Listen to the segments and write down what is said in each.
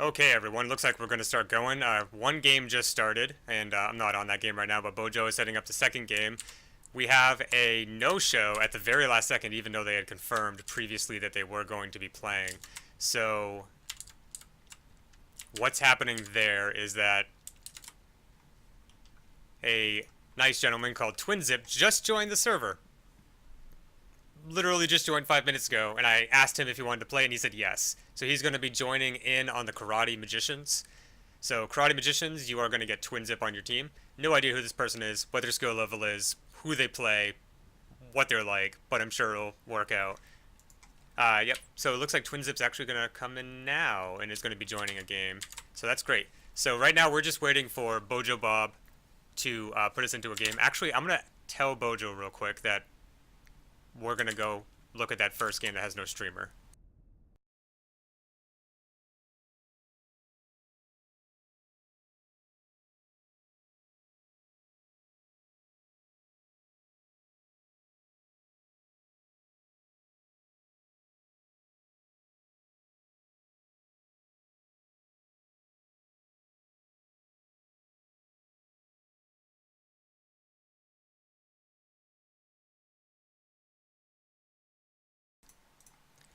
Okay, everyone. Looks like we're going to start going. One game just started, and I'm not on that game right now, but Bojo is setting up the second game. We have a no-show at the very last second, even though they had confirmed previously that they were going to be playing. So, what's happening there is that a nice gentleman called TwinZip just joined the server. Literally just joined 5 minutes ago, and I asked him if he wanted to play, and he said yes. So he's going to be joining in on the Karate Magicians. So, Karate Magicians, you are going to get TwinZip on your team. No idea who this person is, what their skill level is, who they play, what they're like, but I'm sure it'll work out. Yep. So it looks like TwinZip's actually going to come in now and is going to be joining a game. So that's great. So right now we're just waiting for Bojo Bob to put us into a game. Actually, I'm going to tell Bojo real quick that we're going to go look at that first game that has no streamer.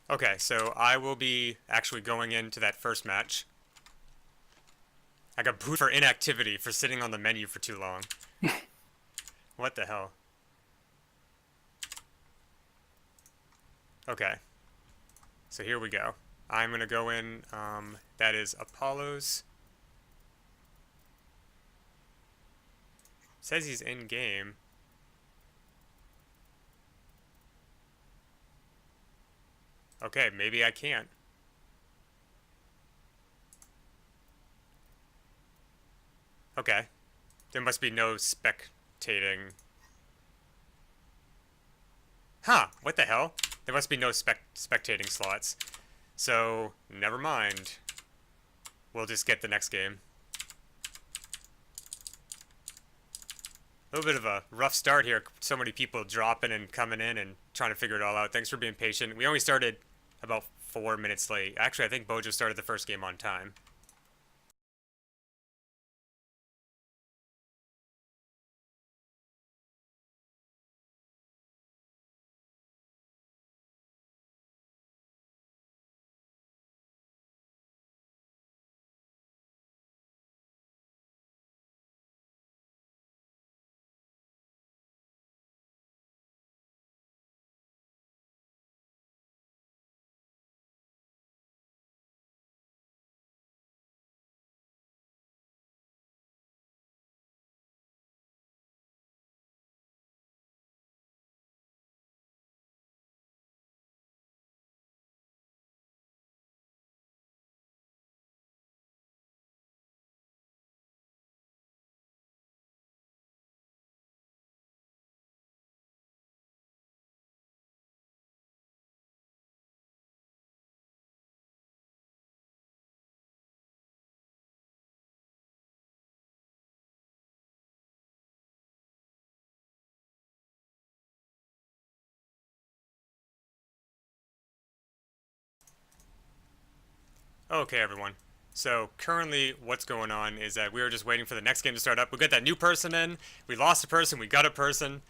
Okay, so I will be actually going into that first match. I got booted for inactivity for sitting on the menu for too long. What the hell? Okay, so here we go. I'm going to go in, that is Apollo's. Says he's in game. Okay, maybe I can't. Okay. There must be no spectating. Huh, what the hell? There must be no spectating slots. So, never mind. We'll just get the next game. A little bit of a rough start here. So many people dropping and coming in and trying to figure it all out. Thanks for being patient. We only started about 4 minutes late. Actually, I think Bojo started the first game on time. Okay, everyone. So currently what's going on is that we were just waiting for the next game to start up. We got that new person in. We lost a person. We got a person.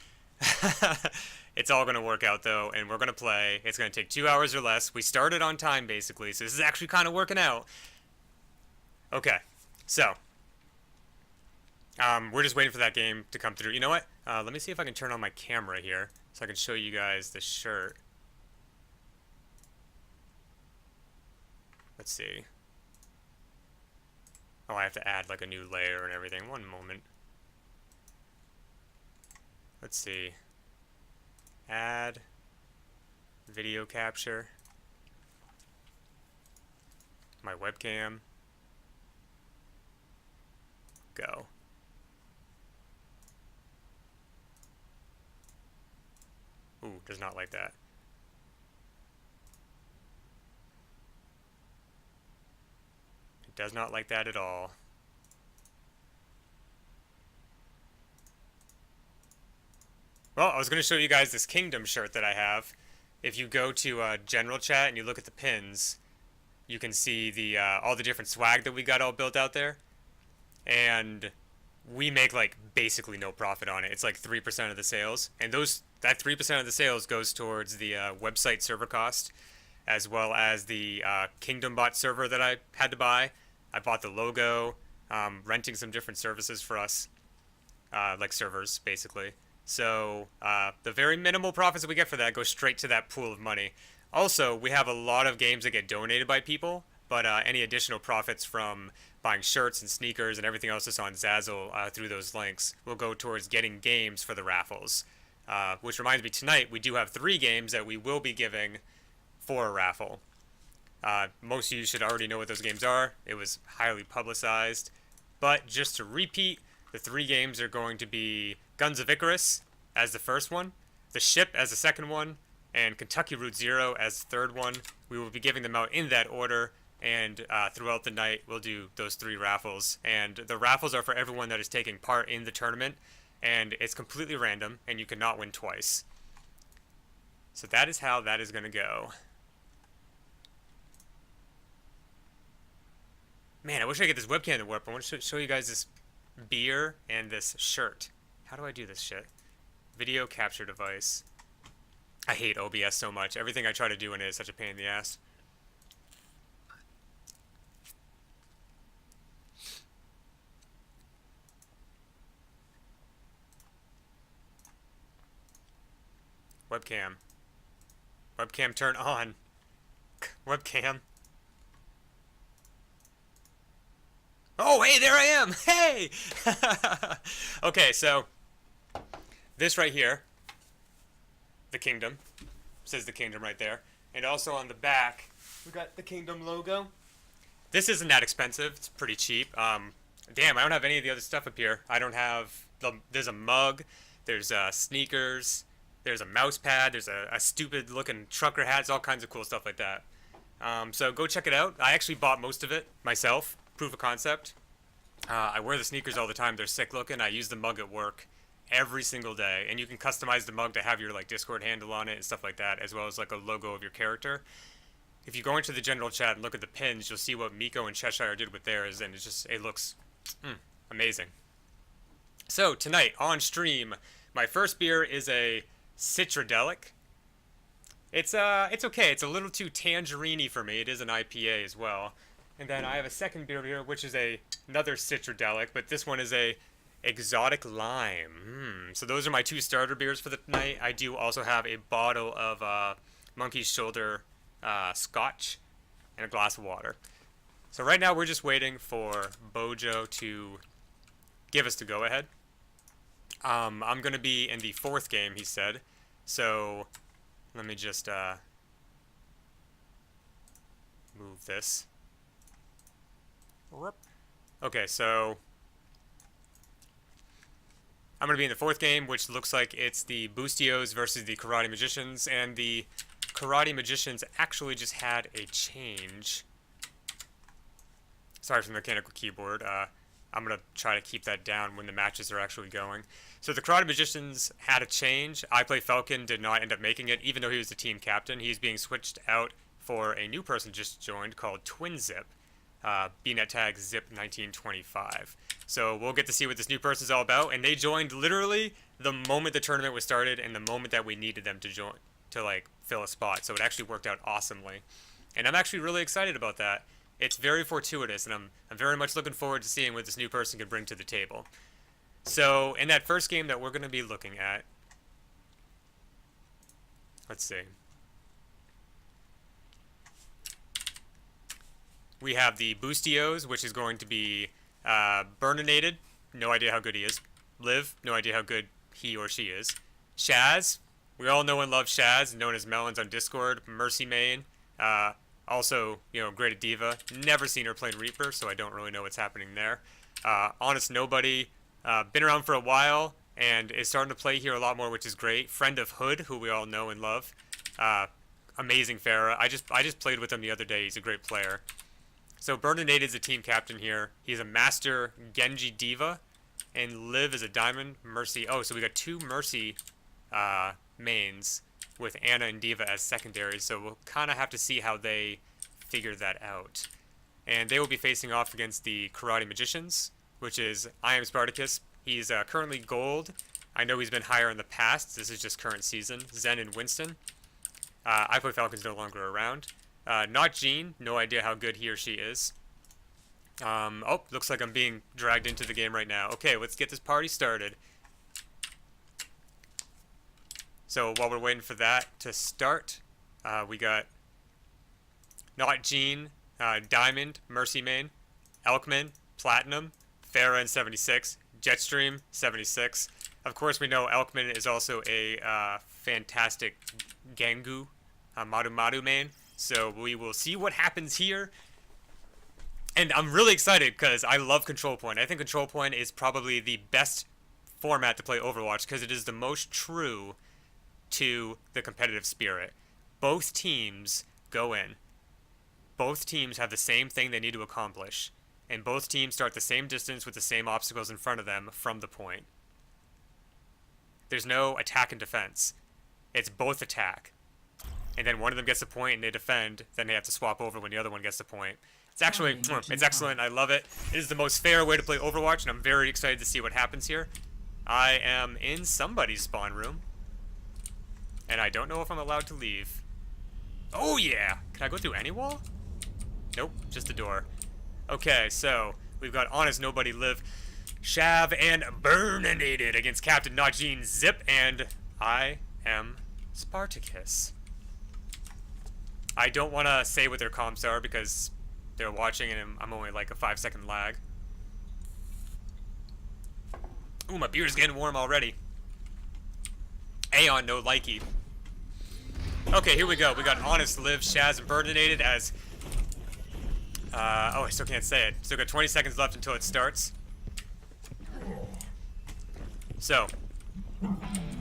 It's all going to work out, though, and we're going to play. It's going to take 2 hours or less. We started on time, basically, so this is actually kind of working out. Okay, so we're just waiting for that game to come through. You know what? Let me see if I can turn on my camera here so I can show you guys the shirt. Let's see. Oh, I have to add like a new layer and everything. One moment. Let's see. Add video capture. My webcam. Go. Ooh, does not like that. It does not like that at all. Well, I was going to show you guys this Kingdom shirt that I have. If you go to general chat and you look at the pins, you can see the all the different swag that we got all built out there, and we make like basically no profit on it. It's like 3% of the sales, and that 3% of the sales goes towards the website server cost, as well as the Kingdom Bot server that I had to buy. I bought the logo, renting some different services for us, like servers basically. So the very minimal profits that we get for that go straight to that pool of money. Also, we have a lot of games that get donated by people, but any additional profits from buying shirts and sneakers and everything else that's on Zazzle through those links will go towards getting games for the raffles. Which reminds me, tonight we do have 3 games that we will be giving for a raffle. Most of you should already know what those games are. It was highly publicized. But just to repeat, the 3 games are going to be Guns of Icarus as the first one, The Ship as the second one, and Kentucky Route Zero as the third one. We will be giving them out in that order, and throughout the night we'll do those 3 raffles. And the raffles are for everyone that is taking part in the tournament, and it's completely random, and you cannot win twice. So that is how that is going to go. Man, I wish I could get this webcam to work. I want to show you guys this beer and this shirt. How do I do this shit? Video capture device. I hate OBS so much. Everything I try to do in it is such a pain in the ass. Webcam. Webcam turn on. Webcam. Oh, hey, there I am! Hey! Okay, so this right here, the Kingdom, says the Kingdom right there. And also on the back, we got the Kingdom logo. This isn't that expensive. It's pretty cheap. Damn, I don't have any of the other stuff up here. I don't have, there's a mug, there's sneakers, there's a mouse pad, there's a stupid looking trucker hat, it's all kinds of cool stuff like that. So go check it out. I actually bought most of it myself. Proof of concept. I wear the sneakers all the time. They're sick looking. I use the mug at work every single day, and you can customize the mug to have your like Discord handle on it and stuff like that, as well as like a logo of your character. If you go into the general chat and look at the pins, you'll see what Miko and Cheshire did with theirs, and it looks amazing. So tonight on stream, my first beer is a Citradelic. It's okay. It's a little too tangerine-y for me. It is an IPA as well. And then I have a second beer here, which is another Citradelic, but this one is a exotic lime. So those are my 2 starter beers for the night. I do also have a bottle of Monkey's Shoulder scotch and a glass of water. So right now we're just waiting for Bojo to give us the go-ahead. I'm going to be in the 4th game, he said. So let me just move this. Okay, so I'm going to be in the 4th game, which looks like it's the Boostios versus the Karate Magicians, and the Karate Magicians actually just had a change. Sorry for the mechanical keyboard. I'm going to try to keep that down when the matches are actually going. So the Karate Magicians had a change. I Play Falcon did not end up making it, even though he was the team captain. He's being switched out for a new person just joined called TwinZip. BNet tag Zip1925. So we'll get to see what this new person's all about, and they joined literally the moment the tournament was started and the moment that we needed them to join to like fill a spot. So it actually worked out awesomely, and I'm actually really excited about that. It's very fortuitous, and I'm very much looking forward to seeing what this new person can bring to the table. So in that first game that we're going to be looking at, let's see. We have the Boostios, which is going to be Burninated. No idea how good he is. Liv, no idea how good he or she is. Shaz, we all know and love Shaz, known as Melons on Discord. Mercy Main, also, you know, great at Diva. Never seen her playing Reaper, so I don't really know what's happening there. Honest Nobody, been around for a while and is starting to play here a lot more, which is great. Friend of Hood, who we all know and love. Amazing Farah. I just played with him the other day. He's a great player. So Burninated is the team captain here. He's a master Genji Diva, and Liv is a Diamond Mercy. Oh, so we got 2 Mercy mains with Anna and Diva as secondaries. So we'll kind of have to see how they figure that out. And they will be facing off against the Karate Magicians, which is I Am Spartacus. He's currently gold. I know he's been higher in the past. This is just current season. Zen and Winston. iPlay Falcon's no longer around. Not Jean. No idea how good he or she is. Oh, looks like I'm being dragged into the game right now. Okay, let's get this party started. So while we're waiting for that to start, we got Not Jean, Diamond, Mercy Main, Elkman, Platinum, Farah in 76, Jetstream 76. Of course, we know Elkman is also a fantastic Gangu, Maru Maru main. So we will see what happens here. And I'm really excited because I love Control Point. I think Control Point is probably the best format to play Overwatch because it is the most true to the competitive spirit. Both teams go in. Both teams have the same thing they need to accomplish. And both teams start the same distance with the same obstacles in front of them from the point. There's no attack and defense. It's both attack. And then one of them gets the point and they defend, then they have to swap over when the other one gets the point. It's actually, it's excellent. I love it. It is the most fair way to play Overwatch, and I'm very excited to see what happens here. I am in somebody's spawn room. And I don't know if I'm allowed to leave. Oh yeah! Can I go through any wall? Nope, just the door. Okay, so we've got Honest Nobody, Liv, Shav, and Burninated against Captain Not Jean, Zip, and I Am Spartacus. I don't want to say what their comps are because they're watching and I'm only like a 5-second lag. Ooh, my beer's getting warm already. Aeon, no likey. Okay, here we go. We got Honest, Liv, Shaz, and Burninated as... oh, I still can't say it. Still got 20 seconds left until it starts. So,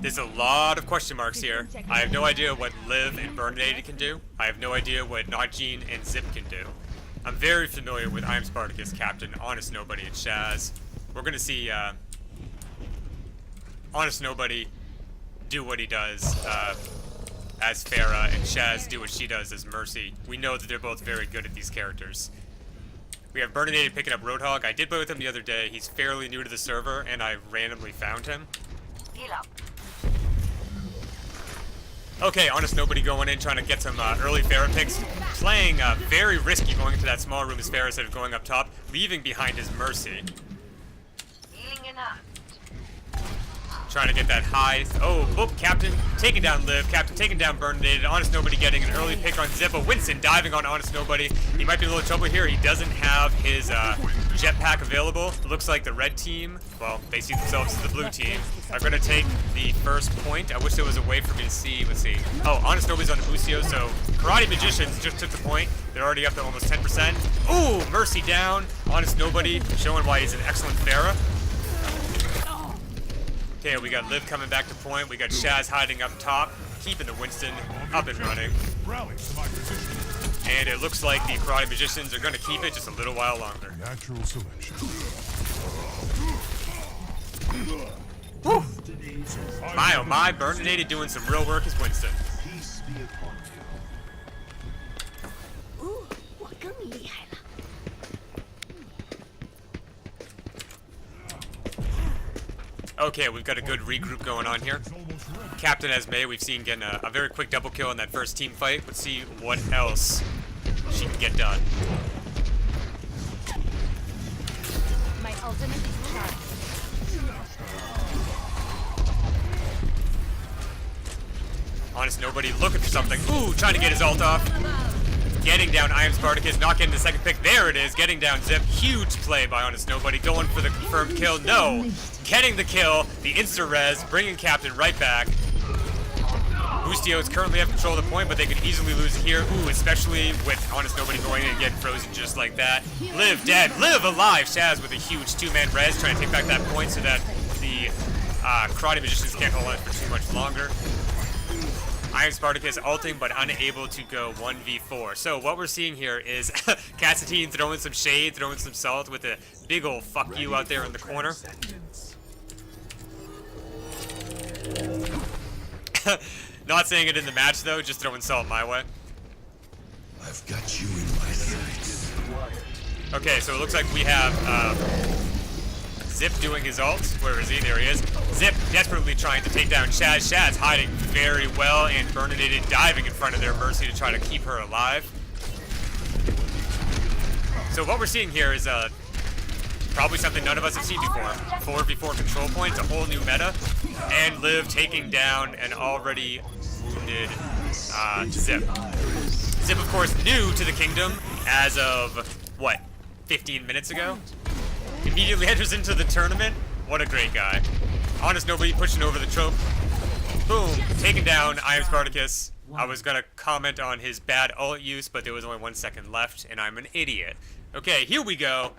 there's a lot of question marks here. I have no idea what Liv and Burninated can do. I have no idea what Not Jean and Zip can do. I'm very familiar with I Am Spartacus, Captain, Honest Nobody, and Shaz. We're gonna see Honest Nobody do what he does as Farah, and Shaz do what she does as Mercy. We know that they're both very good at these characters. We have Burninated picking up Roadhog. I did play with him the other day. He's fairly new to the server, and I randomly found him. Okay, Honest Nobody going in, trying to get some early Farah picks. Playing very risky going into that small room as Farah instead of going up top, leaving behind his Mercy. Trying to get that high. Oh, Captain taking down Liv. Captain taking down Burninated. Honest Nobody getting an early pick on Zippo. Winston diving on Honest Nobody. He might be in a little trouble here. He doesn't have his jetpack available. It looks like the red team, well, they see themselves as the blue team, are going to take the first point. I wish there was a way for me to see. Let's see. Oh, Honest Nobody's on the Bustio, so Karate Magicians just took the point. They're already up to almost 10%. Ooh, Mercy down. Honest Nobody showing why he's an excellent Farah. Okay, we got Liv coming back to point. We got Shaz hiding up top, keeping the Winston up and running. And it looks like the Karate Magicians are going to keep it just a little while longer. Natural selection. Woo! My oh my, Burninated doing some real work as Winston. Okay, we've got a good regroup going on here. Captain Esme, we've seen getting a very quick double kill in that first team fight. Let's see what else she can get done. My ultimate is charged. Honest Nobody looking for something. Ooh, trying to get his ult off. Getting down I Am Spartacus, not getting the second pick. There it is, getting down Zip. Huge play by Honest Nobody, going for the confirmed kill. No, getting the kill, the insta-res, bringing Captain right back. Bustios currently have control of the point, but they could easily lose it here. Ooh, especially with Honest Nobody going in and getting frozen just like that. Liv dead, Liv alive. Shaz with a huge two-man res, trying to take back that point so that the Karate Magicians can't hold on for too much longer. I Am Spartacus ulting, but unable to go 1v4. So what we're seeing here is Cassadine throwing some shade, throwing some salt with a big ol' fuck you out there in the corner. Not saying it in the match though, just throwing salt my way. I've got you in my Okay, so it looks like we have Zip doing his ult. Where is he? There he is. Zip desperately trying to take down Shaz. Shaz hiding very well, and Bernadette diving in front of their Mercy to try to keep her alive. So what we're seeing here is probably something none of us have seen before. 4v4 control points, a whole new meta, and Liv taking down an already wounded Zip. Zip, of course, new to the kingdom as of, what, 15 minutes ago? Immediately enters into the tournament. What a great guy. Honest nobody pushing over the trope. Boom, taken down. I am Spartacus. I was gonna comment on his bad ult use, but there was only 1 second left, and I'm an idiot. Okay, here we go.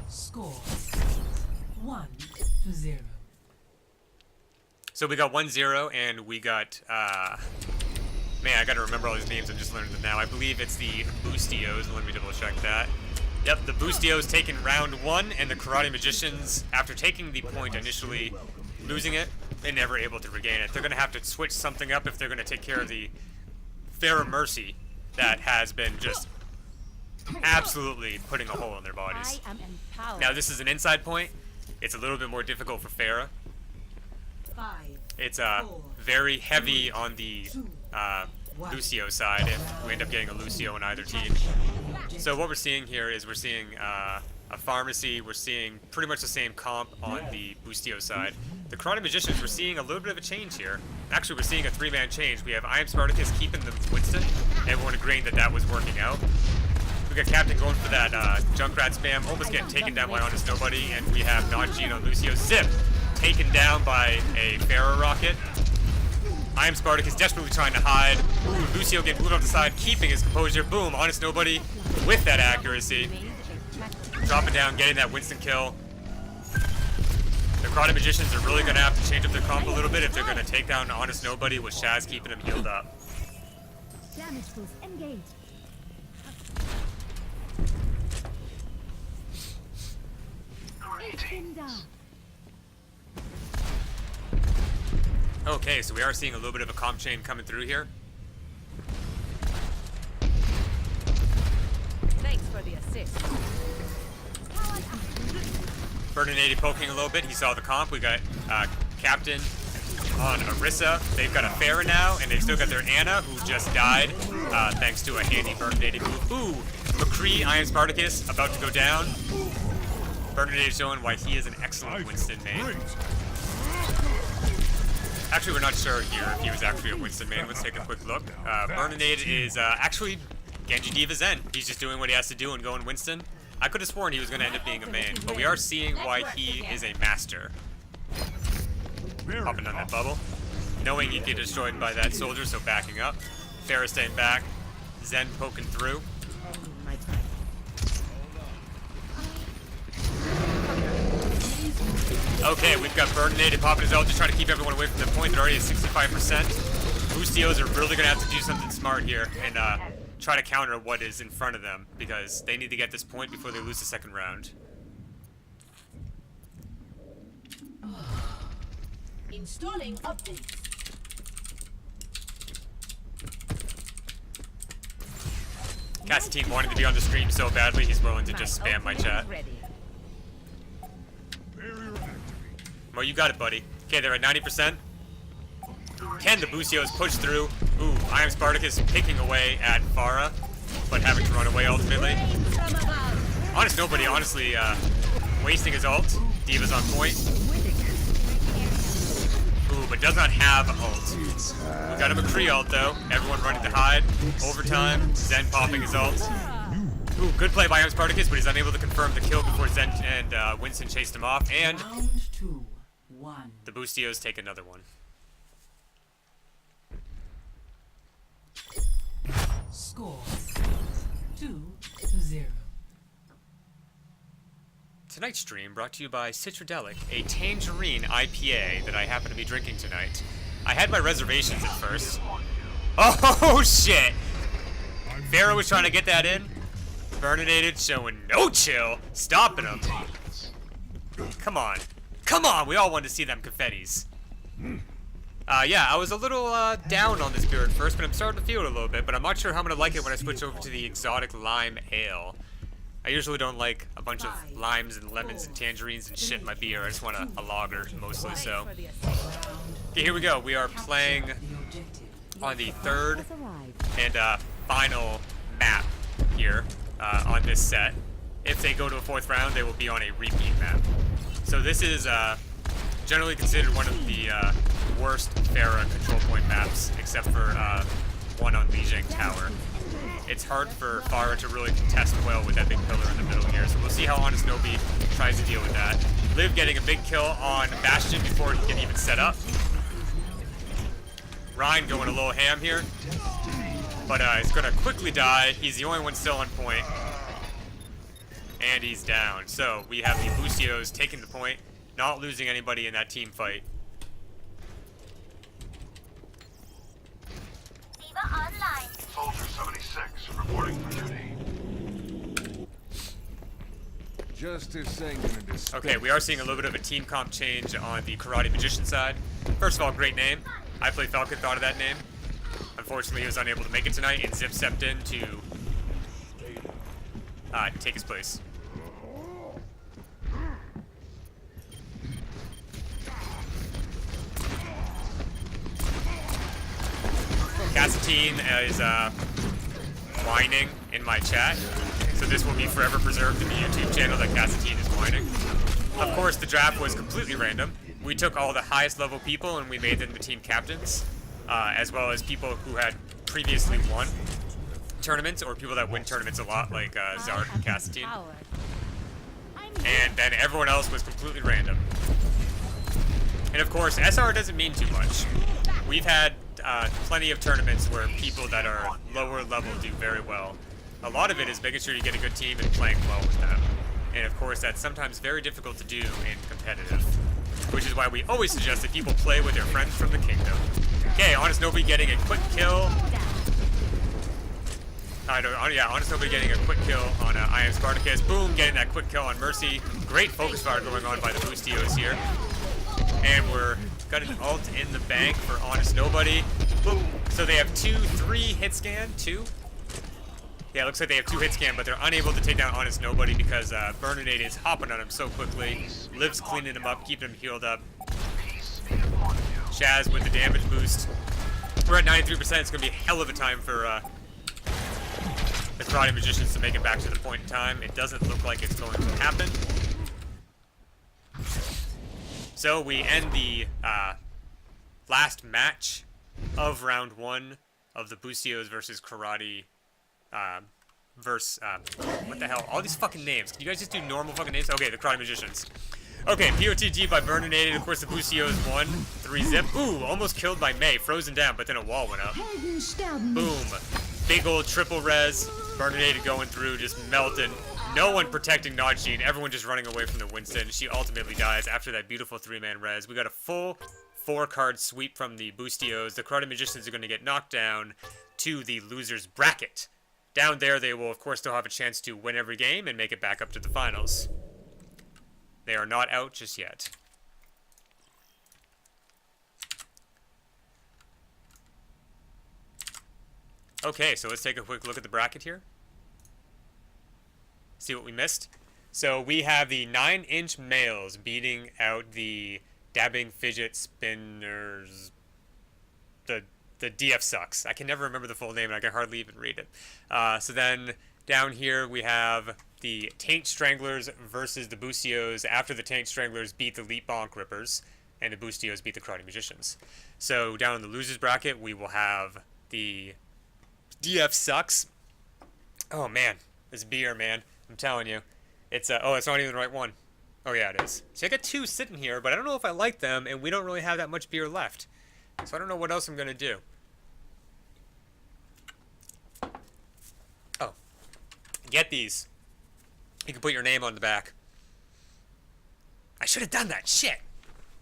Score 1-0. So we got 1-0, and we got, man, I gotta remember all these names. I'm just learning them now. I believe it's the Boostios. Let me double check that. Yep, the Boostios taking round 1, and the Karate Magicians, after taking the point initially, losing it, they're never able to regain it. They're gonna have to switch something up if they're gonna take care of the Pharah Mercy that has been just absolutely putting a hole in their bodies. I am empowered. Now this is an inside point. It's a little bit more difficult for Pharah. 5, It's very heavy on the Lucio side if we end up getting a Lucio in either team. So what we're seeing here is we're seeing a Pharmacy, we're seeing pretty much the same comp on the Boostio side. The Karate Magicians, we're seeing a little bit of a change here. Actually, we're seeing a 3-man change. We have I am Spartacus keeping the Winston. Everyone agreeing that that was working out. We got Captain going for that Junkrat spam, almost getting taken down by Honest Nobody, and we have Najee on Lucio. Zip taken down by a Pharah rocket. I am Spartacus desperately trying to hide. Ooh, Lucio getting moved off the side, keeping his composure. Boom, Honest Nobody with that accuracy. Dropping down, getting that Winston kill. The Karate Magicians are really going to have to change up their comp a little bit if they're going to take down Honest Nobody with Shaz keeping him healed up. Damage boost engaged. Okay, so we are seeing a little bit of a comp chain coming through here. Thanks for the assist. Bernadette poking a little bit. He saw the comp. We got Captain on Orisa. They've got a Pharah now, and they've still got their Anna, who just died thanks to a handy Bernadette move. Ooh, McCree, I am Spartacus, about to go down. Bernadette showing why he is an excellent Winston main. Actually, we're not sure here if he was actually a Winston main. Let's take a quick look. Bernadette is actually Genji Diva Zen. He's just doing what he has to do and going Winston. I could have sworn he was going to end up being a main, but we are seeing why he is a master. Popping on that bubble. Knowing he'd get destroyed by that soldier, so backing up. Pharah staying back. Zen poking through. Okay, we've got Bernadette popping his ult, just trying to keep everyone away from the point. They're already at 65%. Boostios are really going to have to do something smart here and try to counter what is in front of them, because they need to get this point before they lose the second round. Installing updates. Cassadine wanting to be on the stream so badly, he's willing to just spam my chat. Well, you got it, buddy. Okay, they're at 90%. Can the Boostios push through? Ooh, I am Spartacus picking away at Pharah, but having to run away ultimately. Honest Nobody, honestly, wasting his ult. Diva's on point. Ooh, but does not have an ult. We got a McCree ult, though. Everyone running to hide. Overtime. Zen popping his ult. Ooh, good play by I am Spartacus, but he's unable to confirm the kill before Zen and Winston chased him off. And Round 2, 1. the Boostios take another one. Score 2-0. Tonight's stream brought to you by Citradelic, a tangerine IPA that I happen to be drinking tonight. I had my reservations at first. Oh shit! Pharah was trying to get that in. Bernadette showing no chill, stopping him. Come on. Come on, we all wanted to see them confettis. Yeah, I was a little down on this beer at first, but I'm starting to feel it a little bit, but I'm not sure how I'm going to like it when I switch over to the exotic lime ale. I usually don't like a bunch of limes and lemons and tangerines and shit in my beer. I just want a lager mostly. So, For the assist. okay, here we go. We are playing on the third Has arrived. and final map here on this set. If they go to a fourth round, they will be on a repeat map. So this is generally considered one of the worst Pharah control point maps, except for one on Lijiang Tower. It's hard for Pharah to really contest well with that big pillar in the middle here, so we'll see how Honest Nobi tries to deal with that. Liv getting a big kill on Bastion before he can even set up. Ryan going a little ham here, but he's going to quickly die. He's the only one still on point, and he's down. So we have the Bustios taking the point, not losing anybody in that team fight. Online. Soldier 76, reporting for duty. Justice ain't gonna dispense. Okay, we are seeing a little bit of a team comp change on the Karate Magician side. First of all, great name. I Play Falcon thought of that name. Unfortunately, he was unable to make it tonight, and Zip stepped in to take his place. Casatine is whining in my chat, so this will be forever preserved in the YouTube channel that Casatine is whining. Of course, the draft was completely random. We took all the highest level people and we made them the team captains, as well as people who had previously won tournaments or people that win tournaments a lot, like Zard and Casatine. Power. And then everyone else was completely random. And of course, SR doesn't mean too much. We've had plenty of tournaments where people that are lower level do very well. A lot of it is making sure you get a good team and playing well with them. And of course, that's sometimes very difficult to do in competitive, which is why we always suggest that people play with their friends from the kingdom. Okay, Honest Nobi getting a quick kill. Honest Nobi getting a quick kill on I Am Spartacus. Boom, getting that quick kill on Mercy. Great focus fire going on by the Bustios here. And we're got an ult in the bank for Honest Nobody. Boom. So they have 3 hit scan, 2? Yeah, it looks like they have 2 hit scan, but they're unable to take down Honest Nobody because Bernadette is hopping on him so quickly. Liv's cleaning him up, keeping him healed up. Shaz with the damage boost. We're at 93%. It's going to be a hell of a time for the Karate Magicians to make it back to the point in time. It doesn't look like it's going to happen. So we end the last match of round 1 of the Bustios versus Karate what the hell? All these fucking names. Can you guys just do normal fucking names? Okay, the Karate Magicians. Okay, POTG by Bernadette. Of course, the Bustios won. 3-zip. Ooh, almost killed by Mei. Frozen down, but then a wall went up. Boom. Big old triple res. Bernadette going through, just melting. No one protecting Najin. Everyone just running away from the Winston. She ultimately dies after that beautiful 3-man res. We got a full 4-card sweep from the Bustios. The Karate Magicians are going to get knocked down to the loser's bracket. Down there, they will, of course, still have a chance to win every game and make it back up to the finals. They are not out just yet. Okay, so let's take a quick look at the bracket here. See what we missed. So we have the 9-inch males beating out the dabbing fidget spinners. The DF sucks. I can never remember the full name and I can hardly even read it. So then down here we have the Taint Stranglers versus the Bustios after the Taint Stranglers beat the Leap Bonk Rippers and the Bustios beat the Karate Magicians. So down in the losers bracket we will have the DF sucks. Oh man, this beer, man. I'm telling you. It's oh, it's not even the right one. Oh yeah, it is. See, I got 2 sitting here, but I don't know if I like them, and we don't really have that much beer left. So I don't know what else I'm gonna do. Oh. Get these. You can put your name on the back. I should have done that. Shit.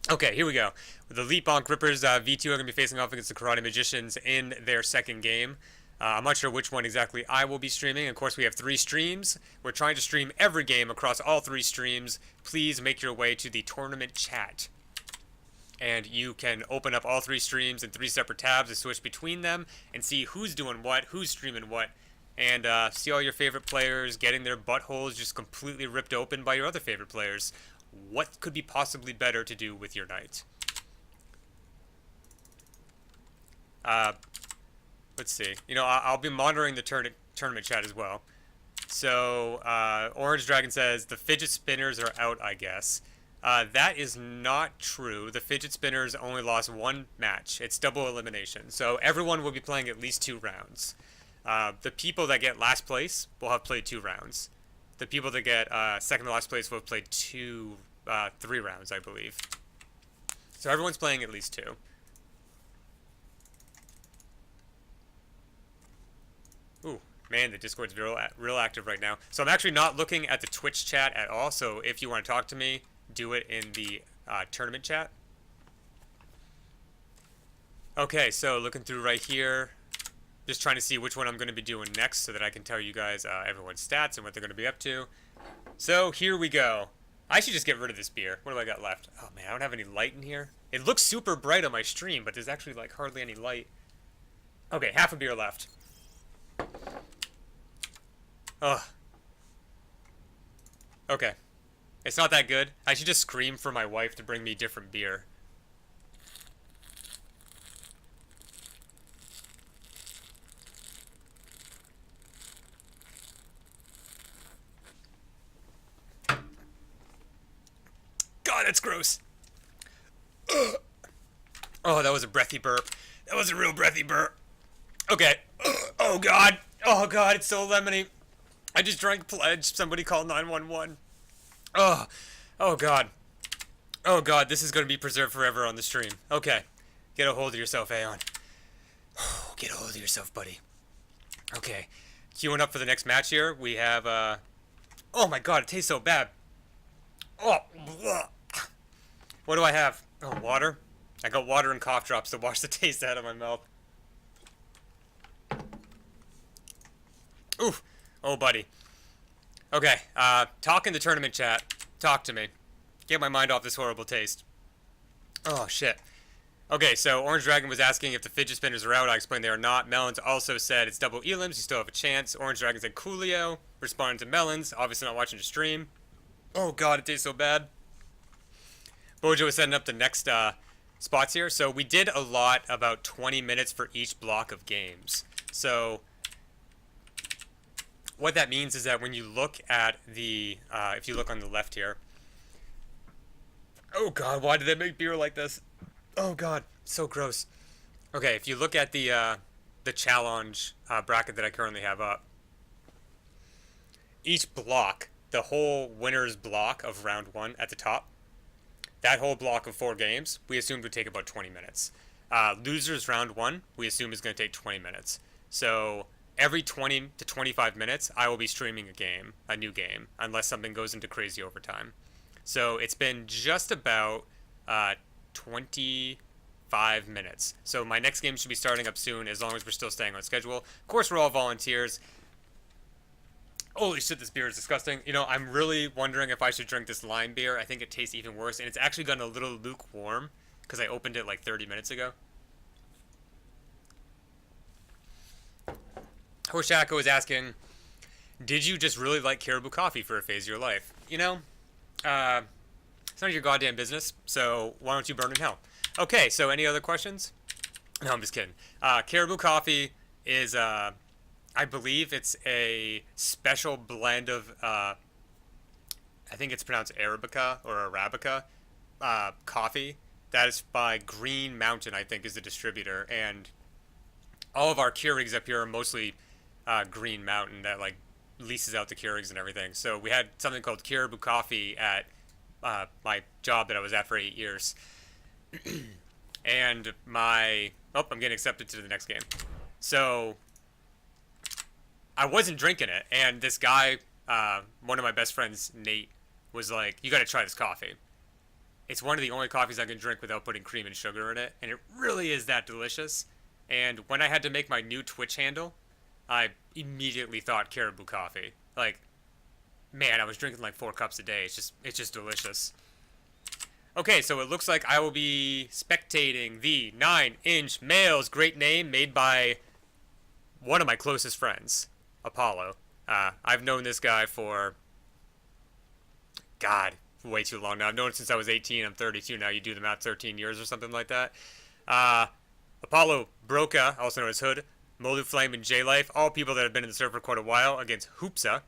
Okay, here we go. The Leap Bonk Rippers V2 are going to be facing off against the Karate Magicians in their second game. I'm not sure which one exactly I will be streaming. Of course, we have 3 streams. We're trying to stream every game across all 3 streams. Please make your way to the tournament chat. And you can open up all 3 streams in 3 separate tabs and switch between them and see who's doing what, who's streaming what, and see all your favorite players getting their buttholes just completely ripped open by your other favorite players. What could be possibly better to do with your night? Let's see. You know, I'll be monitoring the tournament chat as well. So, Orange Dragon says, the fidget spinners are out, I guess. That is not true. The fidget spinners only lost one match. It's double elimination. So, everyone will be playing at least 2 rounds. The people that get last place will have played 2 rounds. The people that get second to last place will have played 3 rounds, I believe. So, everyone's playing at least 2. Ooh, man, the Discord's real active right now. So I'm actually not looking at the Twitch chat at all, so if you want to talk to me, do it in the tournament chat. Okay, so looking through right here, just trying to see which one I'm going to be doing next so that I can tell you guys everyone's stats and what they're going to be up to. So here we go. I should just get rid of this beer. What do I got left? Oh man, I don't have any light in here. It looks super bright on my stream, but there's actually like hardly any light. Okay, half a beer left. Ugh. Okay. It's not that good. I should just scream for my wife to bring me different beer. God, that's gross. Ugh. Oh, that was a breathy burp. That was a real breathy burp. Okay. Ugh. Oh, God. Oh, God, it's so lemony. I just drank Pledge. Somebody call 911. Oh. Oh, God. Oh, God, this is going to be preserved forever on the stream. Okay. Get a hold of yourself, Aeon. Oh, get a hold of yourself, buddy. Okay. Queuing up for the next match here. We have, Oh, my God, it tastes so bad. Oh. Bleh. What do I have? Oh, water? I got water and cough drops to wash the taste out of my mouth. Oof. Oh, buddy. Okay, talk in the tournament chat. Talk to me. Get my mind off this horrible taste. Oh, shit. Okay, so Orange Dragon was asking if the fidget spinners are out. I explained they are not. Melons also said it's double elims. You still have a chance. Orange Dragon said Coolio. Responding to Melons. Obviously not watching the stream. Oh, God, it tastes so bad. Bojo was setting up the next spots here. So we did a lot, about 20 minutes for each block of games. So what that means is that when you look at the, if you look on the left here. Oh, God, why did they make beer like this? Oh, God, so gross. Okay, if you look at the challenge bracket that I currently have up, each block, the whole winner's block of round 1 at the top, that whole block of 4 games, we assumed would take about 20 minutes. Losers round 1, we assume is going to take 20 minutes. So every 20 to 25 minutes, I will be streaming a new game, unless something goes into crazy overtime. So it's been just about 25 minutes. So my next game should be starting up soon, as long as we're still staying on schedule. Of course, we're all volunteers. Holy shit, this beer is disgusting. You know, I'm really wondering if I should drink this lime beer. I think it tastes even worse, and it's actually gotten a little lukewarm, because I opened it like 30 minutes ago. Hoshako is asking, did you just really like Caribou Coffee for a phase of your life? You know, it's none of your goddamn business, so why don't you burn in hell? Okay, so any other questions? No, I'm just kidding. Caribou Coffee is, I believe it's a special blend of, I think it's pronounced Arabica or Arabica coffee. That is by Green Mountain, I think, is the distributor. And all of our Keurigs up here are mostly Green Mountain that, like, leases out the Keurigs and everything. So we had something called Caribou Coffee at my job that I was at for 8 years. And oh, I'm getting accepted to the next game. So I wasn't drinking it, and this guy, one of my best friends, Nate, was like, you gotta try this coffee. It's one of the only coffees I can drink without putting cream and sugar in it, and it really is that delicious. And when I had to make my new Twitch handle, I immediately thought Caribou Coffee. Like, man, I was drinking like 4 cups a day. It's just delicious. Okay, so it looks like I will be spectating the 9 Inch Males. Great name, made by one of my closest friends. Apollo. I've known this guy for, God, way too long now. I've known him since I was 18. I'm 32 now. You do the math, 13 years or something like that. Apollo Broca, also known as Hood, Molu Flame, and J-Life, all people that have been in the server for quite a while, against Hoopsa,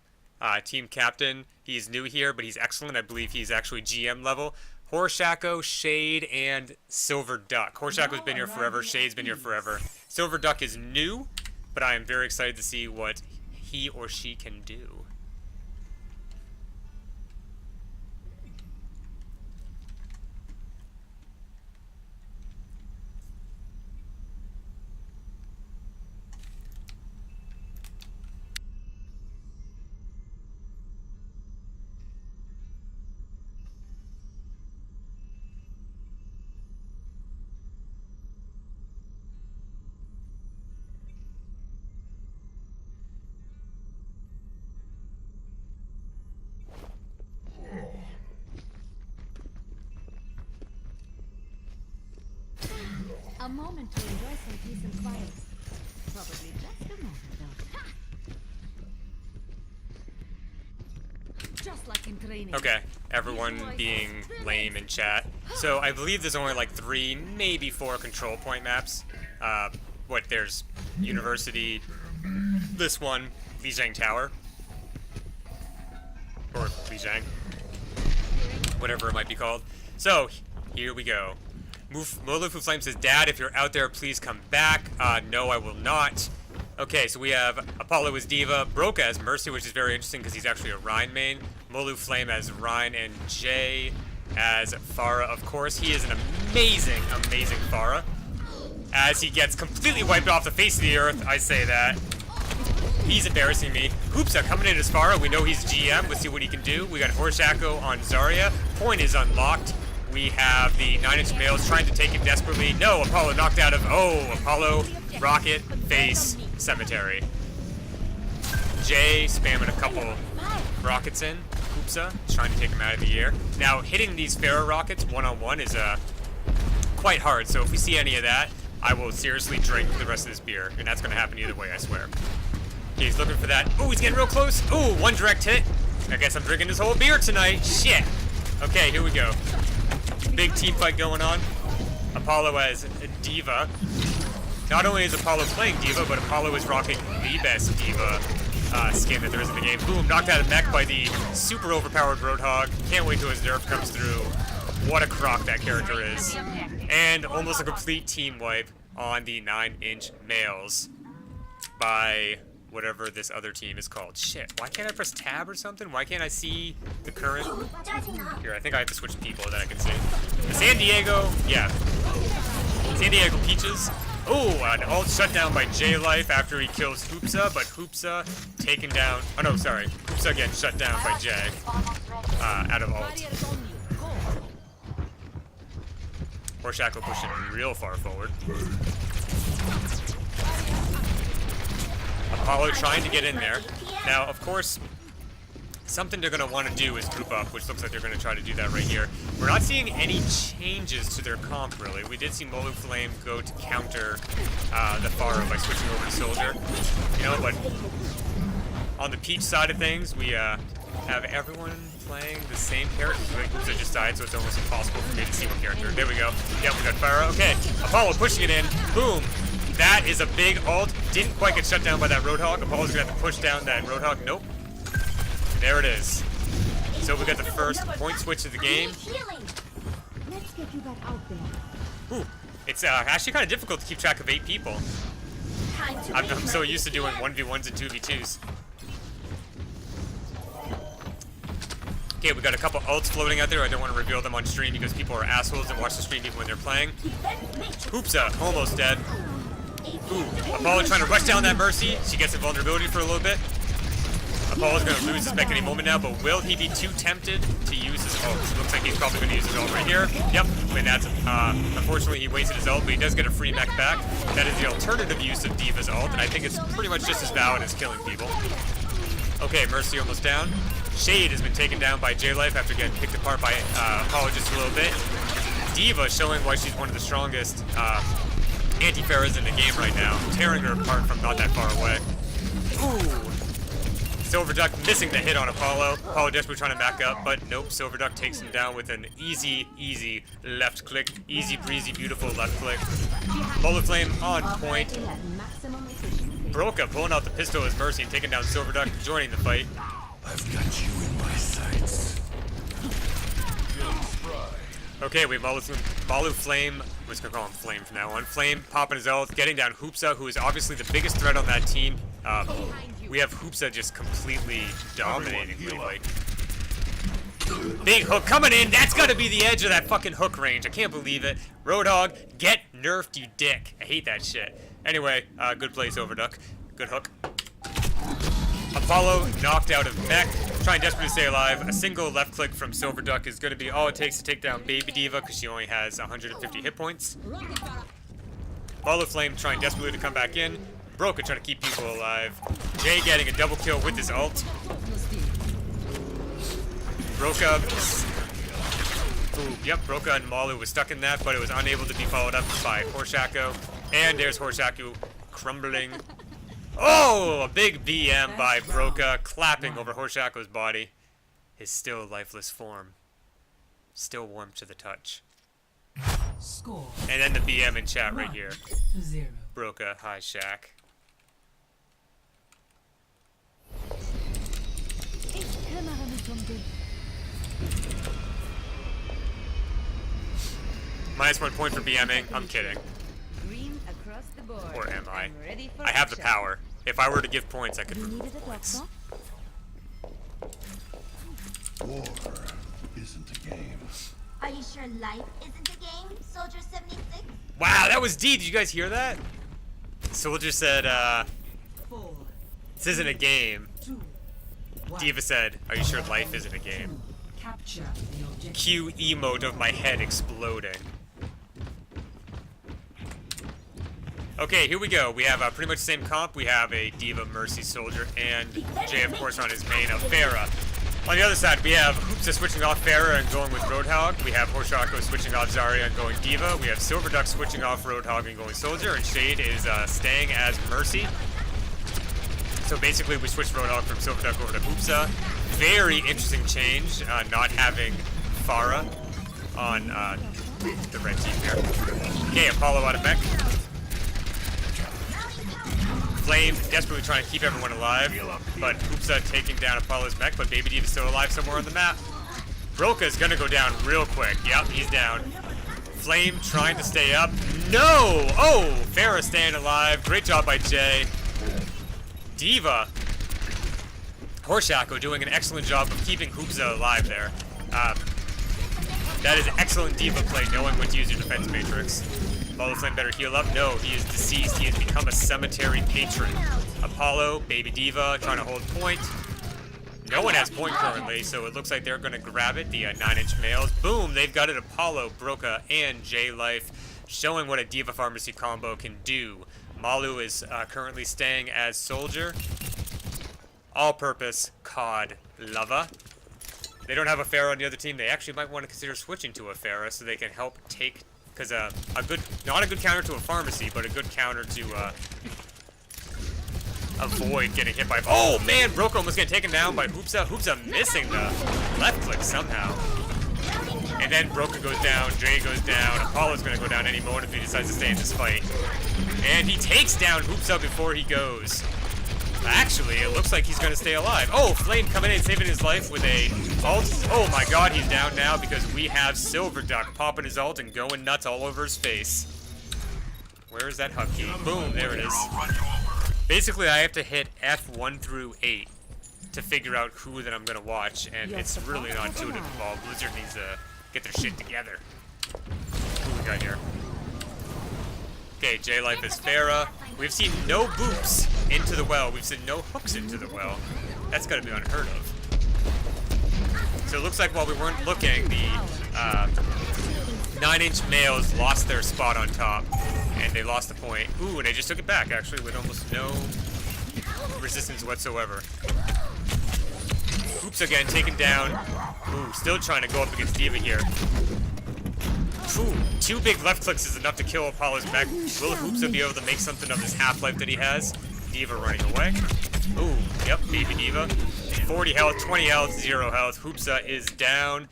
team captain. He's new here, but he's excellent. I believe he's actually GM level. Horshako, Shade, and Silver Duck. Horshako's been here forever. Shade's been here forever. Silver Duck is new, but I am very excited to see what he or she can do. A moment to enjoy some peace and quiet. Probably just a moment, though. Just like in training. Okay, everyone being lame in chat. So I believe there's only like 3, maybe 4 control point maps. There's University, this one, Lijiang Tower. Or Lijiang. Whatever it might be called. So, here we go. Molu Flame says, Dad, if you're out there, please come back. No, I will not. Okay, so we have Apollo as D.Va, Broca as Mercy, which is very interesting because he's actually a Rein main. Molu Flame as Rein, and Jay as Pharah, of course. He is an amazing, amazing Pharah. As he gets completely wiped off the face of the earth, I say that. He's embarrassing me. Hoopsa coming in as Pharah. We know he's GM. Let's see what he can do. We got Horshako on Zarya. Point is unlocked. We have the 9-inch males trying to take him desperately. No, Apollo knocked out of... Oh, Apollo, Rocket, Face, Cemetery. Jay spamming a couple rockets in. Hoopsa trying to take him out of the air. Now, hitting these Pharah rockets one-on-one is quite hard. So if we see any of that, I will seriously drink the rest of this beer. And that's going to happen either way, I swear. Okay, he's looking for that. Oh, he's getting real close. Oh, one direct hit. I guess I'm drinking this whole beer tonight. Shit. Okay, here we go. Big team fight going on. Apollo as D.Va. Not only is Apollo playing D.Va, but Apollo is rocking the best D.Va skin that there is in the game. Boom, knocked out of mech by the super overpowered Roadhog. Can't wait till his nerf comes through. What a crock that character is. And almost a complete team wipe on the 9-inch males by whatever this other team is called. Shit, why can't I press tab or something? Why can't I see the current? Here, I think I have to switch people that I can see. The San Diego, yeah. San Diego Peaches. Oh, an ult shut down by J-Life after he kills Hoopsa, but Hoopsa taken down. Oh no, sorry. Hoopsa getting shut down by Jag out of ult. Horshako pushing real far forward. Apollo trying to get in there. Now, of course, something they're going to want to do is group up, which looks like they're going to try to do that right here. We're not seeing any changes to their comp, really. We did see Molu Flame go to counter the Pharah by switching over to Soldier. You know, but on the Peach side of things, we have everyone playing the same character. Hoopsa just died, so it's almost impossible for me to see what character. There we go. Yep, we got Pharah. Okay, Apollo pushing it in. Boom. That is a big ult. Didn't quite get shut down by that Roadhog. Apollo's gonna have to push down that Roadhog. Nope. There it is. So we got the first point switch of the game. Let's get you back out there. Ooh. It's actually kind of difficult to keep track of 8 people. I'm so used to doing 1v1s and 2v2s. Okay, we got a couple ults floating out there. I don't want to reveal them on stream because people are assholes and watch the stream even when they're playing. Hoopsa, almost dead. Ooh, Apollo trying to rush down that Mercy. She gets invulnerability for a little bit. Apollo's going to lose his mech any moment now, but will he be too tempted to use his ult? Looks like he's probably going to use his ult right here. Yep, and that's, unfortunately he wasted his ult, but he does get a free mech back. That is the alternative use of D.Va's ult, and I think it's pretty much just as valid as killing people. Okay, Mercy almost down. Shade has been taken down by J-Life after getting picked apart by Apollo just a little bit. D.Va showing why she's one of the strongest anti-Pharahs in the game right now, tearing her apart from not that far away. Ooh, Silverduck missing the hit on Apollo. Apollo desperately trying to back up, but nope. Silverduck takes him down with an easy left click. Easy breezy, beautiful left click. Bullet Flame on point. Operating at maximum efficiency. Broca pulling out the pistol as Mercy and taking down Silverduck, joining the fight. I've got you in my sights. Okay, we have Malu Flame. We're just gonna call him Flame from now on. Flame popping his ult, getting down Hoopsa, who is obviously the biggest threat on that team. We have Hoopsa just completely dominating like. Big hook coming in. That's gotta be the edge of that fucking hook range. I can't believe it. Roadhog, get nerfed, you dick. I hate that shit. Anyway, good play, Silverduck. Good hook. Apollo knocked out of mech, trying desperately to stay alive. A single left click from Silverduck is going to be all it takes to take down Baby D.Va because she only has 150 hit points. Apollo Flame trying desperately to come back in. Broca trying to keep people alive. Jay getting a double kill with his ult. Broca. Ooh, yep, Broca and Malu was stuck in that, but it was unable to be followed up by Horshaku. And there's Horshaku crumbling. Oh, a big BM by Broca, clapping over Horshaku's body. His still lifeless form. Still warm to the touch. Score And then the BM in chat right here. 0. Broca, hi Shaq. -1 point for BMing. I'm kidding. Green across the board. Or am I? I'm ready for I have the action. power. If I were to give points, I could You remove needed a points. doctor? War isn't a game. Are you sure life isn't a game, Soldier 76? Wow, that was D. Did you guys hear that? Soldier said, 4, this isn't a game. 2, 1. D.Va said, are you sure life isn't a game? Capture the objective. Cue emote of my head exploding. Okay, here we go. We have pretty much the same comp. We have a D.Va, Mercy, Soldier, and Jay, of course, on his main of Pharah. On the other side, we have Hoopsa switching off Pharah and going with Roadhog. We have Horshaku switching off Zarya and going D.Va. We have Silverduck switching off Roadhog and going Soldier. And Shade is staying as Mercy. So basically, we switched Roadhog from Silverduck over to Hoopsa. Very interesting change, not having Pharah on the red team here. Okay, Apollo out of mech. Flame desperately trying to keep everyone alive, but Hoopsa taking down Apollo's mech, but Baby D is still alive somewhere on the map. Broca is gonna go down real quick. Yep, he's down. Flame trying to stay up. No! Oh, Pharah staying alive. Great job by Jay. D.Va. Horshaku doing an excellent job of keeping Hoopsa alive there. That is excellent D.Va play, knowing when to use your defense matrix. Apollo Flame better heal up. No, he is deceased. He has become a cemetery patron. Apollo, Baby D.Va trying to hold point. No one has point currently, so it looks like they're going to grab it. The 9-inch males. Boom, they've got it. Apollo, Broca, and J-Life showing what a D.Va Pharmacy combo can do. Malu is currently staying as Soldier. All-purpose COD Lava. They don't have a Pharah on the other team. They actually might want to consider switching to a Pharah so they can help take... Because not a good counter to a pharmacy, but a good counter to avoid getting hit by... Oh, man! Broca almost getting taken down by Hoopsa. Hoopsa missing the left click somehow. And then Broca goes down, Jay goes down, Apollo's going to go down any moment if he decides to stay in this fight. And he takes down Hoopsa before he goes. Actually, it looks like he's going to stay alive. Oh, Flame coming in, saving his life with a ult. Oh my god, he's down now because we have Silverduck popping his ult and going nuts all over his face. Where is that hub key? Boom, there it is. Basically, I have to hit F1 through 8 to figure out who that I'm going to watch, and it's really not intuitive at all. Blizzard needs to get their shit together. Who we got here? Okay, J-Life is Pharah. We've seen no boops into the well. We've seen no hooks into the well. That's got to be unheard of. So it looks like while we weren't looking, the 9-inch males lost their spot on top, and they lost the point. Ooh, and they just took it back, actually, with almost no resistance whatsoever. Oops, again, taken down. Ooh, still trying to go up against D.Va here. Ooh, 2 big left clicks is enough to kill Apollo's mech. Will Hoopsa be able to make something of this half-life that he has? D.Va running away. Ooh, yep, Baby Diva. 40 health, 20 health, 0 health. Hoopsa is down.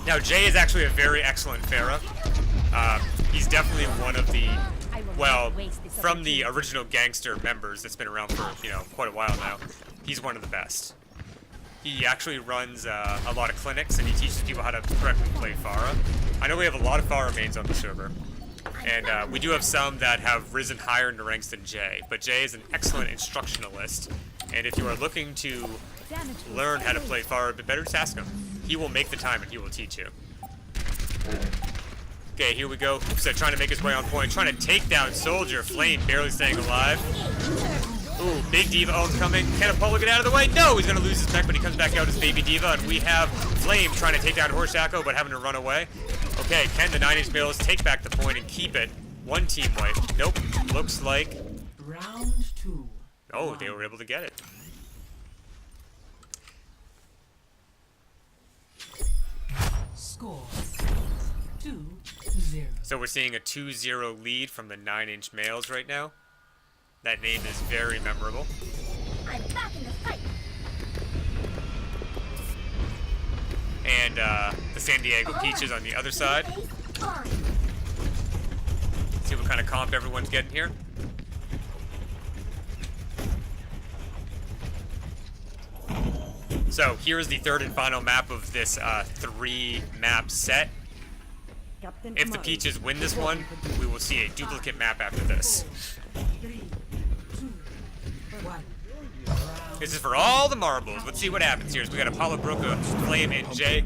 Now, Jay is actually a very excellent Pharah. He's definitely one of the, well, from the original Gangster members that's been around for, quite a while now. He's one of the best. He actually runs a lot of clinics, and he teaches people how to correctly play Pharah. I know we have a lot of Pharah mains on the server. And we do have some that have risen higher in the ranks than Jay, but Jay is an excellent instructionalist, and if you are looking to learn how to play Pharah a bit better, just ask him. He will make the time and he will teach you. Okay, here we go. Hoopsa trying to make his way on point, trying to take down Soldier. Flame barely staying alive. Ooh, Big Diva ult coming. Can Apollo get out of the way? No, he's gonna lose his mech, but he comes back out as Baby Diva, and we have Flame trying to take down Horshaco, but having to run away. Okay, can the 9-inch Bills take back the point and keep it? One team wipe. Nope. Looks like... Round 2. Oh, they were able to get it. Score 2-0. So we're seeing a 2-0 lead from the 9-inch males right now. That name is very memorable. I'm back in the fight. And the San Diego Peaches on the other side. Fine. See what kind of comp everyone's getting here. So here is the third and final map of this 3-map set. Captain If the Amari. Peaches win this one, we will see a duplicate map after this. 3, 2, 1. This is for all the marbles. Let's see what happens here. So we got Apollo, Broca, Flame, and Jay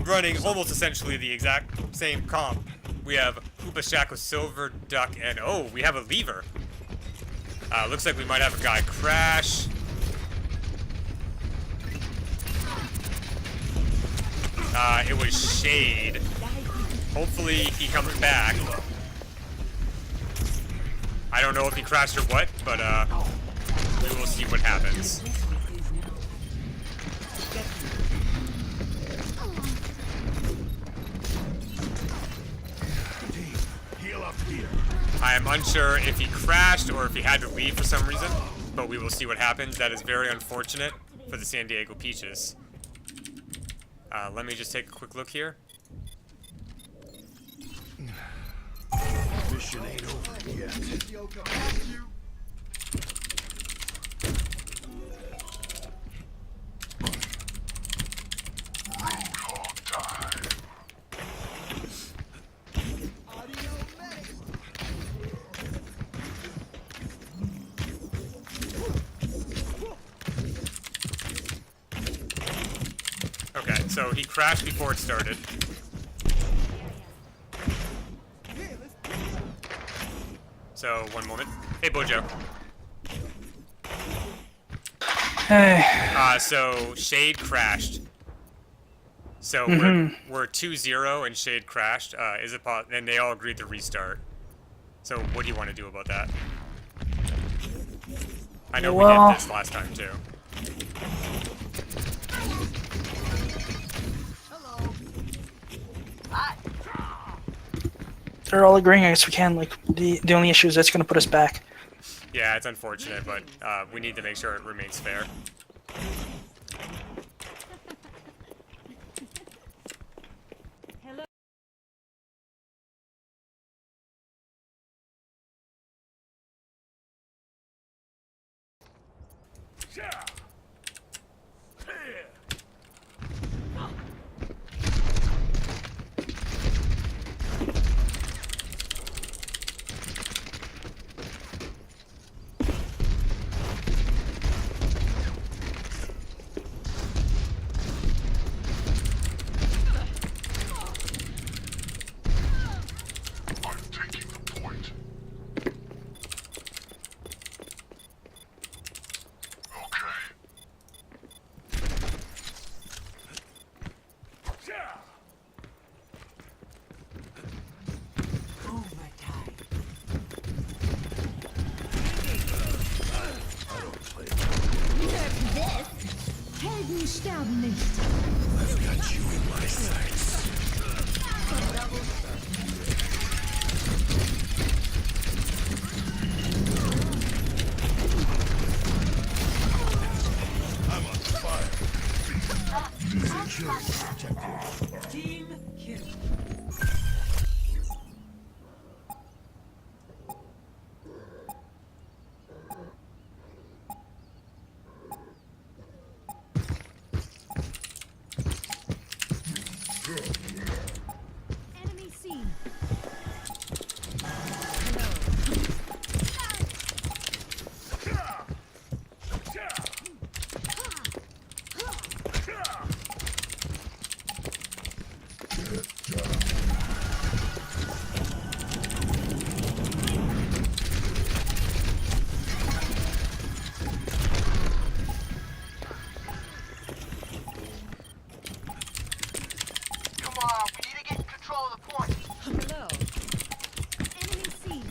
running almost essentially the exact same comp. We have Hoopa, Shaco, Silver, Duck, and oh, we have a Lever. Looks like we might have a guy crash. It was Shade. Hopefully he comes back. I don't know if he crashed or what, but we will see what happens. Heal up here. I am unsure if he crashed or if he had to leave for some reason, but we will see what happens. That is very unfortunate for the San Diego Peaches. Let me just take a quick look here. Mission ain't over yet. Okay, so he crashed before it started. So, one moment. Hey, Bojo. Hey, So Shade crashed. So we're 2-0 and Shade crashed. Is it and they all agreed to restart. So what do you want to do about that? I know we Well- did this last time too. they're all agreeing. I guess we can. Like the only issue is that's gonna put us back. Yeah, it's unfortunate, but we need to make sure it remains fair. I'm taking the point. Okay. Overtime. Helden sterben nicht. I've got you in my sights. Team kill. Enemy seen. Come on, we need to get control of the point. Hello. Enemy seen.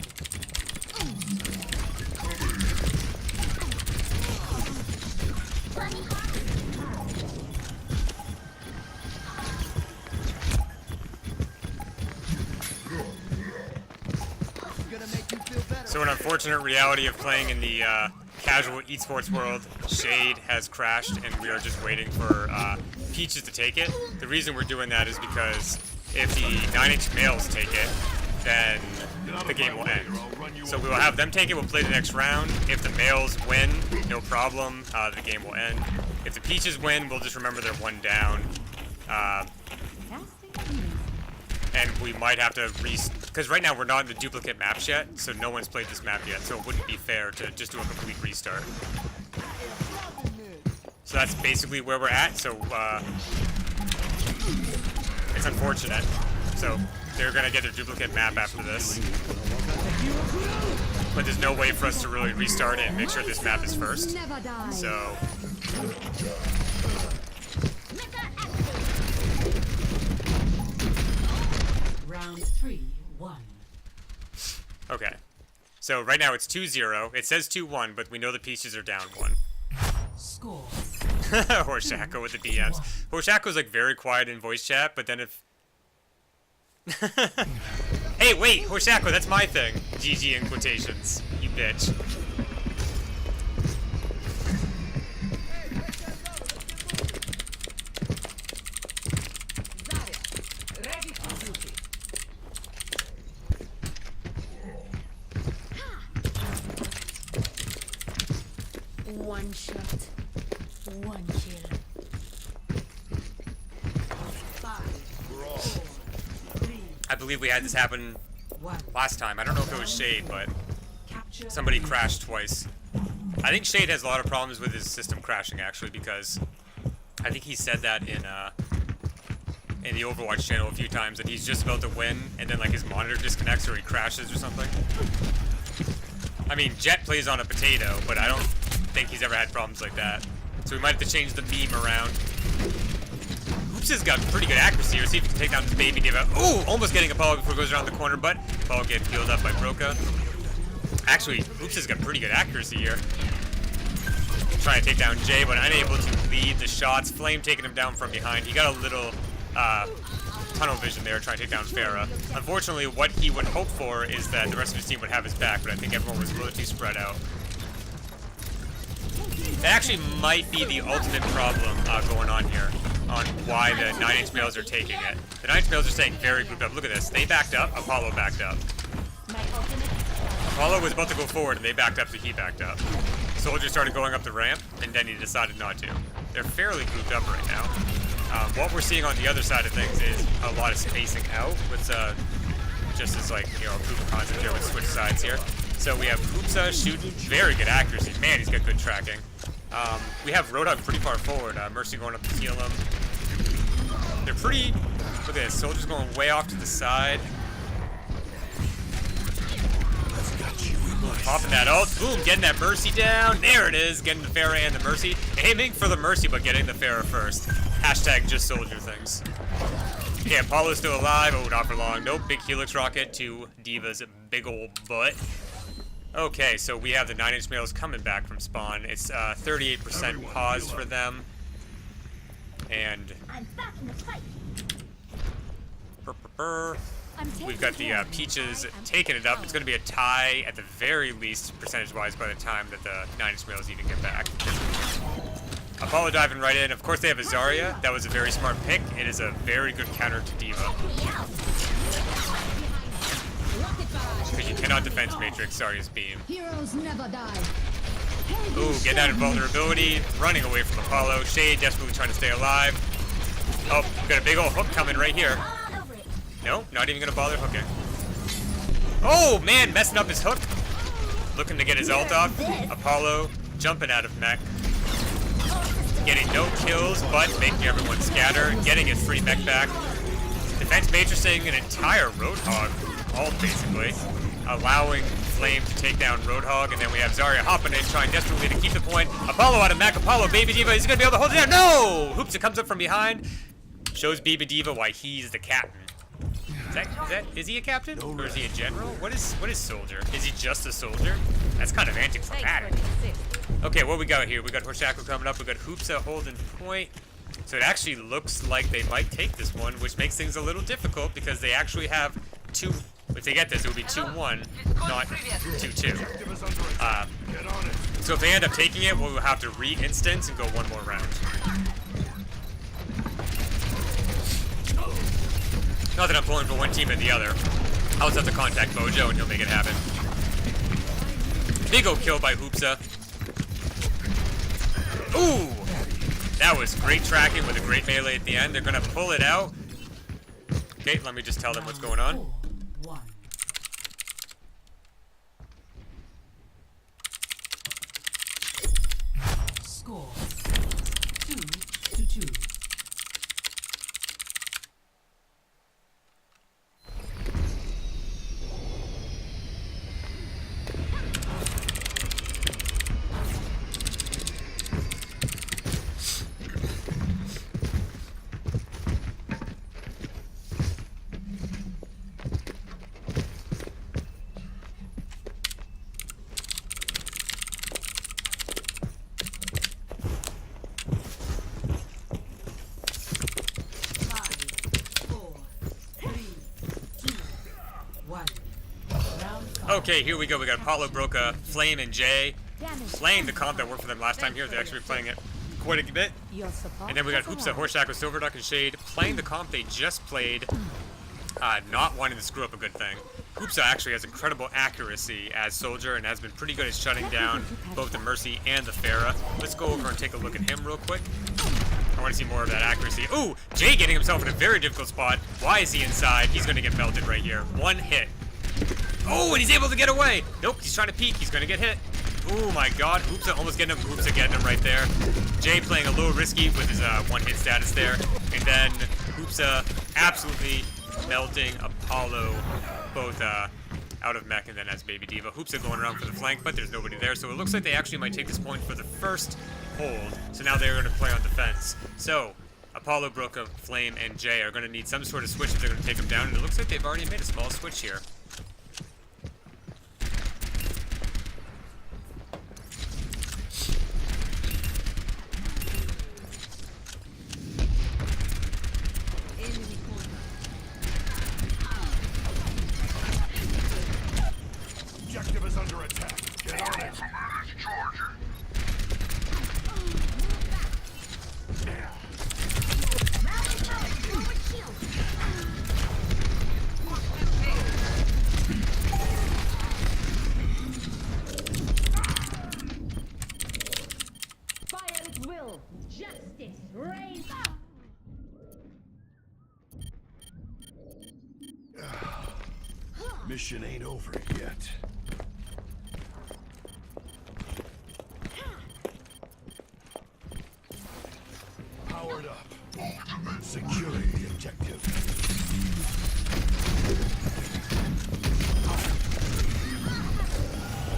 So an unfortunate reality of playing in the casual esports world, Shade has crashed and we are just waiting for Peaches to take it. The reason we're doing that is because if the 9-inch males take it, then the game will end. So we will have them take it, we'll play the next round. If the males win, no problem, the game will end. If the Peaches win, we'll just remember they're one down. And we might have to because right now we're not in the duplicate maps yet, so no one's played this map yet, so it wouldn't be fair to just do a complete restart. So that's basically where we're at, so it's unfortunate. So they're gonna get their duplicate map after this. But there's no way for us to really restart it and make sure this map is first. Never die. So Round 3, 1. okay. So right now it's 2-0. It says 2-1, but we know the Peaches are down 1. Score. Horshako with the DMs. Horshako's like very quiet in voice chat, but then if hey, wait, Horshako, that's my thing. GG in quotations. You bitch. Ready for duty. One shot. One kill. 5, 4, 3, I believe we had this happen 1. last time. I don't know if it was Shade, but Capture. somebody crashed twice. I think Shade has a lot of problems with his system crashing, actually, because I think he said that in the Overwatch channel a few times, that he's just about to win, and then like his monitor disconnects or he crashes or something. I mean, Jet plays on a potato, but I don't think he's ever had problems like that. So we might have to change the meme around. Hoops has got pretty good accuracy here. See if he can take down this baby diva. Ooh, almost getting Apollo before it goes around the corner, but Apollo gets healed up by Broca. Actually, Hoops has got pretty good accuracy here. Trying to take down Jay, but unable to lead the shots. Flame taking him down from behind. He got a little tunnel vision there trying to take down Pharah. Unfortunately, what he would hope for is that the rest of his team would have his back, but I think everyone was a little too spread out. That actually might be the ultimate problem going on here, on why the 9-inch males are taking it. The 9-inch males are staying very grouped up. Look at this. They backed up. Apollo backed up. Apollo was about to go forward, and they backed up, so he backed up. Soldier started going up the ramp, and then he decided not to. They're fairly grouped up right now. What we're seeing on the other side of things is a lot of spacing out, with just as like, you know, a proof of concept here with switch sides here. So we have Hoopsa shooting, very good accuracy. Man, he's got good tracking. We have Roadhog pretty far forward. Mercy going up to heal him. They're pretty. Look at this. Soldier's going way off to the side. Popping that ult. Boom, getting that Mercy down. There it is. Getting the Pharah and the Mercy. Aiming for the Mercy, but getting the Pharah first. Hashtag just soldier things. Okay, Apollo's still alive. Oh, not for long. Nope. Big Helix rocket to D.Va's big old butt. Okay, so we have the 9-inch males coming back from spawn. It's 38% paused for them. And I'm back in the fight. we've got the Peaches taking it up. It's going to be a tie at the very least, percentage-wise, by the time that the 9-inch males even get back. Apollo diving right in. Of course, they have a Zarya. That was a very smart pick. It is a very good counter to D.Va. Because you cannot defense Matrix Zarya's beam. Heroes never die. Ooh, getting out of vulnerability. Running away from Apollo. Shade desperately trying to stay alive. Oh, got a big old hook coming right here. No, not even going to bother hooking. Oh, man, messing up his hook. Looking to get his ult off. Apollo jumping out of mech. Getting no kills, but making everyone scatter. Getting his free mech back. Defense matrixing an entire Roadhog ult, basically. Allowing Flame to take down Roadhog, and then we have Zarya hopping in, trying desperately to keep the point. Apollo out of mech. Apollo, Baby D.Va, is he going to be able to hold it down? No! Hoopsa comes up from behind. Shows Baby D.Va why he's the captain. Is he a captain? Or is he a general? What is soldier? Is he just a soldier? That's kind of anticlimactic. Okay, what we got here? We got Horshackle coming up. We got Hoopsa holding point. So it actually looks like they might take this one, which makes things a little difficult because they actually have two. If they get this, it will be 2-1, not 2-2. So if they end up taking it, we'll have to re-instance and go one more round. Not that I'm pulling for one team and the other. I'll just have to contact Mojo and he'll make it happen. Big ol' kill by Hoopsa. Ooh! That was great tracking with a great melee at the end. They're gonna pull it out. Okay, let me just tell them what's going on. 4-1. Score 2-2. Okay, here we go. We got Apollo, Broca, Flame, and Jay playing the comp that worked for them last time here. They're actually playing it quite a bit. And then we got Hoopsa, Horseshackle, Silverduck, and Shade playing the comp they just played, not wanting to screw up a good thing. Hoopsa actually has incredible accuracy as Soldier and has been pretty good at shutting down both the Mercy and the Pharah. Let's go over and take a look at him real quick. I want to see more of that accuracy. Ooh, Jay getting himself in a very difficult spot. Why is he inside? He's going to get melted right here. One hit. Oh, and he's able to get away. Nope, he's trying to peek. He's going to get hit. Oh my god, Hoopsa almost getting him. Hoopsa getting him right there. Jay playing a little risky with his one-hit status there. And then Hoopsa absolutely melting Apollo both out of mech and then as Baby D.Va. Hoopsa going around for the flank, but there's nobody there. So it looks like they actually might take this point for the first hold. So now they're going to play on defense. So Apollo, Broca, Flame, and Jay are going to need some sort of switch if they're going to take them down. And it looks like they've already made a small switch here. Objective is under attack. Get on it. Charger. Fire at will. Justice reigns. Mission ain't over yet. Powered up. Securing the objective.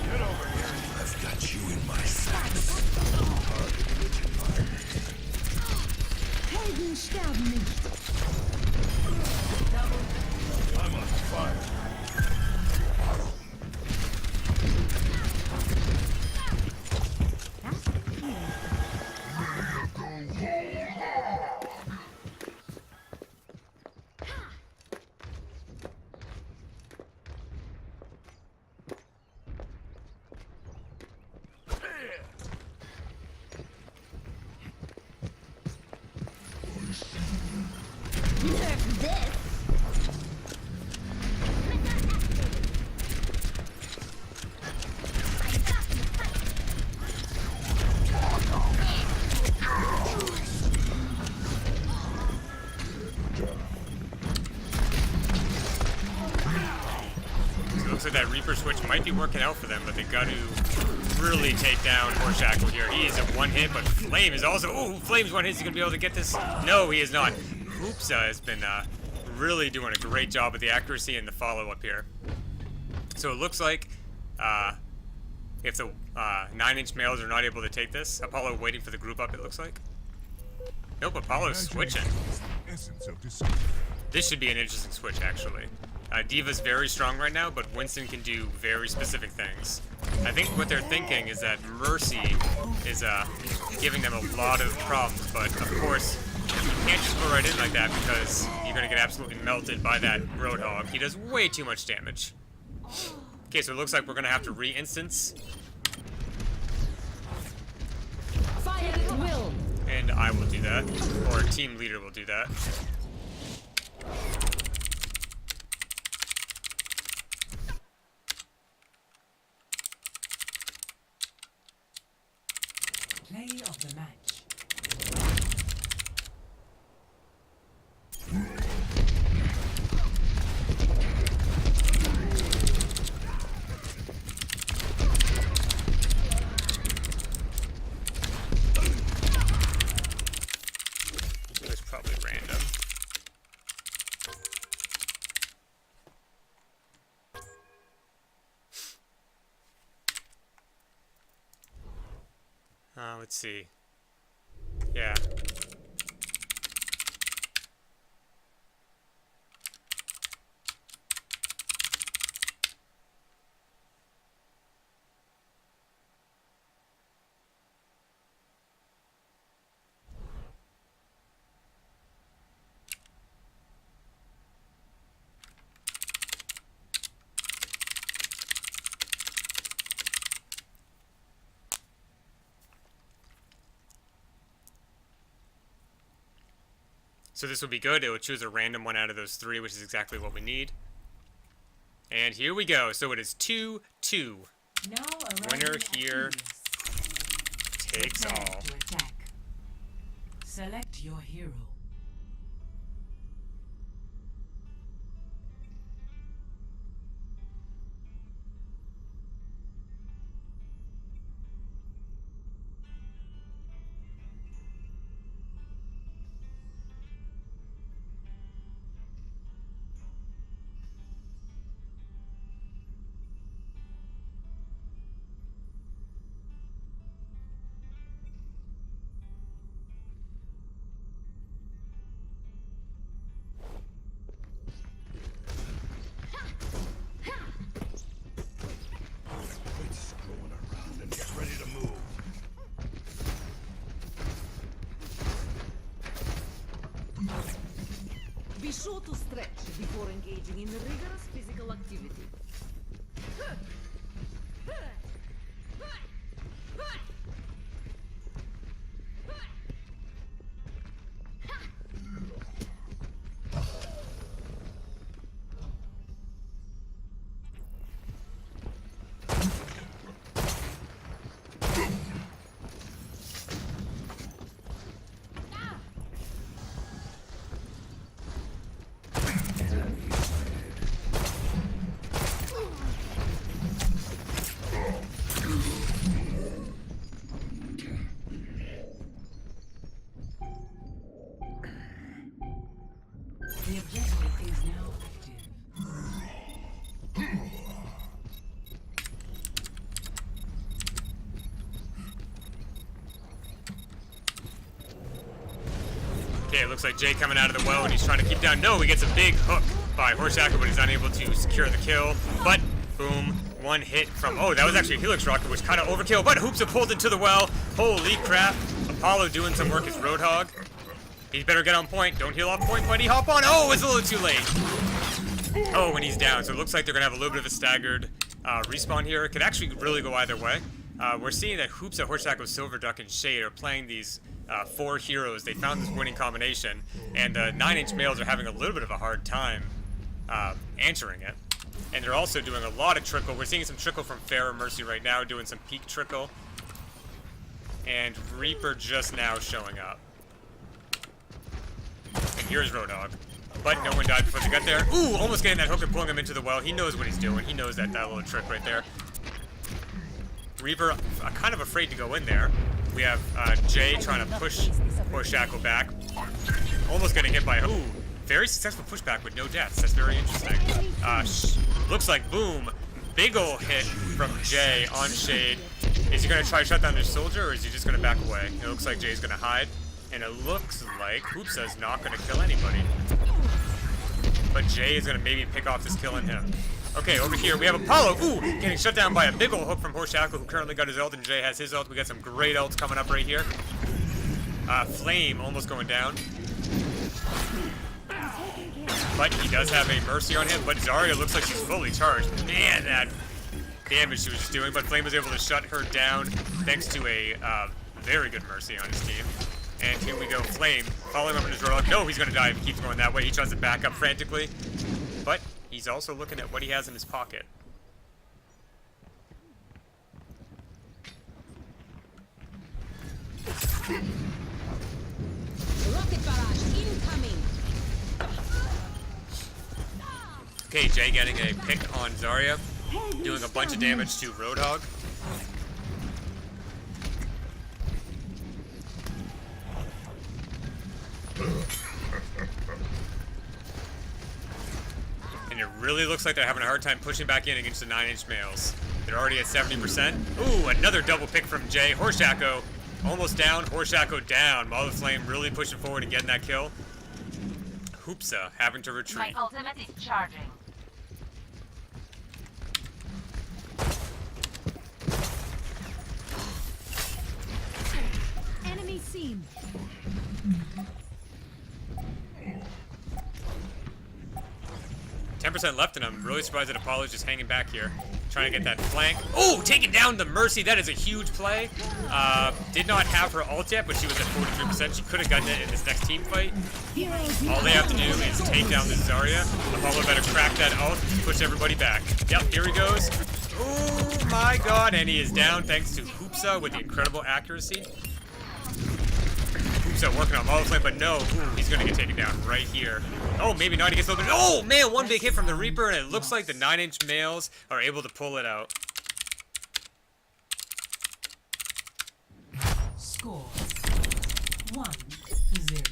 Get over here. I've got you in my sights. Target-rich environment. Helden sterben nicht. I'm on fire. like that Reaper switch might be working out for them, but they got to really take down Horshackle here. He is a one hit, but Flame is also... Ooh, Flame's one hit. Is he going to be able to get this? No, he is not. Hoopsa has been really doing a great job with the accuracy and the follow-up here. So it looks like if the 9-inch males are not able to take this, Apollo waiting for the group up, it looks like. Nope, Apollo's switching. Essence of deception. This should be an interesting switch, actually. D.Va's very strong right now, but Winston can do very specific things. I think what they're thinking is that Mercy is giving them a lot of problems, but of course, you can't just go right in like that because you're going to get absolutely melted by that Roadhog. He does way too much damage. Okay, so it looks like we're going to have to re-instance. Fire at will. And I will do that, or team leader will do that. Play of the match. It's probably random. Let's see. Yeah. So this will be good. It will choose a random one out of those three, which is exactly what we need. And here we go. So it is 2-2. Now arriving Winner at here Helios. takes Prepare all. to attack. Select your hero. Quit screwing around and get ready to move. Be sure to stretch before engaging in rigorous physical activity. The objective is now active. Okay, it looks like Jay coming out of the well and he's trying to keep down. No, he gets a big hook by Horshackle, but he's unable to secure the kill. But, boom, one hit from... Oh, that was actually a Helix Rocket, which kind of overkill, but Hoopsa pulled into the well. Holy crap. Apollo doing some work as Roadhog. He better get on point. Don't heal off point, buddy. Hop on. Oh, it's a little too late. Oh, and he's down. So it looks like they're going to have a little bit of a staggered respawn here. It could actually really go either way. We're seeing that Hoopsa, Horshackle, Silverduck, and Shade are playing these 4 heroes. They found this winning combination, and the 9-inch males are having a little bit of a hard time answering it. And they're also doing a lot of trickle. We're seeing some trickle from Pharah Mercy right now, doing some peak trickle. And Reaper just now showing up. And here's Roadhog. but no one died before they got there. Ooh, almost getting that hook and pulling him into the well. He knows what he's doing. He knows that little trick right there. Reaper kind of afraid to go in there. We have Jay trying to push Shackle back. Almost getting hit by, ooh, very successful pushback with no deaths. That's very interesting. Looks like boom. Big ol' hit from Jay on Shade. Is he going to try to shut down this soldier, or is he just going to back away? It looks like Jay's going to hide. And it looks like Hoopsa's not going to kill anybody. But Jay is going to maybe pick off this kill on him. Okay, over here we have Apollo. Ooh, getting shut down by a big ol' hook from Horshackle, who currently got his ult, and Jay has his ult. We got some great ults coming up right here. Flame almost going down. But he does have a Mercy on him, but Zarya looks like she's fully charged. Man, that damage she was just doing, but Flame was able to shut her down thanks to a very good Mercy on his team. And here we go, Flame, following up on his roadhog. No, he's gonna die if he keeps going that way. He tries to back up frantically, but he's also looking at what he has in his pocket. Rocket barrage incoming. Okay, Jay getting a pick on Zarya, doing a bunch of damage to Roadhog. And it really looks like they're having a hard time pushing back in against the 9-inch males. They're already at 70%. Ooh, another double pick from Jay. Horshackle almost down. Horshackle down. Mother Flame really pushing forward and getting that kill. Hoopsa having to retreat. My ultimate is charging. Enemy seen. 10% left, and I'm really surprised that Apollo's just hanging back here, trying to get that flank. Oh, taking down the Mercy. That is a huge play. Did not have her ult yet, but she was at 43%. She could have gotten it in this next team fight. All they have to do is take down the Zarya. Apollo better crack that ult, push everybody back. Yep, here he goes. Oh my god, and he is down thanks to Hoopsa with the incredible accuracy. Hoopsa working on Mother Flame, but no, ooh, he's gonna get taken down right here. Oh, maybe not, he gets a little bit. Oh man, one big hit from the Reaper, and it looks like the 9-inch males are able to pull it out. Score 1-0.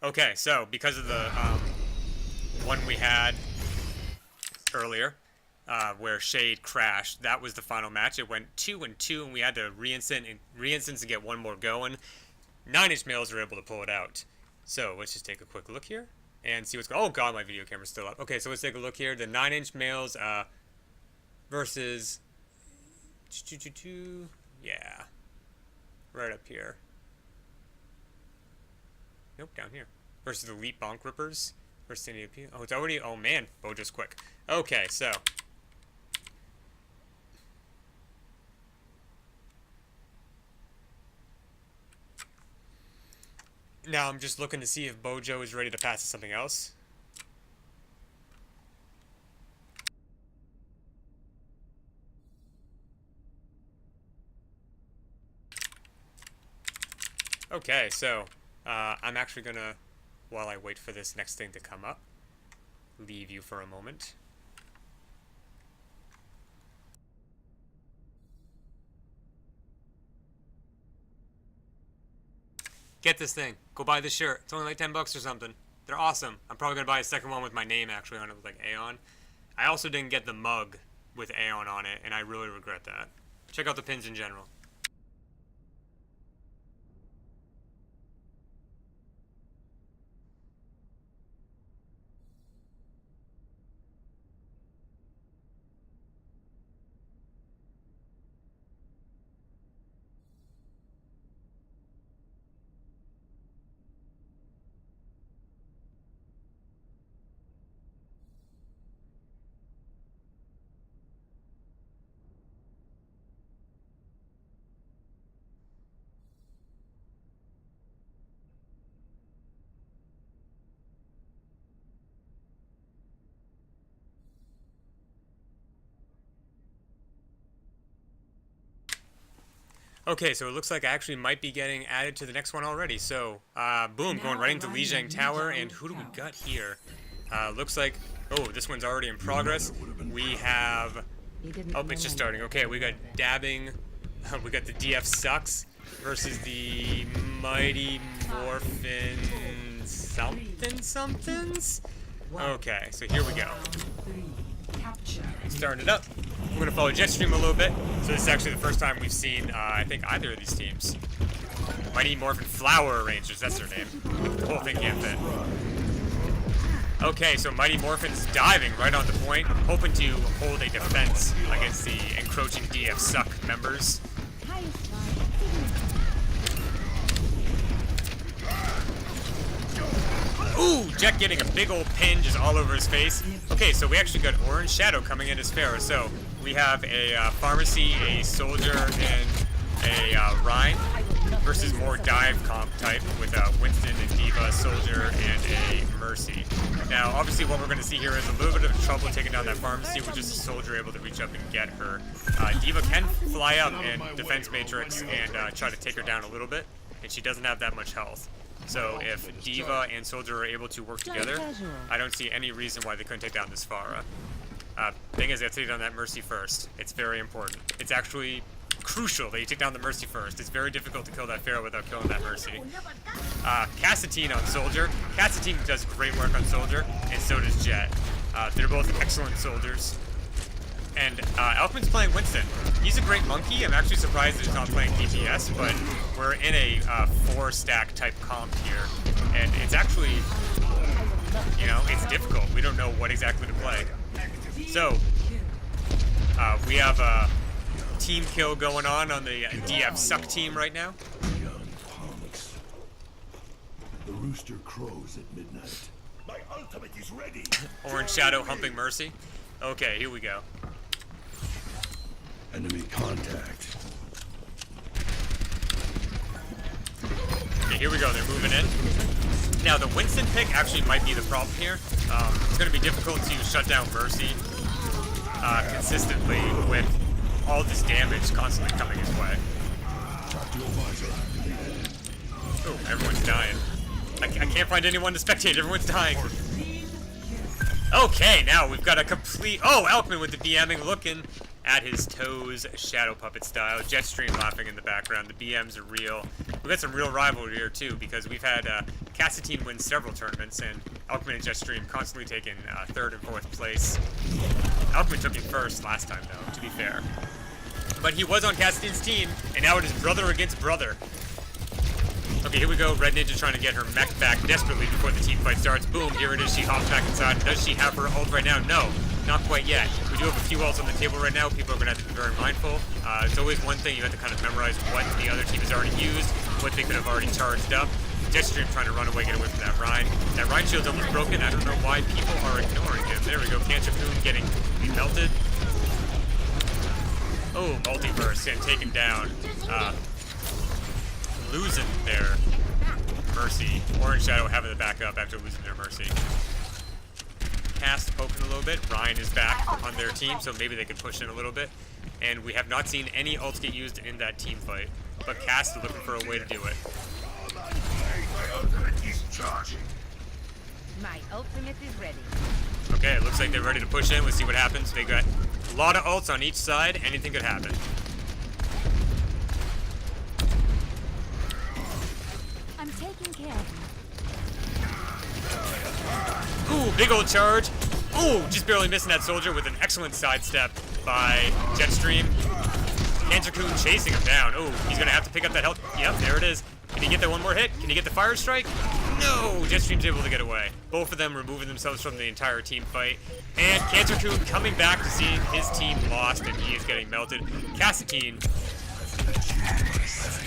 Okay, so because of the one we had earlier, where Shade crashed, that was the final match. It went 2-2, and we had to re-instance to get one more going. 9-inch males were able to pull it out. So let's just take a quick look here and see what's going on. Oh god, my video camera's still up. Okay, so let's take a look here. The 9-inch males versus... Yeah. Right up here. Nope, down here. Versus the Elite Bonk Rippers. Versus India P. Oh, it's already... Oh, man. Bojo's quick. Okay, so... Now I'm just looking to see if Bojo is ready to pass to something else. Okay, so I'm actually gonna, while I wait for this next thing to come up, leave you for a moment. Get this thing. Go buy this shirt. It's only like 10 bucks or something. They're awesome. I'm probably gonna buy a second one with my name actually on it with like Aeon. I also didn't get the mug with Aeon on it, and I really regret that. Check out the pins in general. Okay, so it looks like I actually might be getting added to the next one already. So, boom, going right into Lijiang Tower, and who do we got here? Looks like, oh, this one's already in progress. We have, oh, it's just starting. Okay, we got Dabbing, we got the DF Sucks versus the Mighty Morphin somethings? Okay, so here we go. Starting it up. We're going to follow Jetstream a little bit. So this is actually the first time we've seen, I think, either of these teams. Mighty Morphin Flower Rangers, that's their name. The whole thing can't fit. Okay, so Mighty Morphin's diving right on the point, hoping to hold a defense against the encroaching DF Suck members. Ooh, Jet getting a big old pin just all over his face. Okay, so we actually got Orange Shadow coming in as Pharaoh. So we have a Pharmacy, a Soldier, and a Rhine versus more dive comp type with Winston and Diva, Soldier, and a Mercy. Now, obviously, what we're going to see here is a little bit of trouble taking down that Pharmacy with just a Soldier able to reach up and get her. Diva can fly up in Defense Matrix and try to take her down a little bit, and she doesn't have that much health. So if Diva and Soldier are able to work together, I don't see any reason why they couldn't take down this Pharah. Thing is, they have to take down that Mercy first. It's very important. It's actually crucial that you take down the Mercy first. It's very difficult to kill that Pharaoh without killing that Mercy. Cassadine on Soldier. Cassadine does great work on Soldier, and so does Jet. They're both excellent soldiers. And Elkman's playing Winston. He's a great monkey. I'm actually surprised that he's not playing DPS, but we're in a 4-stack type comp here. And it's actually, you know, it's difficult. We don't know what exactly to play. So, we have a team kill going on the DF Suck team right now. Young punks. The rooster crows at midnight. My ultimate is ready. Orange Shadow humping Mercy. Okay, here we go. Enemy contact. Okay, here we go. They're moving in. Now, the Winston pick actually might be the problem here. It's going to be difficult to shut down Mercy consistently with all this damage constantly coming his way. Oh, everyone's dying. I can't find anyone to spectate. Everyone's dying. Okay, now we've got a complete... Oh, Elkman with the BMing looking at his toes, Shadow Puppet style. Jetstream laughing in the background. The BMs are real. We've got some real rivalry here, too, because we've had Cassadine win several tournaments, and Elkman and Jetstream constantly taking 3rd and 4th place. Elkman took it first last time, though, to be fair. But he was on Cassadine's team, and now it is brother against brother. Okay, here we go. Red Ninja trying to get her mech back desperately before the team fight starts. Boom, here it is. She hops back inside. Does she have her ult right now? No, not quite yet. We do have a few ults on the table right now. People are going to have to be very mindful. It's always one thing. You have to kind of memorize what the other team has already used, what they could have already charged up. Jetstream trying to run away, get away from that Rhine. That Rhine shield's almost broken. I don't know why people are ignoring him. There we go. Cancer Coon getting melted. Oh, multiverse and taken down. Losing their Mercy. Orange Shadow having the backup after losing their Mercy. Cast poking a little bit. Ryan is back on their team, so maybe they could push in a little bit. And we have not seen any ults get used in that team fight. But Cast is looking for a way to do it. My ultimate is charging. My ultimate is ready. Okay, it looks like they're ready to push in. Let's see what happens. They got a lot of ults on each side. Anything could happen. I'm taking care of you. Ooh, big old charge. Ooh, just barely missing that Soldier with an excellent sidestep by Jetstream. Cancer Coon chasing him down. Ooh, he's going to have to pick up that health. Yep, there it is. Can he get that one more hit? Can he get the Fire Strike? No! Jetstream's able to get away. Both of them removing themselves from the entire team fight. And Cancer Coon coming back to seeing his team lost, and he is getting melted. Cassadine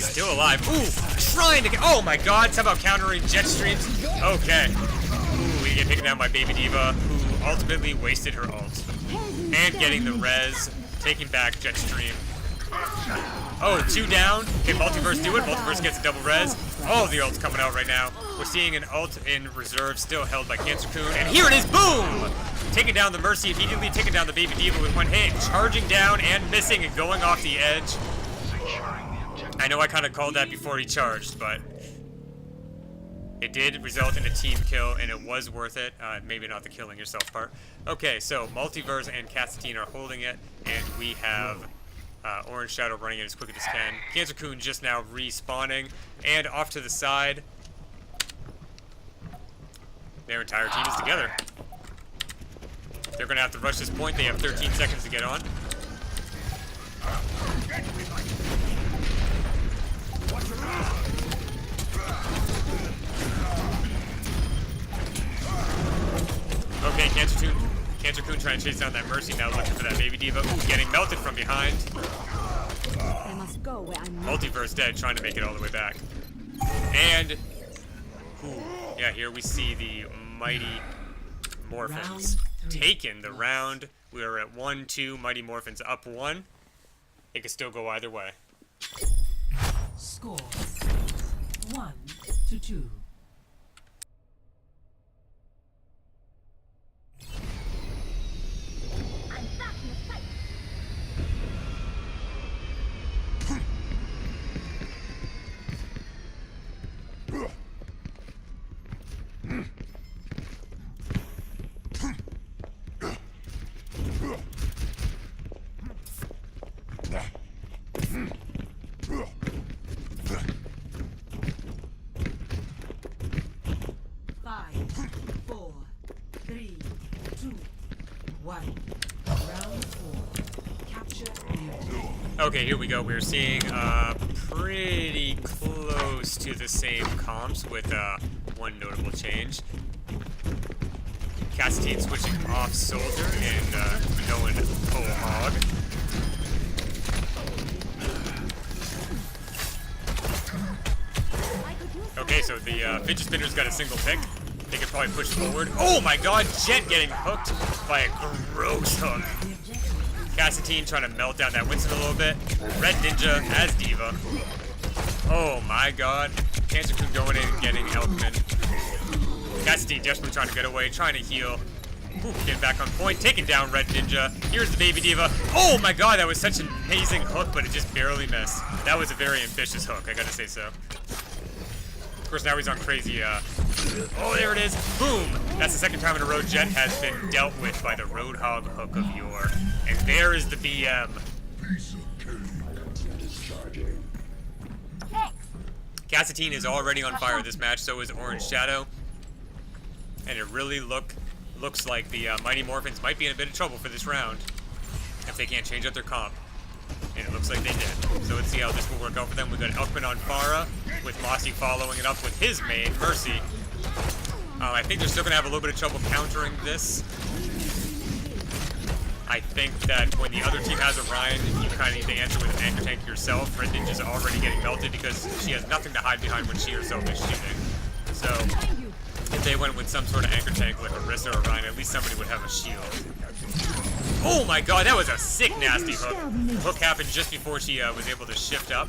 still alive. Ooh, trying to get... Oh my god, it's about countering Jetstreams. Okay. Ooh, we get taken down by Baby Diva, who ultimately wasted her ult. And getting the res, taking back Jetstream. Oh, 2 down. Okay, Multiverse do it. Multiverse gets a double res. All of the ults coming out right now. We're seeing an ult in reserve still held by Cancer Coon. And here it is. Boom! Taking down the Mercy immediately. Taking down the Baby Diva with one hit. Charging down and missing and going off the edge. I know I kind of called that before he charged, but it did result in a team kill, and it was worth it. Maybe not the killing yourself part. Okay, so Multiverse and Cassadine are holding it, and we have Orange Shadow running it as quick as can. Cancer Coon just now respawning, and off to the side. Their entire team is together. They're going to have to rush this point. They have 13 seconds to get on. Okay, Cancer Coon trying to chase down that Mercy, now looking for that Baby D.Va. Ooh, getting melted from behind. I must go where I'm Multiverse dead, trying to make it all the way back. And, ooh, yeah, here we see the Mighty Morphins taking the round. We are at 1-2, Mighty Morphins up 1. It could still go either way. Scores 1-2. I'm back in the fight. Five, 4, 3, 2, 1. Round 4. Capture the objective. Okay, here we go. We're seeing pretty close to the same comps with one notable change. Cassadine switching off Soldier and going full hog. Okay, so the fidget spinner's got a single pick. They could probably push forward. Oh my god, Jet getting hooked by a gross hook. Cassadine trying to melt down that Winston a little bit. Red Ninja as D.Va. Oh my god. Cancer Coon going in and getting Elkman. Cassadine desperately trying to get away, trying to heal. Ooh, getting back on point, taking down Red Ninja. Here's the Baby D.Va. Oh my god, that was such an amazing hook, but it just barely missed. That was a very ambitious hook, I gotta say so. Of course, now he's on crazy, oh, there it is. Boom! That's the second time in a row Jet has been dealt with by the Roadhog hook of yore. And there is the BM. Cassadine is already on fire this match, so is Orange Shadow. And it really looks like the Mighty Morphins might be in a bit of trouble for this round if they can't change up their comp. And it looks like they did. So let's see how this will work out for them. We've got Elkman on Pharah, with Mossy following it up with his main, Mercy. I think they're still going to have a little bit of trouble countering this. I think that when the other team has a Ryan, you kind of need to answer with an anchor tank yourself. Red Ninja's already getting melted because she has nothing to hide behind when she herself is shooting. So if they went with some sort of anchor tank like Orisa or Ryan, at least somebody would have a shield. Oh my god, that was a sick, nasty hook. Hook happened just before she was able to shift up.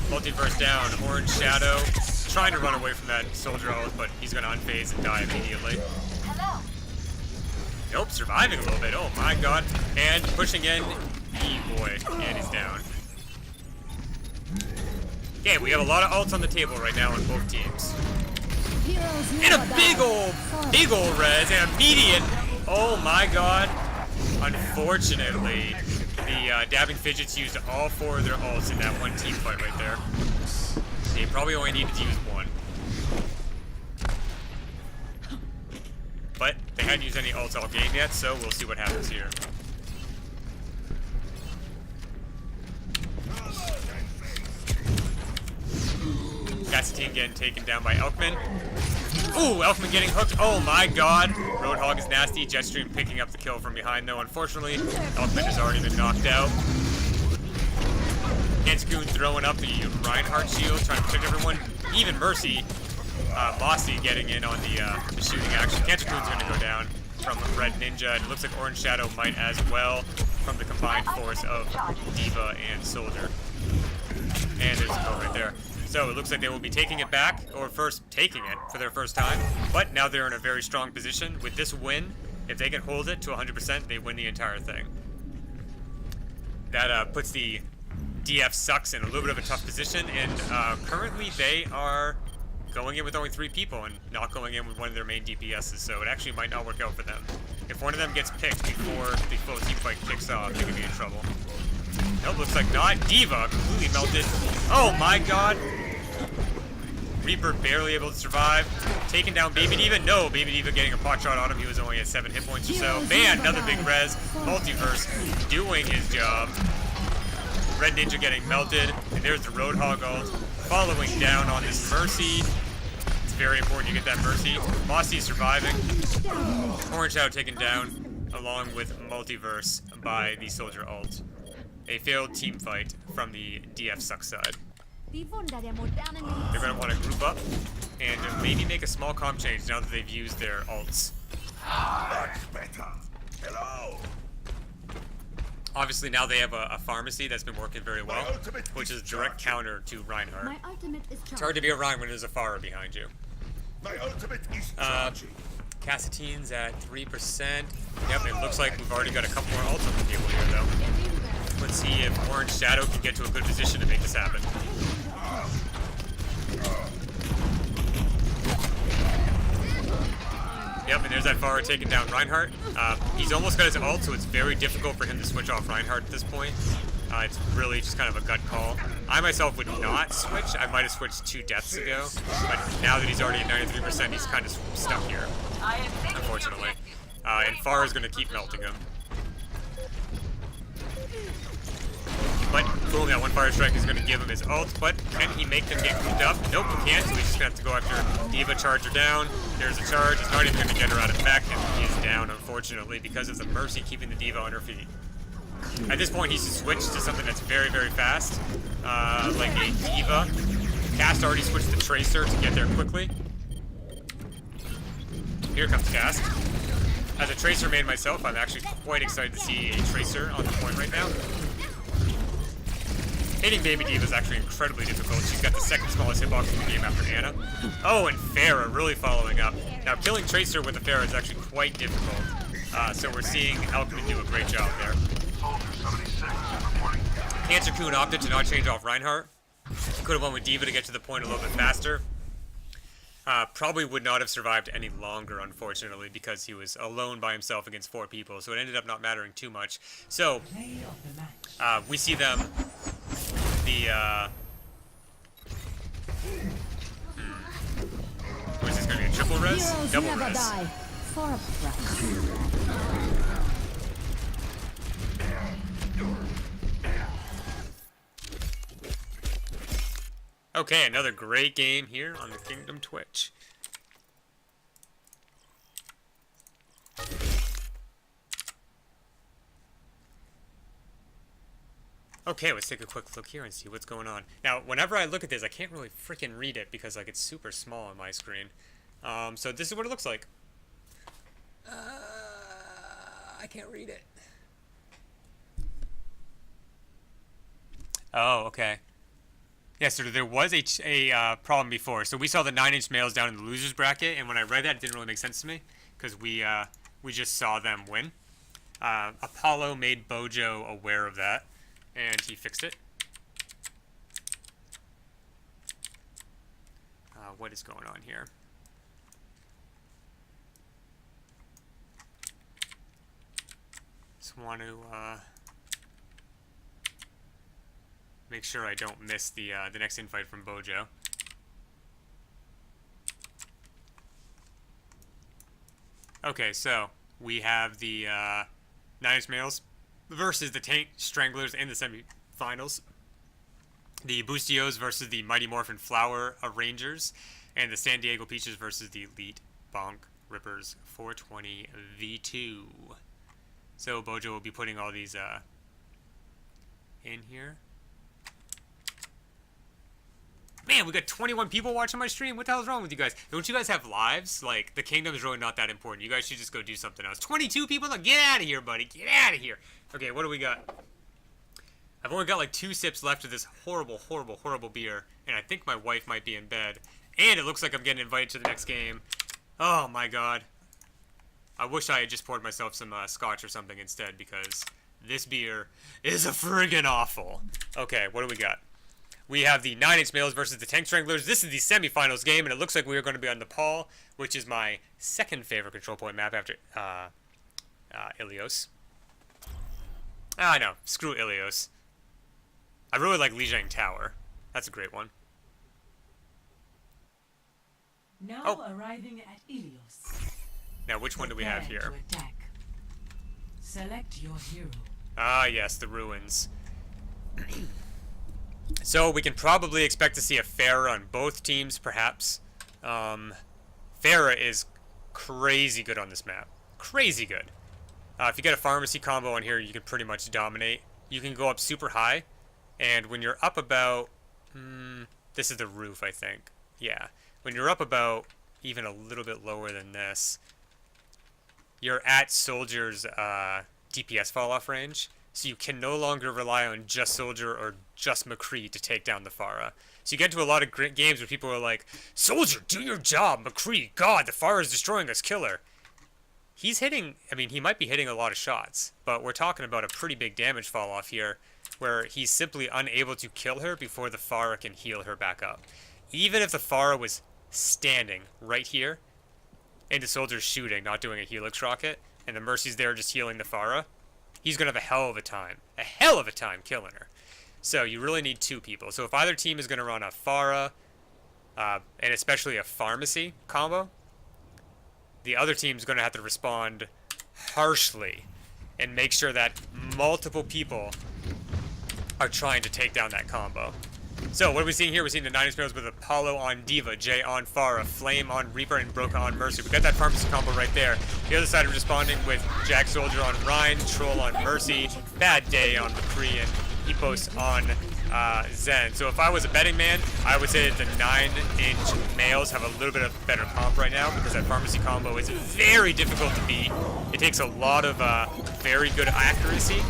Multiverse down. Orange Shadow trying to run away from that Soldier ult, but he's going to unphase and die immediately. Nope, surviving a little bit. Oh my god. And pushing in E-Boy. And he's down. Okay, we have a lot of ults on the table right now on both teams. And a big old res and immediate. Oh my god. Unfortunately, the Dabbing Fidgets used all 4 of their ults in that one team fight right there. They probably only needed to use 1. But they hadn't used any ults all game yet, so we'll see what happens here. Cassadine getting taken down by Elkman. Ooh, Elkman getting hooked. Oh my god. Roadhog is nasty. Jetstream picking up the kill from behind, though. Unfortunately, Elkman has already been knocked out. Cancer Coon throwing up the Reinhardt shield, trying to protect everyone. Even Mercy, Mossy getting in on the shooting action. Cancer Coon's going to go down from Red Ninja. And it looks like Orange Shadow might as well from the combined force of D.Va and Soldier. And there's a kill right there. So it looks like they will be taking it back, or first taking it for their first time. But now they're in a very strong position. With this win, if they can hold it to 100%, they win the entire thing. That puts the DF sucks in a little bit of a tough position, and currently they are going in with only 3 people and not going in with one of their main DPSs, so it actually might not work out for them. If one of them gets picked before the full team fight kicks off, they could be in trouble. Nope, looks like not. D.Va completely melted. Oh my god! Reaper barely able to survive. Taking down Baby D.Va. No, Baby D.Va getting a pot shot on him. He was only at 7 hit points or so. Man, another big res. Multiverse doing his job. Red Ninja getting melted. And there's the Roadhog ult. Following down on this Mercy. It's very important you get that Mercy. Mossy surviving. Orange Shadow taken down along with Multiverse by the Soldier ult. A failed team fight from the DF Suck side. Die Wunder der modernen They're going to want to group up and maybe make a small comp change now that they've used their ults. That's better. Hello. Obviously now they have a pharmacy that's been working very well, which is a direct counter to Reinhardt. My ultimate is It's hard to be a Rein when there's a Pharah behind you. My ultimate is charging. Cassatine's at 3%. Yep, it looks like we've already got a couple more ults on the table here though. Let's see if Orange Shadow can get to a good position to make this happen. Yep, and there's that Pharah taking down Reinhardt. He's almost got his ult, so it's very difficult for him to switch off Reinhardt at this point. It's really just kind of a gut call. I myself would not switch. I might have switched 2 deaths ago, but now that he's already at 93%, he's kind of stuck here, unfortunately. And Pharah's going to keep melting him. But cool, that one Fire Strike is going to give him his ult, but can he make them get grouped up? Nope, he can't, so he's just going to have to go after D.Va. Charge her down. There's a charge, it's not even going to get her out of mech, and he is down, unfortunately, because of the Mercy keeping the D.Va on her feet. At this point, he's switched to something that's very, very fast, like a D.Va. Cast already switched to Tracer to get there quickly. Here comes Cast. As a Tracer main myself, I'm actually quite excited to see a Tracer on the point right now. Hitting Baby D.Va is actually incredibly difficult. She's got the second smallest hitbox in the game after Ana. Oh, and Pharah really following up. Now, killing Tracer with a Pharah is actually quite difficult. So we're seeing Alchemy do a great job there. Cancer Coon opted to not change off Reinhardt. Could have went with D.Va to get to the point a little bit faster. Probably would not have survived any longer, unfortunately, because he was alone by himself against 4 people. So it ended up not mattering too much. So we see them. Was this going to be a triple res? Double res. For a price. Okay, another great game here on the Kingdom Twitch. Okay, let's take a quick look here and see what's going on. Now, whenever I look at this, I can't really freaking read it because like it's super small on my screen. So this is what it looks like. I can't read it. Oh, okay. Yeah, so there was a problem before. So we saw the 9-inch males down in the losers bracket, and when I read that, it didn't really make sense to me because we just saw them win. Apollo made Bojo aware of that, and he fixed it. What is going on here? Just want to make sure I don't miss the next invite from Bojo. Okay, so we have the 9-inch males versus the Tank Stranglers in the semifinals. The Bustios versus the Mighty Morphin Flower Rangers, and the San Diego Peaches versus the Elite Bonk Rippers 420 V2. So Bojo will be putting all these in here. Man, we got 21 people watching my stream. What the hell is wrong with you guys? Don't you guys have lives? Like, the kingdom is really not that important. You guys should just go do something else. 22 people? Like, get out of here, buddy. Get out of here. Okay, what do we got? I've only got like 2 sips left of this horrible, horrible, horrible beer. And I think my wife might be in bed. And it looks like I'm getting invited to the next game. Oh, my God. I wish I had just poured myself some scotch or something instead, because This beer is a friggin' awful. Okay, what do we got? We have the 9-inch males versus the Tank Stranglers. This is the semifinals game, and it looks like we are going to be on Nepal, which is my second favorite control point map after Ilios. Ah, no. Screw Ilios. I really like Lijiang Tower. That's a great one. Now Oh. arriving at Ilios. Now, which one do we have Prepare here? to attack. Select your hero. Ah, yes, the ruins. So we can probably expect to see a Pharah on both teams, perhaps. Pharah is crazy good on this map. Crazy good. If you get a pharmacy combo on here, you can pretty much dominate. You can go up super high, and when you're up about... this is the roof, I think. Yeah. When you're up about even a little bit lower than this, you're at Soldier's DPS fall-off range, so you can no longer rely on just Soldier or just McCree to take down the Pharah. So you get into a lot of games where people are like, Soldier, do your job, McCree, God, the Pharah is destroying us, kill her. He's hitting, I mean, he might be hitting a lot of shots, but we're talking about a pretty big damage fall-off here, where he's simply unable to kill her before the Pharah can heal her back up. Even if the Pharah was standing right here, and the Soldier's shooting, not doing a Helix rocket, and the Mercy's there just healing the Pharah, he's going to have a hell of a time killing her. So you really need two people. So if either team is going to run a Pharah, and especially a Pharmacy combo, the other team's going to have to respond harshly and make sure that multiple people are trying to take down that combo. So what are we seeing here? We're seeing the 9-inch males with Apollo on Diva, Jay on Pharah, Flame on Reaper, and Broca on Mercy. We got that pharmacy combo right there. The other side is responding with Jack Soldier on Rhine, Troll on Mercy, Bad Day on McCree, and Epos on Zen. So if I was a betting man, I would say that the 9-inch males have a little bit of better comp right now, because that pharmacy combo is very difficult to beat. It takes a lot of very good accuracy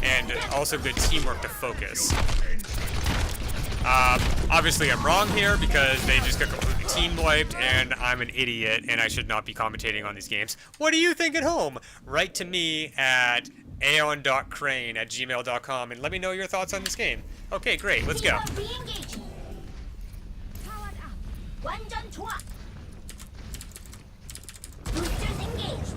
and also good teamwork to focus. Obviously I'm wrong here because they just got completely team wiped and I'm an idiot and I should not be commentating on these games. What do you think at home? Write to me at aeon.crane@gmail.com and let me know your thoughts on this game. Okay, great, let's go. Diva re-engaging. Powered up. 완전 좋아. Boosters engaged.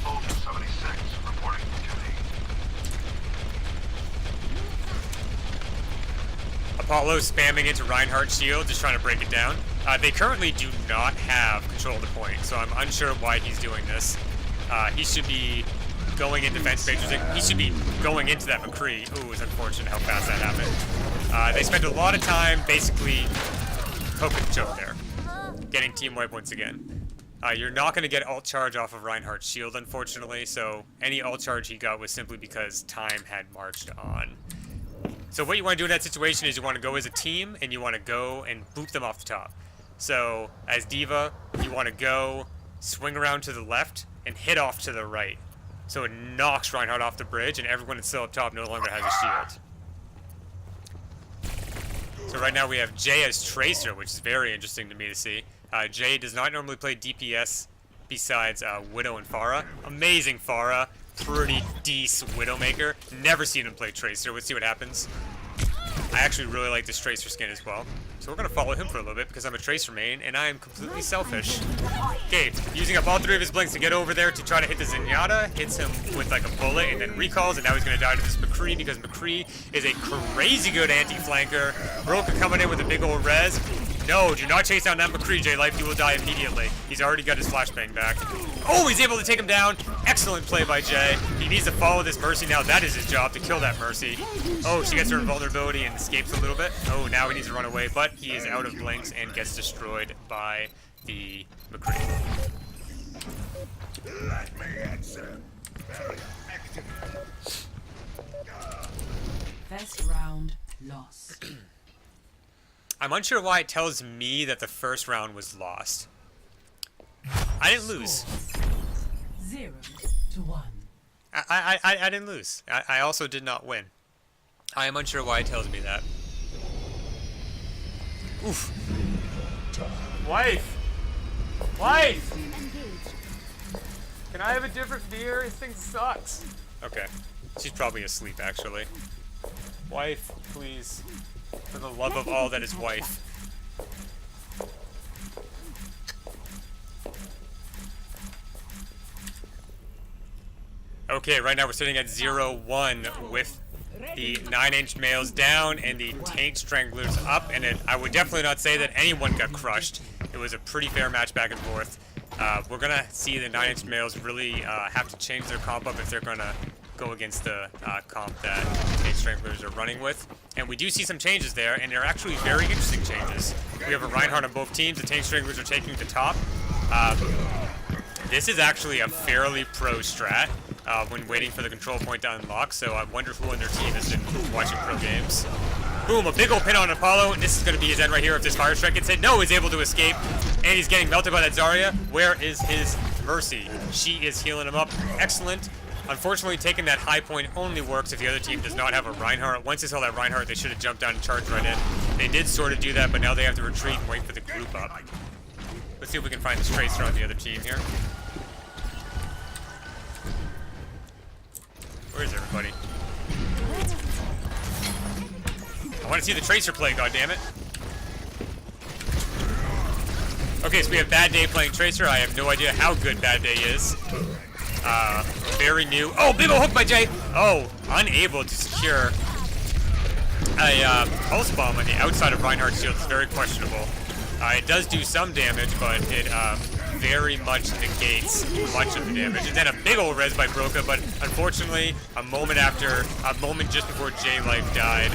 Soldier 76, reporting for duty. Apollo spamming into Reinhardt's shield, just trying to break it down. They currently do not have control of the point, so I'm unsure why he's doing this. He should be going in defense matrixing. He should be going into that McCree. Ooh, it's unfortunate how fast that happened. They spent a lot of time basically poking the choke there, getting team wipe once again. You're not going to get ult charge off of Reinhardt's shield, unfortunately, so any ult charge he got was simply because time had marched on. So what you want to do in that situation is you want to go as a team, and you want to go and boop them off the top. So, as Diva, you want to go, swing around to the left, and hit off to the right. So it knocks Reinhardt off the bridge, and everyone that's still up top no longer has a shield. So right now we have Jay as Tracer, which is very interesting to me to see. Jay does not normally play DPS besides Widow and Pharah. Amazing Pharah. Pretty decent Widowmaker. Never seen him play Tracer. Let's see what happens. I actually really like this Tracer skin as well. So we're going to follow him for a little bit because I'm a Tracer main and I am completely selfish. Okay, using up all 3 of his blinks to get over there to try to hit the Zenyatta. Hits him with like a bullet and then recalls, and now he's going to die to this McCree because McCree is a crazy good anti-flanker. Broca coming in with a big old res. No, do not chase down that McCree, J-Life. You will die immediately. He's already got his flashbang back. Oh, he's able to take him down. Excellent play by Jay. He needs to follow this Mercy now. That is his job, to kill that Mercy. Oh, she gets her invulnerability and escapes a little bit. Oh, now he needs to run away, but he is out of blinks and gets destroyed by the McCree. Let me answer. First round lost. I'm unsure why it tells me that the first round was lost. I didn't lose. 0-1. I didn't lose. I also did not win. I am unsure why it tells me that. Oof. Wife! Wife! Stream engaged. Can I have a different beer? This thing sucks. Okay. She's probably asleep, actually. Wife, please. For the love of all that is wife. Okay, right now we're sitting at 0-1 with the 9-inch males down and the Taint Stranglers up, and I would definitely not say that anyone got crushed. It was a pretty fair match back and forth. We're gonna see the 9-inch males really have to change their comp up if they're gonna go against the comp that Taint Stranglers are running with. And we do see some changes there, and they're actually very interesting changes. We have a Reinhardt on both teams. The Taint Stranglers are taking the top. This is actually a fairly pro strat when waiting for the control point to unlock, so I wonder who on their team has been watching pro games. Boom, a big ol' pin on Apollo, and this is going to be his end right here if this Fire Strike gets hit. No, he's able to escape, and he's getting melted by that Zarya. Where is his Mercy? She is healing him up. Excellent. Unfortunately, taking that high point only works if the other team does not have a Reinhardt. Once they saw that Reinhardt, they should have jumped down and charged right in. They did sort of do that, but now they have to retreat and wait for the group up. Let's see if we can find this Tracer on the other team here. Where is everybody? I want to see the Tracer play, goddammit. Okay, so we have Bad Day playing Tracer. I have no idea how good Bad Day is. Very new. Oh, big ol' hook by Jay! Oh, unable to secure a pulse bomb on the outside of Reinhardt's shield. It's very questionable. It does do some damage, but it very much negates much of the damage. And then a big ol' res by Broca, but unfortunately, a moment just before Jay Life died,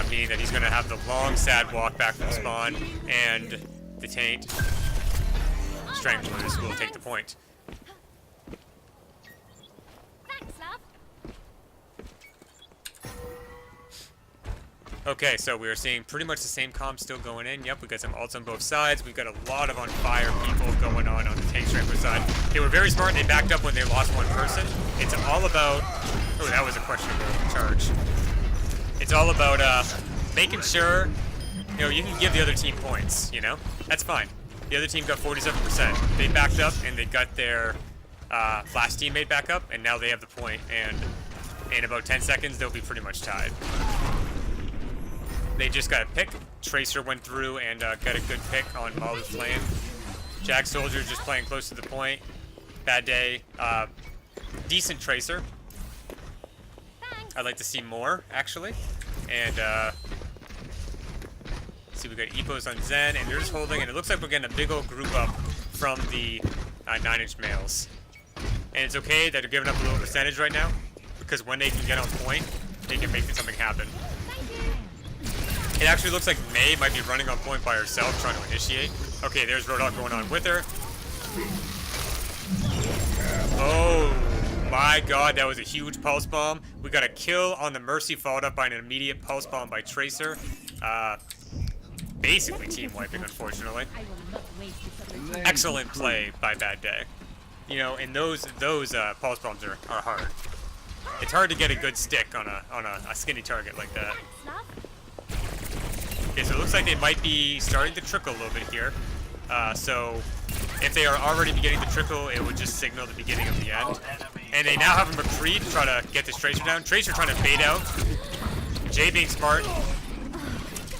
meaning that he's going to have the long, sad walk back from spawn, and the Taint Stranglers will take the point. Thanks, love. Okay, so we are seeing pretty much the same comp still going in. Yep, we got some ults on both sides. We've got a lot of on fire people going on the Tank Strangler side. They were very smart. They backed up when they lost one person. It's all about... Oh, that was a questionable charge. It's all about making sure, you know, you can give the other team points, you know? That's fine. The other team got 47%. They backed up, and they got their last teammate back up, and now they have the point. And in about 10 seconds, they'll be pretty much tied. They just got a pick. Tracer went through and got a good pick on Malu Flame. Jack Soldier just playing close to the point. Bad Day. Decent Tracer. I'd like to see more, actually. And, see, we got Epos on Zen, and they're just holding, and it looks like we're getting a big old group up from the 9-inch males. And it's okay that they're giving up a little percentage right now, because when they can get on point, they can make something happen. It actually looks like Mei might be running on point by herself, trying to initiate. Okay, there's Roadhog going on with her. Oh my god, that was a huge pulse bomb. We got a kill on the Mercy, followed up by an immediate pulse bomb by Tracer. Basically team wiping, unfortunately. Excellent play by Bad Day. You know, and those pulse bombs are hard. It's hard to get a good stick on a skinny target like that. Okay, so it looks like they might be starting to trickle a little bit here. So if they are already beginning to trickle, it would just signal the beginning of the end. And they now have a McCree to try to get this Tracer down. Tracer trying to bait out. Jay being smart.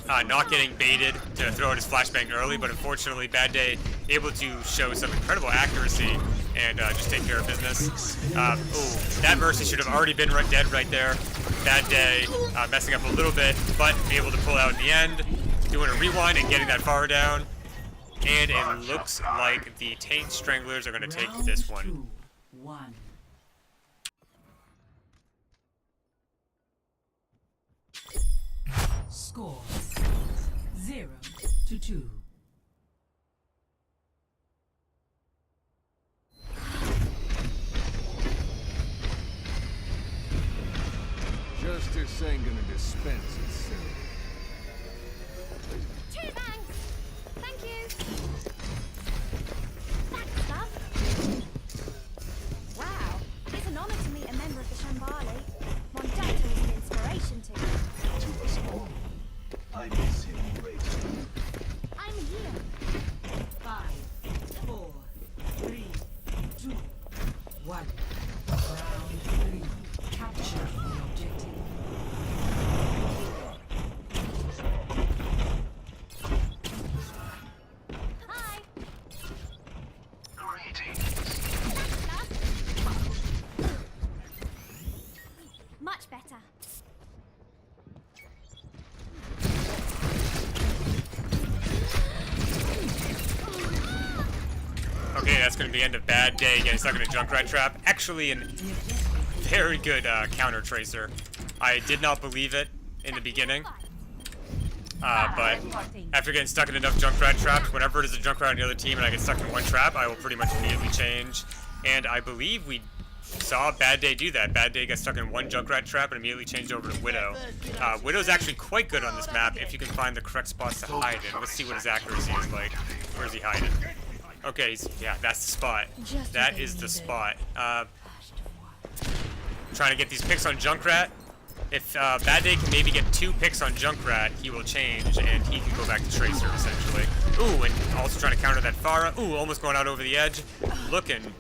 Not getting baited to throw out his flashbang early, but unfortunately Bad Day able to show some incredible accuracy and just take care of business. Ooh, that Mercy should have already been dead right there. Bad Day messing up a little bit, but able to pull out in the end, doing a rewind and getting that far down. And it looks like the Taint Stranglers are going to take this one. 1. Score 0-2. Justice ain't gonna dispense itself. 2 bangs. Thank you. Thanks, love. Wow, it's an honor to meet a member of the Shambali. Mondetta is an inspiration to me. To us all, I miss him greatly. I'm here. 5, 4, 1. Round 3. Capture the objective. Hi. Much better. Okay, that's going to be the end of Bad Day getting stuck in a Junkrat trap. Actually, a very good counter tracer. I did not believe it in the beginning. But after getting stuck in enough Junkrat traps, whenever there's a Junkrat on the other team and I get stuck in one trap, I will pretty much immediately change. And I believe we saw Bad Day do that. Bad Day got stuck in one Junkrat trap and immediately changed over to Widow. Widow's actually quite good on this map if you can find the correct spots to hide in. Let's see what his accuracy is like. Where is he hiding? Okay, yeah, that's the spot. That is the spot. Trying to get these picks on Junkrat. If Bad Day can maybe get 2 picks on Junkrat, he will change and he can go back to Tracer essentially. Ooh, and also trying to counter that Pharah. Ooh, almost going out over the edge. Looking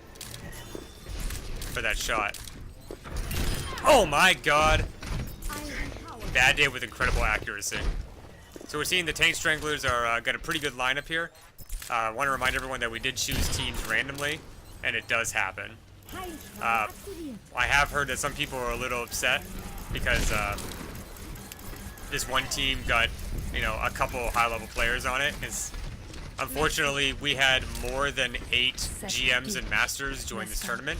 for that shot. Oh my god! Bad Day with incredible accuracy. So we're seeing the Tank Stranglers are got a pretty good lineup here. I want to remind everyone that we did choose teams randomly, and it does happen. I have heard that some people are a little upset because this one team got, you know, a couple high-level players on it. Unfortunately, we had more than 8 GMs and Masters join this tournament,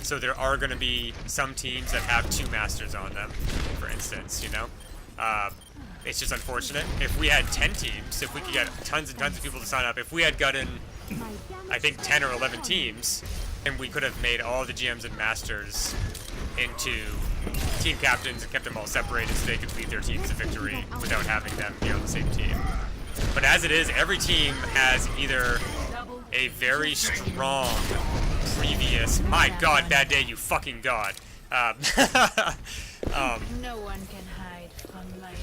so there are going to be some teams that have 2 Masters on them, for instance, you know? It's just unfortunate. If we had 10 teams, if we could get tons and tons of people to sign up, if we had gotten, I think, 10 or 11 teams, and we could have made all the GMs and Masters into team captains and kept them all separated so they could lead their teams to victory without having them be on the same team. But as it is, every team has either a very strong previous... My god, Bad Day, you fucking god. No one can hide from my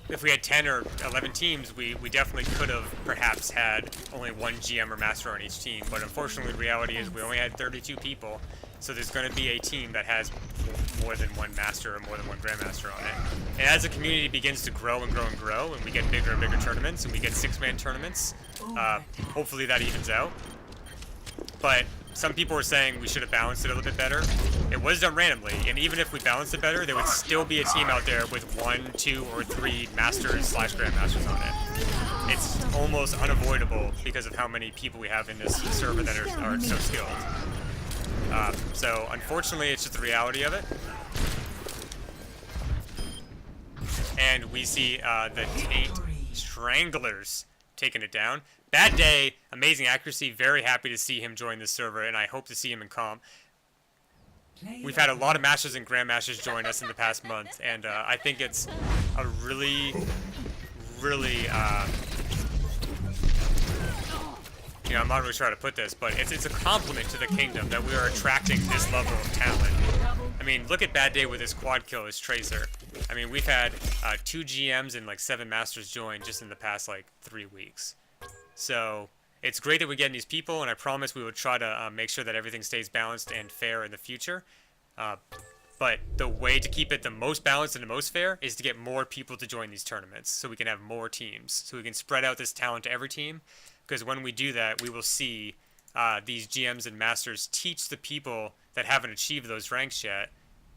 if we had 10 or 11 teams, we definitely could have perhaps had only 1 GM or Master on each team. But unfortunately, the reality is we only had 32 people. So there's going to be a team that has more than 1 Master or more than 1 Grandmaster on it. And as the community begins to grow and grow and grow, and we get bigger and bigger tournaments, and we get 6-man tournaments, hopefully that evens out. But some people were saying we should have balanced it a little bit better. It was done randomly, and even if we balanced it better, there would still be a team out there with 1, 2, or 3 Masters / Grandmasters on it. It's almost unavoidable because of how many people we have in this server that are so skilled. So unfortunately, it's just the reality of it. And we see the Tank Stranglers taking it down. Bad Day, amazing accuracy, very happy to see him join this server, and I hope to see him in comp. We've had a lot of Masters and Grandmasters join us in the past month, and I think it's a really, you know, I'm not really sure how to put this, but it's a compliment to the kingdom that we are attracting this level of talent. I mean, look at Bad Day with his quad kill as Tracer. I mean, we've had 2 GMs and like 7 Masters join just in the past like 3 weeks. So it's great that we're getting these people, and I promise we will try to make sure that everything stays balanced and fair in the future. But the way to keep it the most balanced and the most fair is to get more people to join these tournaments so we can have more teams, so we can spread out this talent to every team. Because when we do that, we will see these GMs and Masters teach the people that haven't achieved those ranks yet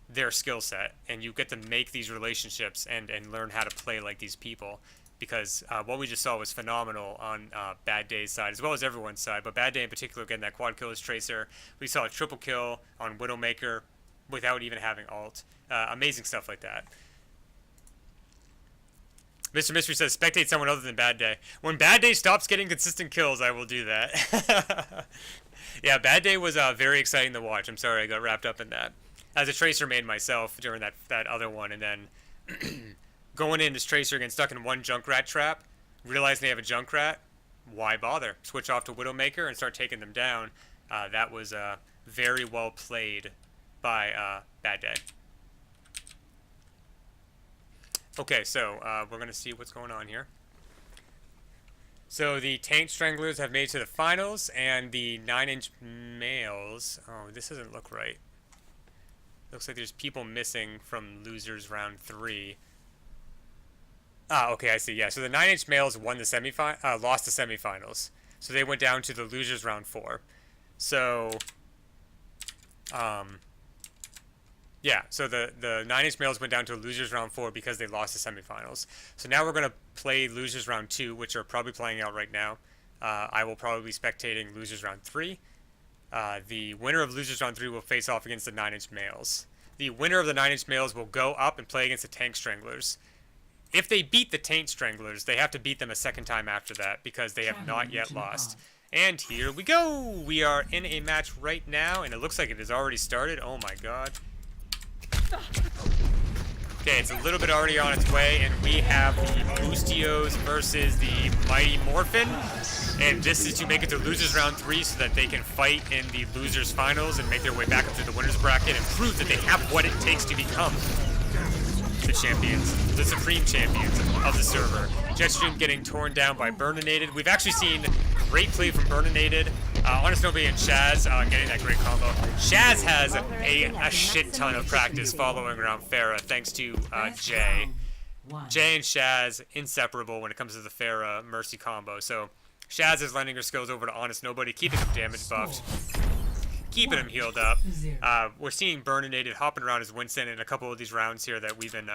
their skill set, and you get to make these relationships and learn how to play like these people. Because what we just saw was phenomenal on Bad Day's side, as well as everyone's side. But Bad Day in particular, getting that quad kill as Tracer. We saw a triple kill on Widowmaker without even having ult. Amazing stuff like that. Mr. Mystery says, spectate someone other than Bad Day. When Bad Day stops getting consistent kills, I will do that. Yeah, Bad Day was very exciting to watch. I'm sorry I got wrapped up in that. As a Tracer main myself during that other one, and then... going in as Tracer, getting stuck in one Junkrat trap, realizing they have a Junkrat, why bother? Switch off to Widowmaker and start taking them down. That was very well played by Bad Day. Okay, so we're going to see what's going on here. So the Tank Stranglers have made to the finals, and the 9-inch males... Oh, this doesn't look right. Looks like there's people missing from losers round 3. Ah, okay, I see. Yeah, so the 9-inch males won the lost the semifinals. So they went down to the losers round 4. So, yeah, so the 9-inch males went down to losers round 4 because they lost the semifinals. So now we're going to play losers round 2, which are probably playing out right now. I will probably be spectating losers round 3. The winner of losers round 3 will face off against the 9-inch males. The winner of the 9-inch males will go up and play against the Tank Stranglers. If they beat the Tank Stranglers, they have to beat them a second time after that because they have not yet lost. And here we go! We are in a match right now, and it looks like it has already started. Oh my god. Okay, it's a little bit already on its way, and we have the Boostios versus the Mighty Morphin. And this is to make it to losers round 3 so that they can fight in the losers finals and make their way back up to the winners bracket and prove that they have what it takes to become the champions, the supreme champions of the server. Jetstream getting torn down by Burninated. We've actually seen great play from Burninated. Honest Nobody and Shaz getting that great combo. Shaz has a shit ton of practice following around Pharah thanks to Jay. Jay and Shaz inseparable when it comes to the Pharah Mercy combo. So Shaz is lending her skills over to Honest Nobody, keeping him damage buffed, keeping him healed up. We're seeing Burninated hopping around as Winston in a couple of these rounds here that we've been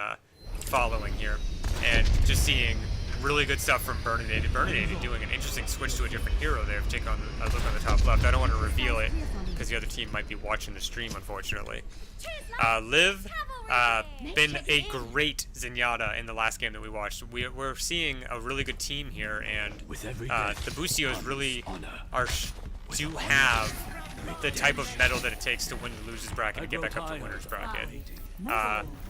following here. And just seeing really good stuff from Burninated. Burninated doing an interesting switch to a different hero there. If you take a look on the top left. I don't want to reveal it because the other team might be watching the stream, unfortunately. Liv, been a great Zenyatta in the last game that we watched. We're seeing a really good team here, and the Boostios really do have the type of metal that it takes to win the losers bracket and get back up to the winners bracket.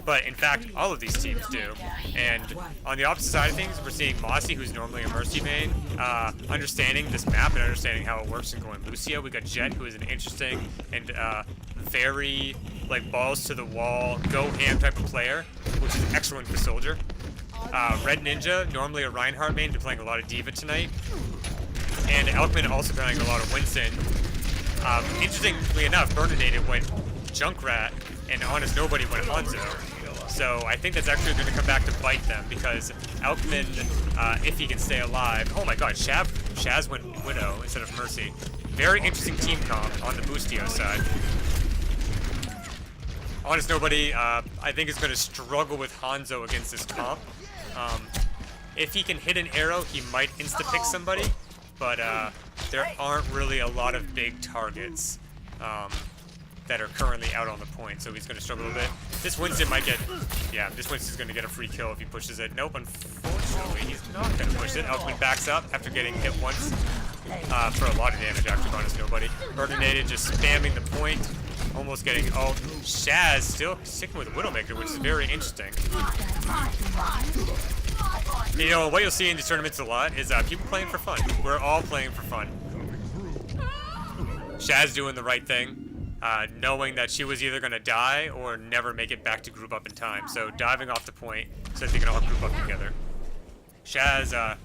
But in fact, all of these teams do. And on the opposite side of things, we're seeing Mossy, who's normally a Mercy main, understanding this map and understanding how it works and going Lucio. We got Jet, who is an interesting and very like balls to the wall, go ham type of player, which is excellent for Soldier. Red Ninja, normally a Reinhardt main, been playing a lot of D.Va tonight. And Elkman also playing a lot of Winston. Interestingly enough, Burninated went Junkrat, and Honest Nobody went Hanzo. So I think that's actually going to come back to bite them, because Elkman, if he can stay alive... Oh my god, Shaz went Widow instead of Mercy. Very interesting team comp on the Boostio side. Honest Nobody, I think is going to struggle with Hanzo against this comp. If he can hit an arrow, he might insta-pick somebody, but there aren't really a lot of big targets that are currently out on the point, so he's going to struggle a bit. This Winston might get... Yeah, this Winston's going to get a free kill if he pushes it. Nope, unfortunately, he's not going to push it. Elkman backs up after getting hit once for a lot of damage, actually, Honest Nobody. Burninated just spamming the point, almost getting... Oh, Shaz still sticking with Widowmaker, which is very interesting. You know, what you'll see in these tournaments a lot is people playing for fun. We're all playing for fun. Shaz doing the right thing. Knowing that she was either going to die or never make it back to group up in time. So diving off the point so that they can all group up together. Shaz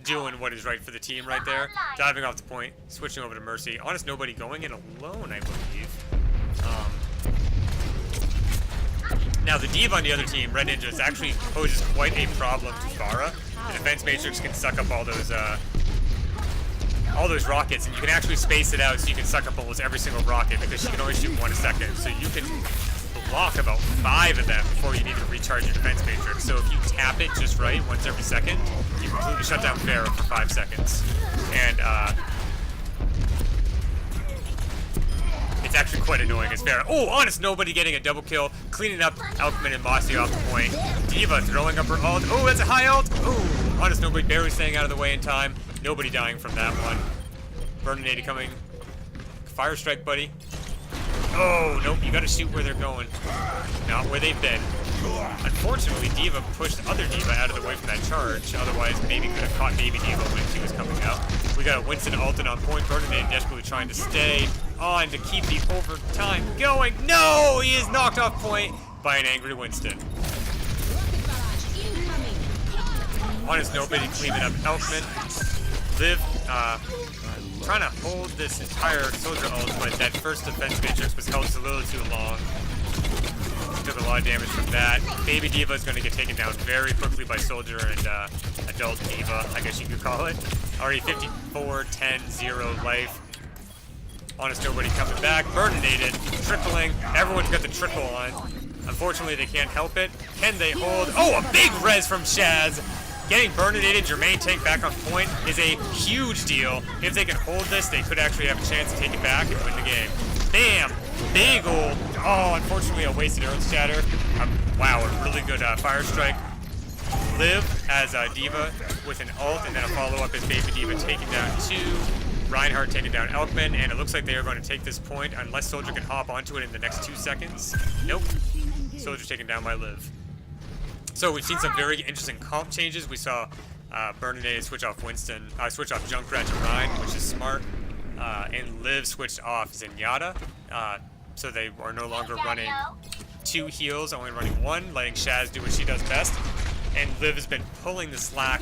doing what is right for the team right there. Diving off the point, switching over to Mercy. Honest Nobody going in alone, I believe. Now the D.Va on the other team, Red Ninjas, actually poses quite a problem to Pharah. The defense matrix can suck up all those rockets, and you can actually space it out so you can suck up almost every single rocket, because she can only shoot one a second. So you can block about 5 of them before you need to recharge your defense matrix. So if you tap it just right once every second, you completely shut down Pharah for 5 seconds. And it's actually quite annoying as Pharah. Oh, Honest Nobody getting a double kill, cleaning up Elkman and Mossy off the point. D.Va throwing up her ult. Oh, that's a high ult. Oh, Honest Nobody barely staying out of the way in time. Nobody dying from that one. Burninated coming. Fire strike, buddy. Oh, nope, you gotta shoot where they're going. Not where they've been. Unfortunately, D.Va pushed other D.Va out of the way from that charge. Otherwise, maybe could have caught Baby D.Va when she was coming out. We got a Winston ulted on point. Burninated desperately trying to stay on to keep the overtime going. No! He is knocked off point by an angry Winston. Honest Nobody cleaning up Elkman. Liv trying to hold this entire Soldier ult, but that first defense matrix was held a little too long. Took a lot of damage from that. Baby D.Va is going to get taken down very quickly by Soldier and Adult D.Va, I guess you could call it. Already 54, 10, 0 life. Honest Nobody coming back. Burninated, tripling. Everyone's got the triple on. Unfortunately, they can't help it. Can they hold? Oh, a big res from Shaz. Getting Burninated, Jermaine tank back on point is a huge deal. If they can hold this, they could actually have a chance to take it back and win the game. Bam! Big ult. Oh, unfortunately, a wasted Earth Shatter. Wow, a really good Fire Strike. Liv as D.Va with an ult, and then a follow-up is Baby D.Va taking down 2. Reinhardt taking down Elkman, and it looks like they are going to take this point unless Soldier can hop onto it in the next 2 seconds. Nope. Soldier taken down by Liv. So we've seen some very interesting comp changes. We saw Burninated switch off Winston, switch off Junkrat to Rein, which is smart. And Liv switched off Zenyatta. So they are no longer running 2 heals, only running 1, letting Shaz do what she does best. And Liv has been pulling the slack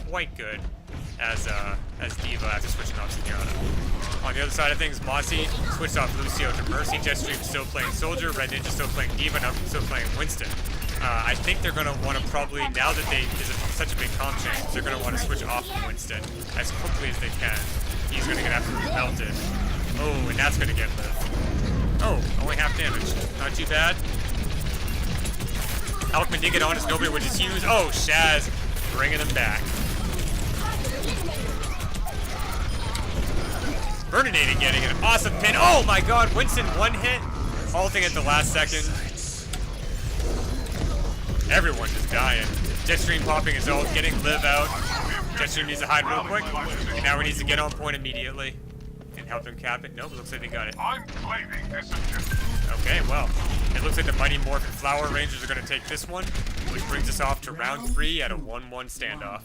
quite good as D.Va after switching off Zenyatta. On the other side of things, Mossy switched off Lucio to Mercy. Jetstream still playing Soldier. Red Ninja still playing D.Va, and I'm still playing Winston. I think they're going to want to probably, now that there's such a big comp change, they're going to want to switch off Winston as quickly as they can. He's going to get absolutely melted. Oh, and that's going to get Liv. Oh, only half damage. Not too bad. Elkman did get Honest Nobody, which is huge. Oh, Shaz bringing him back. Burninated getting an awesome pin. Oh my god, Winston 1 hit. Ulting at the last second. Everyone just dying. Jetstream popping his ult, getting Liv out. Jetstream needs to hide real quick. And now he needs to get on point immediately. And help him cap it. Nope, looks like they got it. I'm claiming this objective. Okay, well, it looks like the Mighty Morphin Flower Rangers are going to take this one, which brings us off to round 3 at a 1-1 standoff.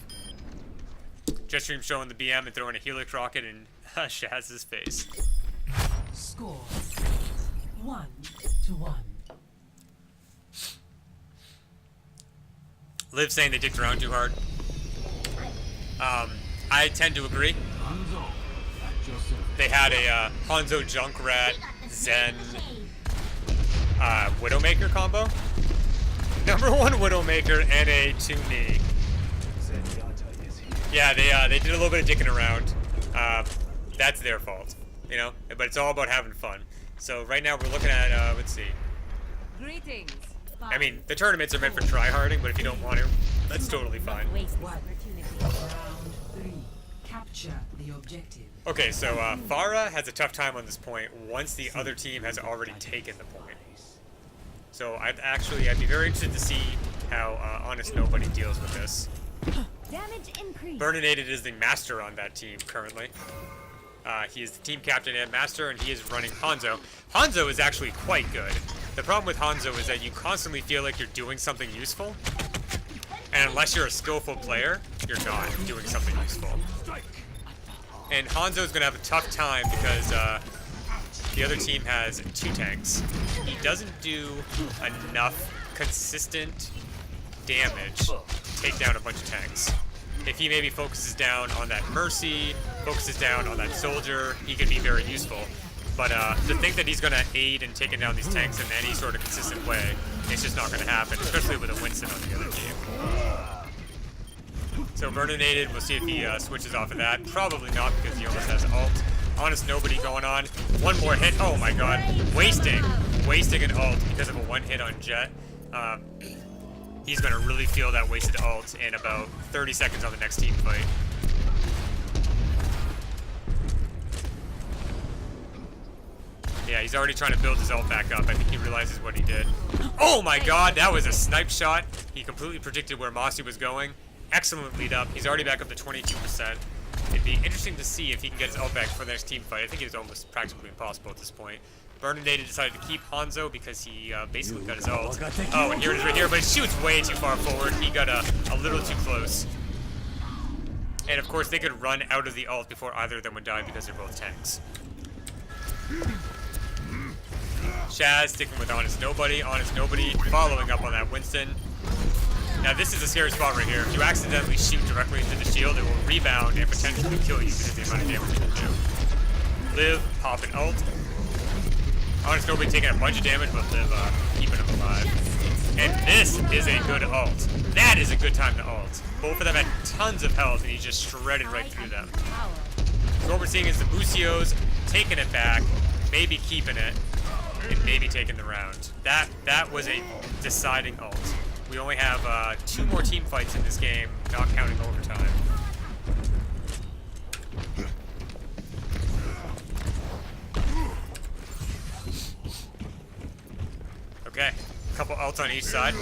Jetstream showing the BM and throwing a Helix Rocket in Shaz's face. Score 1-1. Liv saying they dicked around too hard. I tend to agree. They had a Hanzo Junkrat Zen Widowmaker combo. Number 1 Widowmaker and a 2-knee. Yeah, they did a little bit of dicking around. That's their fault, you know. But it's all about having fun. So right now we're looking at let's see. Greetings. I mean, the tournaments are meant for tryharding, but if you don't want to, that's totally fine. Round 3. Capture the objective. Okay, so Pharah has a tough time on this point once the other team has already taken the point. So I'd be very interested to see how Honest Nobody deals with this. Damage increase. Burninated is the master on that team currently. He is the team captain and master, and he is running Hanzo. Hanzo is actually quite good. The problem with Hanzo is that you constantly feel like you're doing something useful, and unless you're a skillful player, you're not doing something useful. And Hanzo is going to have a tough time because the other team has 2 tanks. He doesn't do enough consistent damage to take down a bunch of tanks. If he maybe focuses down on that Mercy, focuses down on that Soldier, he could be very useful. But to think that he's going to aid in taking down these tanks in any sort of consistent way, it's just not going to happen, especially with a Winston on the other team. So Burninated, we'll see if he switches off of that. Probably not, because he almost has ult. Honest Nobody going on. 1 more hit. Oh my god. Wasting an ult because of a 1 hit on Jet. He's going to really feel that wasted ult in about 30 seconds on the next team fight. Yeah, he's already trying to build his ult back up. I think he realizes what he did. Oh my god, that was a snipe shot. He completely predicted where Mossy was going. Excellent lead up. He's already back up to 22%. It'd be interesting to see if he can get his ult back for the next team fight. I think it's almost practically impossible at this point. Burninated decided to keep Hanzo because he basically got his ult. Oh, and here it is right here, but it shoots way too far forward. He got a little too close. And of course, they could run out of the ult before either of them would die because they're both tanks. Shaz sticking with Honest Nobody. Honest Nobody following up on that Winston. Now this is a scary spot right here. If you accidentally shoot directly into the shield, it will rebound and potentially kill you because of the amount of damage it will do. Liv, pop an ult. Honest Nobody taking a bunch of damage, but Liv keeping him alive. And this is a good ult. That is a good time to ult. Both of them had tons of health, and he just shredded right through them. So what we're seeing is the Busios taking it back, maybe keeping it, and maybe taking the round. That was a deciding ult. We only have 2 more team fights in this game, not counting overtime. Okay, a couple ults on each side.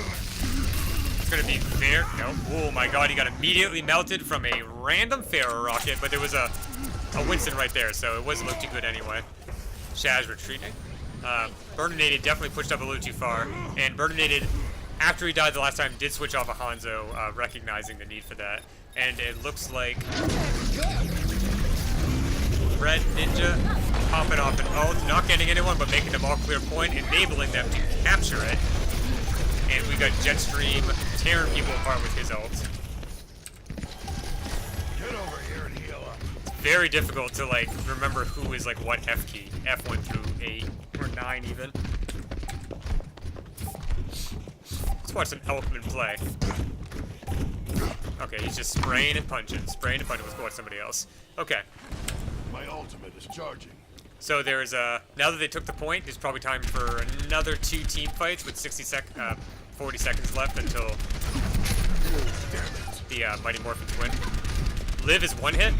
It's gonna be fair. No. Oh my god, he got immediately melted from a random Pharaoh rocket, but there was a Winston right there, so it wasn't looking too good anyway. Shaz retreating. Burninated definitely pushed up a little too far, and Burninated, after he died the last time, did switch off a Hanzo, recognizing the need for that. And it looks like Red Ninja popping off an ult, not getting anyone, but making them all clear point, enabling them to capture it. And we got Jetstream tearing people apart with his ult. Get over here and heal up. Very difficult to like remember who is like what F key. F1 through 8 or 9 even. Let's watch some Elkman play. Okay, he's just spraying and punching. Spraying and punching. Let's go watch somebody else. Okay. My ultimate is charging. So there's now that they took the point, there's probably time for another 2 team fights with 40 seconds left until the Mighty Morphins win. Liv is 1 hit,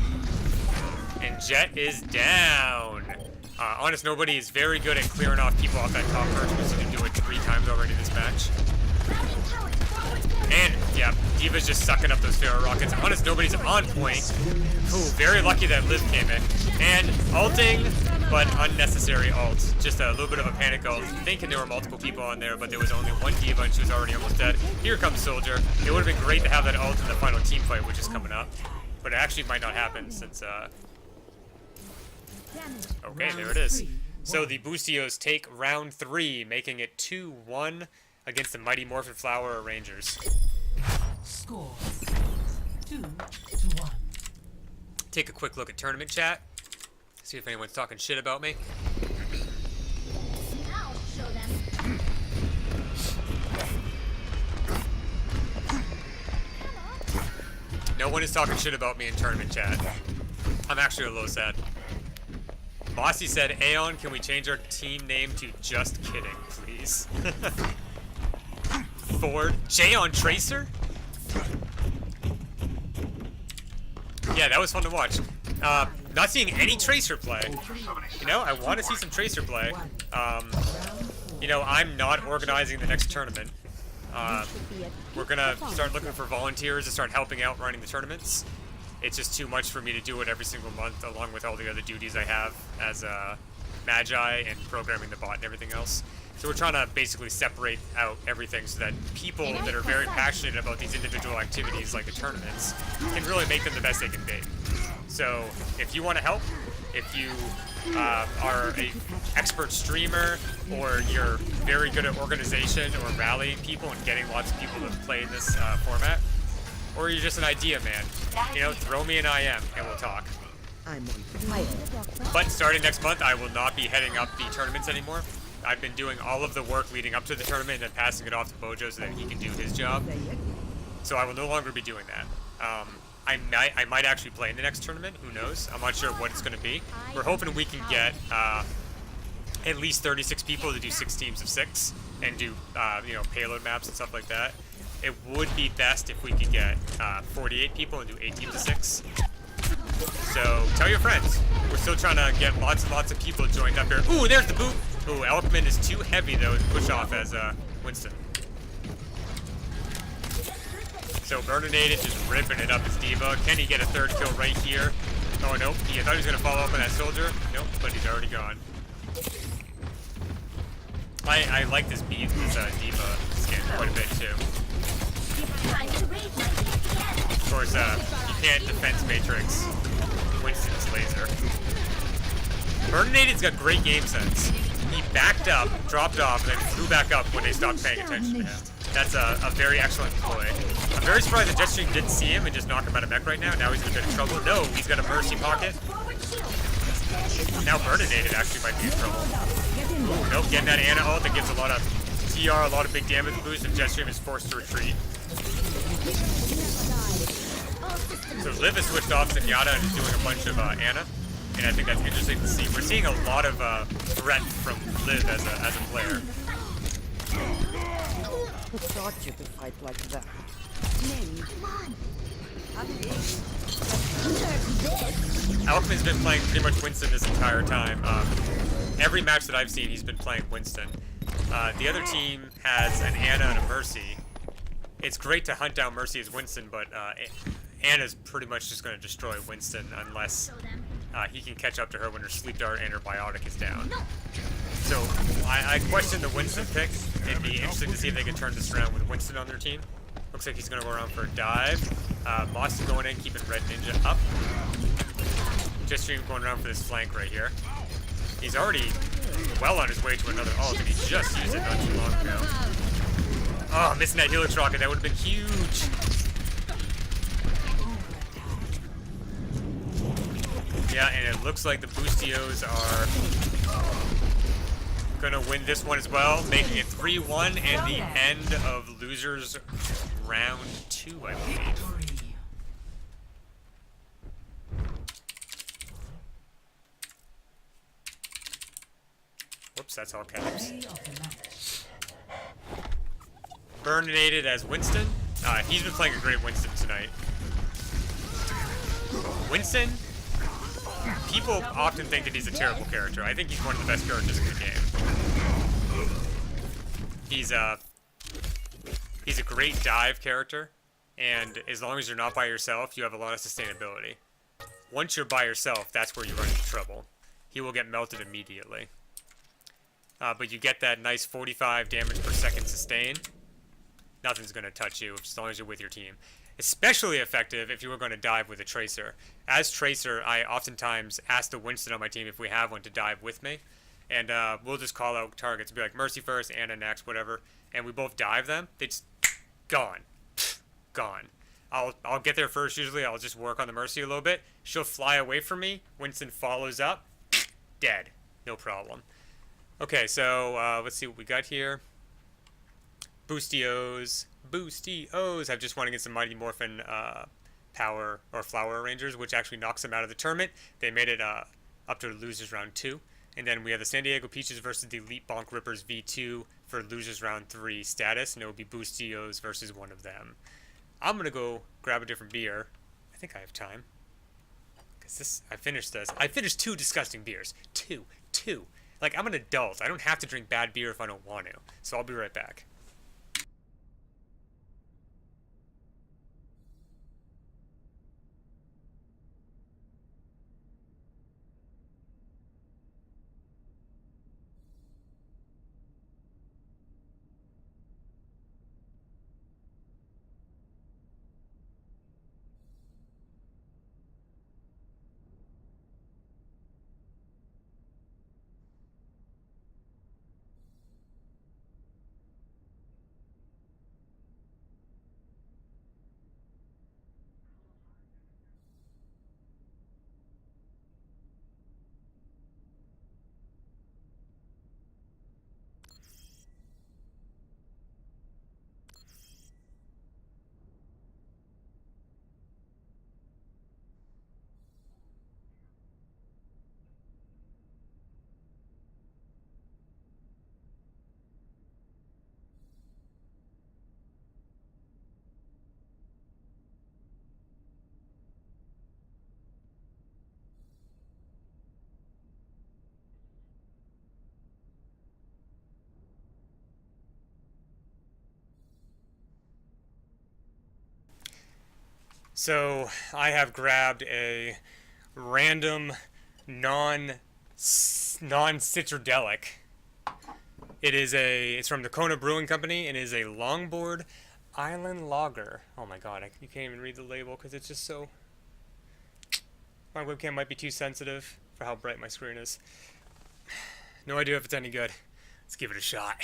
and Jet is down. Honest Nobody is very good at clearing off people off that top perch. We've seen him do it 3 times already this match. And, yeah, D.Va's just sucking up those Pharaoh rockets. Honest Nobody's on point. Ooh, very lucky that Liv came in. And ulting, but unnecessary ult. Just a little bit of a panic ult. Thinking there were multiple people on there, but there was only 1 D.Va and she was already almost dead. Here comes Soldier. It would have been great to have that ult in the final team fight, which is coming up. But it actually might not happen since, okay, there it is. So the Bustios take round 3, making it 2-1 against the Mighty Morphin Flower Rangers. Score 2-1. Take a quick look at tournament chat. See if anyone's talking shit about me. Now show them. No one is talking shit about me in tournament chat. I'm actually a little sad. Bossy said, Aeon, can we change our team name to Just Kidding, please? Ford. Jayon Tracer? Yeah, that was fun to watch. Not seeing any Tracer play. You know, I want to see some Tracer play. You know, I'm not organizing the next tournament. We're gonna start looking for volunteers to start helping out running the tournaments. It's just too much for me to do it every single month, along with all the other duties I have as Magi and programming the bot and everything else. So we're trying to basically separate out everything so that people that are very passionate about these individual activities like the tournaments can really make them the best they can be. So if you want to help, if you are an expert streamer, or you're very good at organization or rallying people and getting lots of people to play in this format, or you're just an idea man, you know, throw me an IM and we'll talk. But starting next month, I will not be heading up the tournaments anymore. I've been doing all of the work leading up to the tournament and then passing it off to Bojo so that he can do his job. So I will no longer be doing that. I might actually play in the next tournament. Who knows? I'm not sure what it's going to be. We're hoping we can get at least 36 people to do 6 teams of 6 and do you know, payload maps and stuff like that. It would be best if we could get 48 people and do 8 teams of 6. So tell your friends. We're still trying to get lots and lots of people joined up here. Ooh, there's the boot. Ooh, Elkman is too heavy though to push off as Winston. So Burninated just ripping it up as D.Va. Can he get a 3rd kill right here? Oh nope, I thought he was gonna follow up on that Soldier. Nope, but he's already gone. I like this D.Va skin quite a bit too. Of course, you can't defense matrix Winston's laser. Burninated got great game sense. He backed up, dropped off, and then flew back up when they stopped paying attention to him. That's a very excellent ploy. I'm very surprised the Jetstream didn't see him and just knock him out of mech right now. Now he's in a bit of trouble. No, he's got a Mercy pocket. Now Burninated actually might be in trouble. Ooh, nope, getting that Ana ult that gives a lot of TR, a lot of big damage boost, and Jetstream is forced to retreat. So Liv has switched off Zenyatta and is doing a bunch of Ana, and I think that's interesting to see. We're seeing a lot of threat from Liv as a player. Who taught you to fight like that? Alchemy's been playing pretty much Winston this entire time. Every match that I've seen, he's been playing Winston. The other team has an Ana and a Mercy. It's great to hunt down Mercy as Winston, but Ana's pretty much just going to destroy Winston unless he can catch up to her when her sleep dart and her biotic is down. So I question the Winston pick. It'd be interesting to see if they can turn this around with Winston on their team. Looks like he's going to go around for a dive. Moss is going in, keeping Red Ninja up. Jetstream going around for this flank right here. He's already well on his way to another ult, and he just used it not too long ago. Oh, missing that Helix Rocket. That would have been huge. Yeah, and it looks like the Boostios are gonna win this one as well, making it 3-1 and the end of losers round 2, I believe. Whoops, that's all caps. Burninated as Winston. He's been playing a great Winston tonight. Winston, people often think that he's a terrible character. I think he's one of the best characters in the game. He's a great dive character, and as long as you're not by yourself, you have a lot of sustainability. Once you're by yourself, that's where you run into trouble. He will get melted immediately. But you get that nice 45 damage per second sustain. Nothing's going to touch you as long as you're with your team. Especially effective if you were going to dive with a Tracer. As Tracer, I oftentimes ask the Winston on my team if we have one to dive with me. And we'll just call out targets. Be like, Mercy first, Ana next, whatever. And we both dive them. They just... gone. Gone. I'll get there first usually. I'll just work on the Mercy a little bit. She'll fly away from me. Winston follows up. Dead. No problem. Okay, so let's see what we got here. Boostios. Boostios. I've just won against the Mighty Morphin Power or Flower Rangers, which actually knocks them out of the tournament. They made it up to losers round 2. And then we have the San Diego Peaches versus the Elite Bonk Rippers V2 for losers round 3 status. And it will be Boostios versus one of them. I'm going to go grab a different beer. I think I have time. Because I finished this. I finished 2 disgusting beers. Two. Like, I'm an adult. I don't have to drink bad beer if I don't want to. So I'll be right back. So I have grabbed a random non-citradelic. It's from the Kona Brewing Company and is a Longboard Island Lager. Oh my god, you can't even read the label because it's just so... My webcam might be too sensitive for how bright my screen is. No idea if it's any good. Let's give it a shot.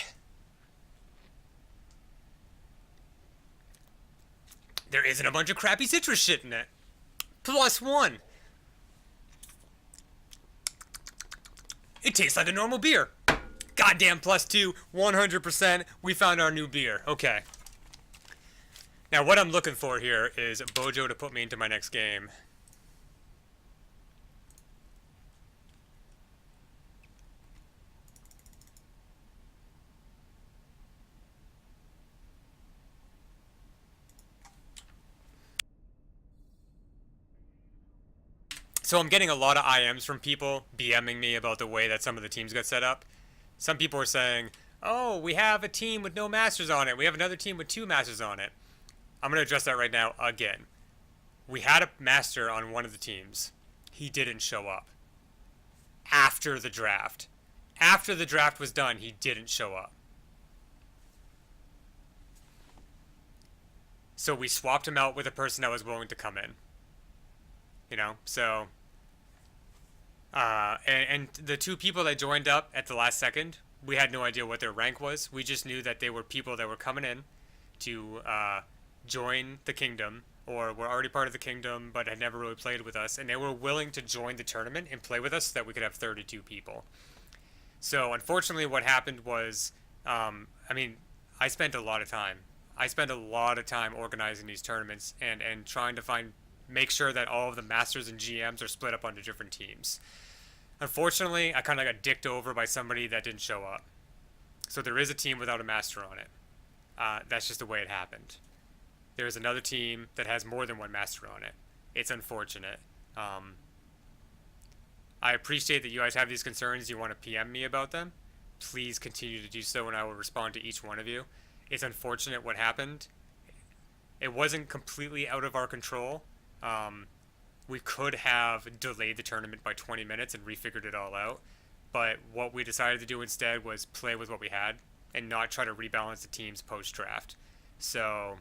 There isn't a bunch of crappy citrus shit in it. +1. It tastes like a normal beer. Goddamn +2, 100%. We found our new beer. Okay. Now what I'm looking for here is Bojo to put me into my next game. So I'm getting a lot of IMs from people BMing me about the way that some of the teams got set up. Some people are saying, oh, we have a team with no masters on it. We have another team with 2 masters on it. I'm going to address that right now again. We had a master on one of the teams. He didn't show up. After the draft. After the draft was done, he didn't show up. So we swapped him out with a person that was willing to come in. You know, so... and the 2 people that joined up at the last second, we had no idea what their rank was. We just knew that they were people that were coming in to join the kingdom, or were already part of the kingdom but had never really played with us, and they were willing to join the tournament and play with us so that we could have 32 people. So unfortunately what happened was, I mean, I spent a lot of time. I spent a lot of time organizing these tournaments and trying to make sure that all of the masters and GMs are split up onto different teams. Unfortunately, I kind of got dicked over by somebody that didn't show up. So there is a team without a master on it. That's just the way it happened. There is another team that has more than 1 master on it. It's unfortunate. I appreciate that you guys have these concerns. You want to PM me about them. Please continue to do so, and I will respond to each one of you. It's unfortunate what happened. It wasn't completely out of our control. We could have delayed the tournament by 20 minutes and refigured it all out, but what we decided to do instead was play with what we had and not try to rebalance the teams post-draft. So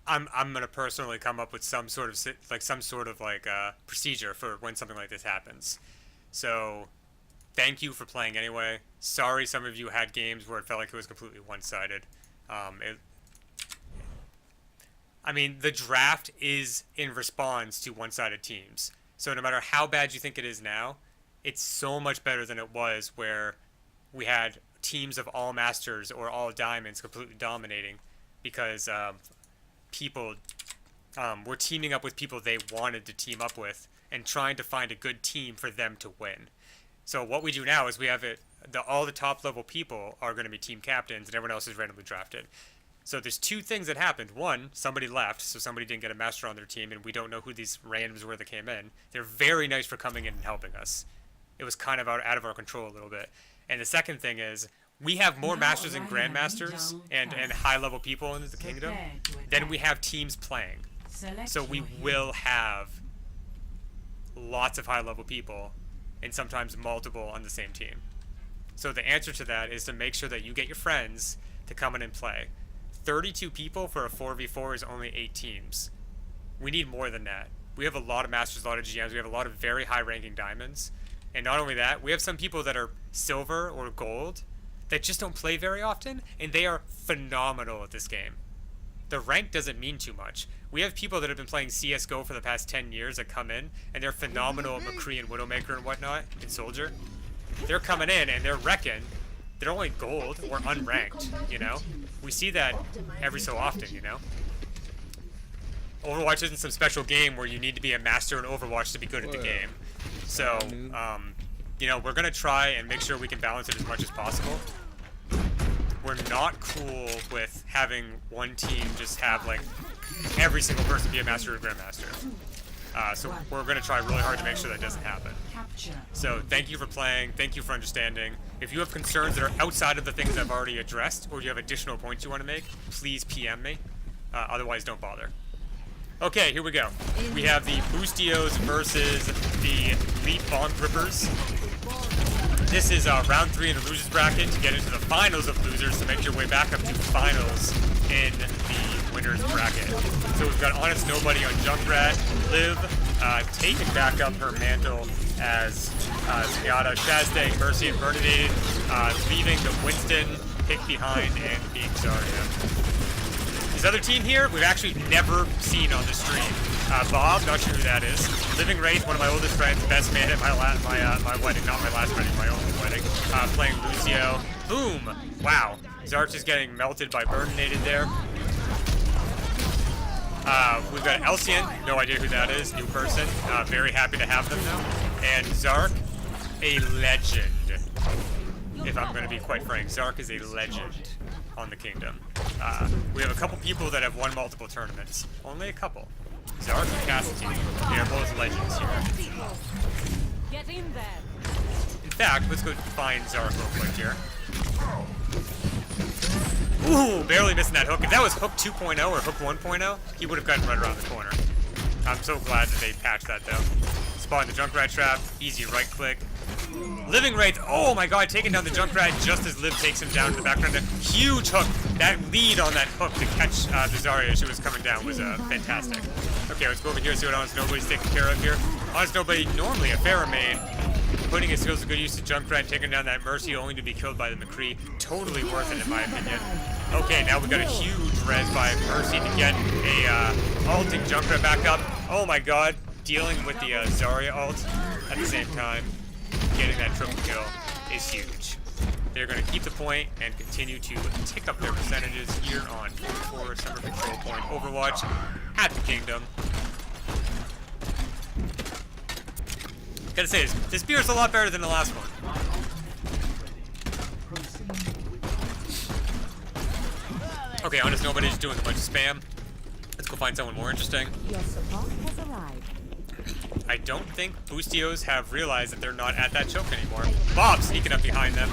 I'm gonna personally come up with some sort of procedure for when something like this happens. So thank you for playing anyway. Sorry some of you had games where it felt like it was completely one-sided. I mean, the draft is in response to one-sided teams. So no matter how bad you think it is now, it's so much better than it was where we had teams of all masters or all diamonds completely dominating because people were teaming up with people they wanted to team up with and trying to find a good team for them to win. So what we do now is we have all the top-level people are going to be team captains and everyone else is randomly drafted. So there's 2 things that happened. One, somebody left, so somebody didn't get a master on their team, and we don't know who these randoms were that came in. They're very nice for coming in and helping us. It was kind of out of our control a little bit. And the second thing is, we have more masters and grandmasters and high-level people in the kingdom than we have teams playing. So we will have lots of high-level people, and sometimes multiple on the same team. So the answer to that is to make sure that you get your friends to come in and play. 32 people for a 4v4 is only 8 teams. We need more than that. We have a lot of masters, a lot of GMs, we have a lot of very high-ranking diamonds. And not only that, we have some people that are silver or gold that just don't play very often, and they are phenomenal at this game. The rank doesn't mean too much. We have people that have been playing CSGO for the past 10 years that come in, and they're phenomenal at McCree and Widowmaker and whatnot, and Soldier. They're coming in, and they're wrecking. They're only gold or unranked, you know? We see that every so often, you know? Overwatch isn't some special game where you need to be a master in Overwatch to be good at the game. So, you know, we're going to try and make sure we can balance it as much as possible. We're not cool with having one team just have, like, every single person be a master or grandmaster. So we're going to try really hard to make sure that doesn't happen. So thank you for playing. Thank you for understanding. If you have concerns that are outside of the things I've already addressed, or you have additional points you want to make, please PM me. Otherwise, don't bother. Okay, here we go. We have the Boostios versus the Elite Bomb Grippers. This is round 3 in the losers bracket to get into the finals of losers to make your way back up to finals in the winners bracket. So we've got Honest Nobody on Junkrat, Liv taking back up her mantle as Zenyatta, Shazday, Mercy, and Bernadette leaving the Winston pick behind and being Zarya. This other team here, we've actually never seen on the stream. Bob, not sure who that is. Living Wraith, one of my oldest friends, best man at my wedding, not my last wedding, my only wedding. Playing Lucio. Boom! Wow. Zarch is getting melted by Burninated there. We've got Elcian, no idea who that is, new person. Very happy to have them though. And Zark, a legend. If I'm going to be quite frank, Zark is a legend on the Kingdom. We have a couple people that have won multiple tournaments. Only a couple. Zark and Cassidy. They are both legends here. Get in there. In fact, let's go find Zark real quick here. Ooh, barely missing that hook. If that was hook 2.0 or hook 1.0, he would have gotten right around the corner. I'm so glad that they patched that though. Spotting the Junkrat trap, easy right click. Living Wraith, oh my god, taking down the Junkrat just as Liv takes him down to the background. Huge hook. That lead on that hook to catch the Zarya as she was coming down was fantastic. Okay, let's go over here and see what Honest Nobody's taking care of here. Honest Nobody, normally a Pharah main, putting his skills to good use to Junkrat, taking down that Mercy only to be killed by the McCree. Totally worth it in my opinion. Okay, now we got a huge res by Mercy to get a ulting Junkrat back up. Oh my god, dealing with the Zarya ult at the same time. Getting that triple kill is huge. They're going to keep the point and continue to tick up their percentages here on 44 Summer Control Point Overwatch at the Kingdom. Gotta say, this beer is a lot better than the last one. Okay, Honest Nobody's doing a bunch of spam. Let's go find someone more interesting. Your support has arrived. I don't think Boostios have realized that they're not at that choke anymore. Bob sneaking up behind them.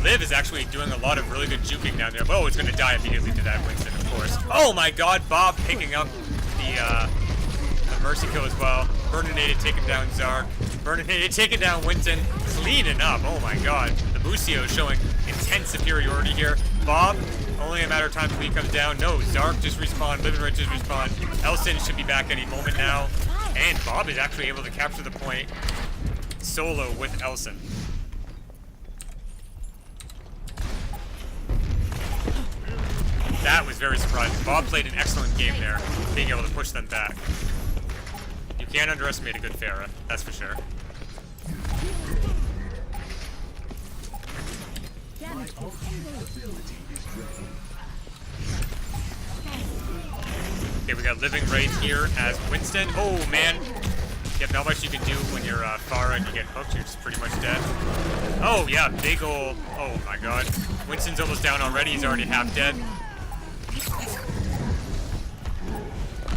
Liv is actually doing a lot of really good juking down there. Oh, it's going to die immediately to that Winston, of course. Oh my god, Bob picking up the Mercy kill as well. Burninated taking down Zark. Burninated taking down Winston. Cleaning up, oh my god. The Boostio showing intense superiority here. Bob, only a matter of time until he comes down. No, Zark just respawned. Living Wraith just respawned. Elson should be back any moment now. And Bob is actually able to capture the point solo with Elson. That was very surprising. Bob played an excellent game there, being able to push them back. You can't underestimate a good Pharah, that's for sure. Okay, we got Living Wraith here as Winston. Oh man, yep, not much you can do when you're Pharah and you get hooked. You're just pretty much dead. Oh yeah, big ol'. Oh my god, Winston's almost down already. He's already half dead.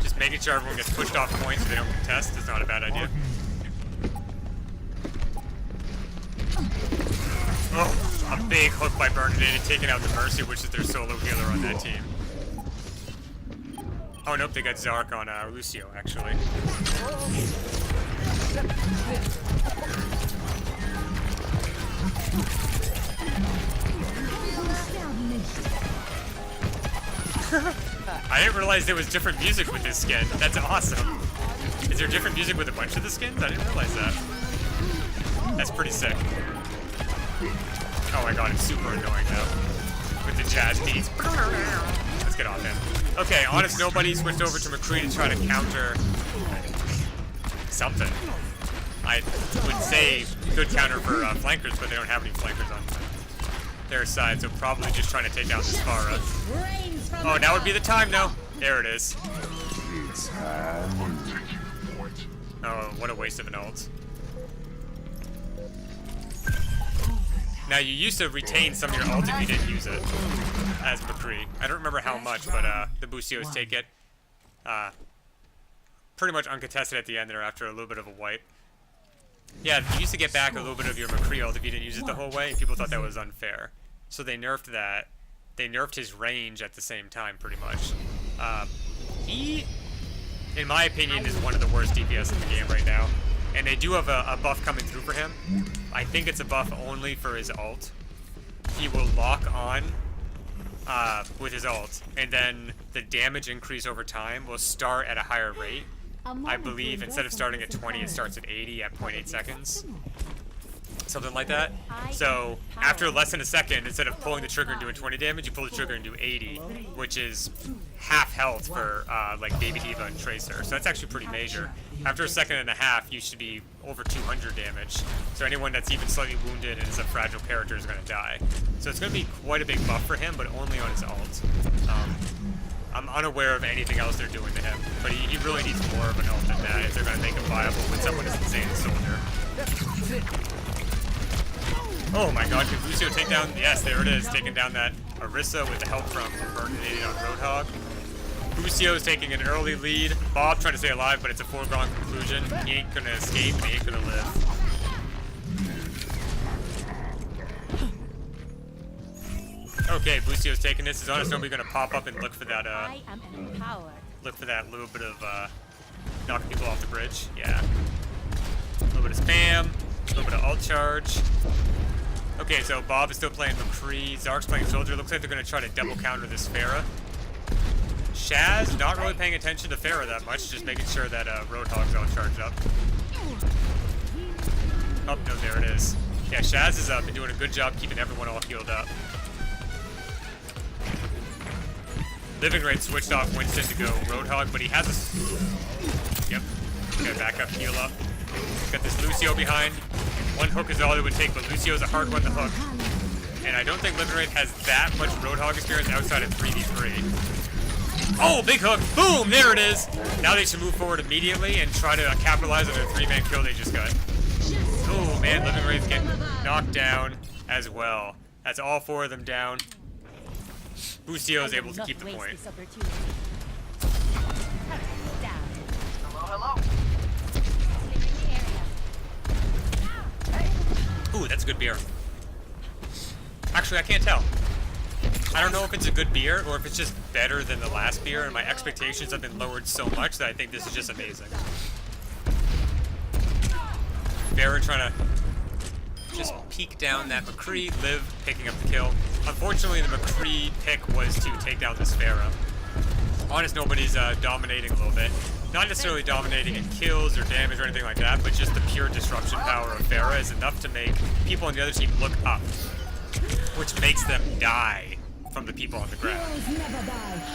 Just making sure everyone gets pushed off point so they don't contest is not a bad idea. Oh, a big hook by Burninated, taking out the Mercy, which is their solo healer on that team. Oh nope, they got Zark on Lucio, actually. I didn't realize there was different music with this skin. That's awesome. Is there different music with a bunch of the skins? I didn't realize that. That's pretty sick. Oh my god, it's super annoying now. With the jazz beats. Let's get off him. Okay, Honest Nobody switched over to McCree to try to counter something. I would say good counter for flankers, but they don't have any flankers on their side, so probably just trying to take out this Pharah. Oh, now would be the time, no? There it is. Oh, what a waste of an ult. Now, you used to retain some of your ult if you didn't use it, as McCree. I don't remember how much, but the Boostios take it. Pretty much uncontested at the end there after a little bit of a wipe. Yeah, you used to get back a little bit of your McCree ult if you didn't use it the whole way, and people thought that was unfair. So they nerfed that. They nerfed his range at the same time, pretty much. He, in my opinion, is one of the worst DPS in the game right now. And they do have a buff coming through for him. I think it's a buff only for his ult. He will lock on with his ult, and then the damage increase over time will start at a higher rate. I believe instead of starting at 20, it starts at 80 at 0.8 seconds. something like that. So after less than a second, instead of pulling the trigger and doing 20 damage, you pull the trigger and do 80, which is half health for like Baby D.Va and Tracer. So that's actually pretty major. After a second and a half, you should be over 200 damage. So anyone that's even slightly wounded and is a fragile character is going to die. So it's going to be quite a big buff for him, but only on his ult. I'm unaware of anything else they're doing to him, but he really needs more of an ult than that if they're going to make him viable with someone as insane as Soldier. Oh my god, can Lucio take down? Yes, there it is, taking down that Orisa with the help from Burninated on Roadhog. Lucio's taking an early lead. Bob trying to stay alive, but it's a foregone conclusion. He ain't gonna escape, and he ain't gonna live. Okay, Lucio's taking this. Is Honest Nobody gonna pop up and look for that, I am empowered. look for that little bit of, knocking people off the bridge? Yeah. A little bit of spam, a little bit of ult charge. Okay, so Bob is still playing McCree, Zark's playing Soldier. Looks like they're gonna try to double counter this Pharah. Shaz not really paying attention to Pharah that much, just making sure that Roadhog's all charged up. Oh, no, there it is. Yeah, Shaz is been doing a good job keeping everyone all healed up. Living Rate switched off Winston to go Roadhog, but he has a... Yep. Okay, back up, heal up. Got this Lucio behind. One hook is all it would take, but Lucio's a hard one to hook. And I don't think Living Rate has that much Roadhog experience outside of 3v3. Oh, big hook. Boom, there it is. Now they should move forward immediately and try to capitalize on the 3-man kill they just got. Oh, man, Living Rate's getting knocked down as well. That's all 4 of them down. Lucio is able to keep the point. Hello. Ooh, that's a good beer. Actually, I can't tell. I don't know if it's a good beer or if it's just better than the last beer, and my expectations have been lowered so much that I think this is just amazing. Baron trying to just peek down that McCree, Liv picking up the kill. Unfortunately, the McCree pick was to take down this Pharah. Honest Nobody's dominating a little bit. Not necessarily dominating in kills or damage or anything like that, but just the pure disruption power of Pharah is enough to make people on the other team look up, which makes them die from the people on the ground.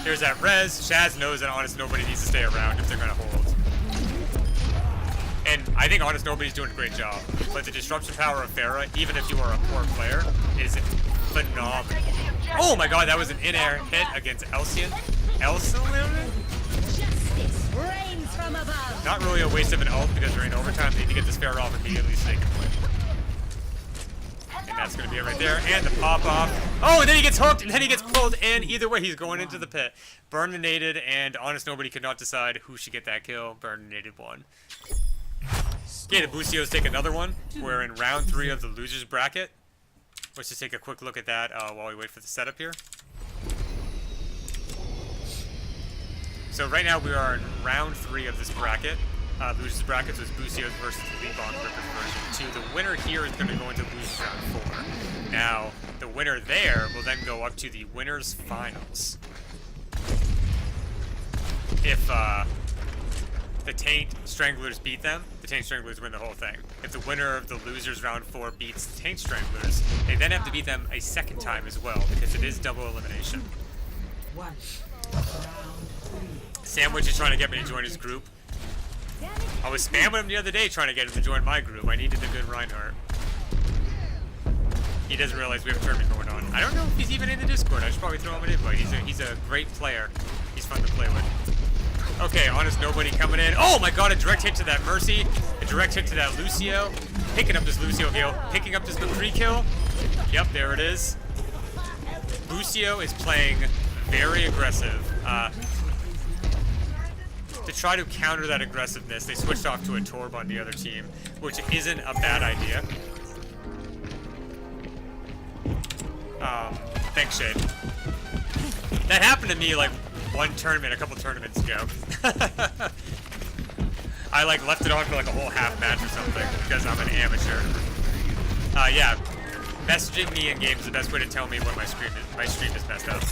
There's that res. Shaz knows that Honest Nobody needs to stay around if they're going to hold. And I think Honest Nobody's doing a great job. But the disruption power of Pharah, even if you are a poor player, is phenomenal. Oh my god, that was an in-air hit against Elcian. Rains from above. Not really a waste of an ult because they're in overtime. They need to get this Pharah off immediately so they can win. And that's going to be it right there. And the pop-off. Oh, and then he gets hooked, and then he gets pulled in. Either way, he's going into the pit. Burninated, and Honest Nobody could not decide who should get that kill. Burninated won. Okay, the Bustios take another one. We're in round 3 of the losers bracket. Let's just take a quick look at that while we wait for the setup here. So right now we are in round 3 of this bracket. Losers brackets was Bustios versus Lebon Rippers version 2. The winner here is going to go into losers round 4. Now, the winner there will then go up to the winners finals. If the Taint Stranglers beat them, the Taint Stranglers win the whole thing. If the winner of the losers round 4 beats the Taint Stranglers, they then have to beat them a second time as well, because it is double elimination. Sandwich is trying to get me to join his group. I was spamming him the other day trying to get him to join my group. I needed a good Reinhardt. He doesn't realize we have a tournament going on. I don't know if he's even in the Discord. I should probably throw him an invite. He's a great player. He's fun to play with. Okay, Honest Nobody coming in. Oh my god, a direct hit to that Mercy. A direct hit to that Lucio. Picking up this Lucio kill. Picking up this McCree kill. Yep, there it is. Lucio is playing very aggressive. To try to counter that aggressiveness, they switched off to a Torb on the other team, which isn't a bad idea. Thanks, Shade. That happened to me like one tournament, a couple tournaments ago. I like left it on for like a whole half match or something because I'm an amateur. Yeah, messaging me in game is the best way to tell me when my stream is messed up.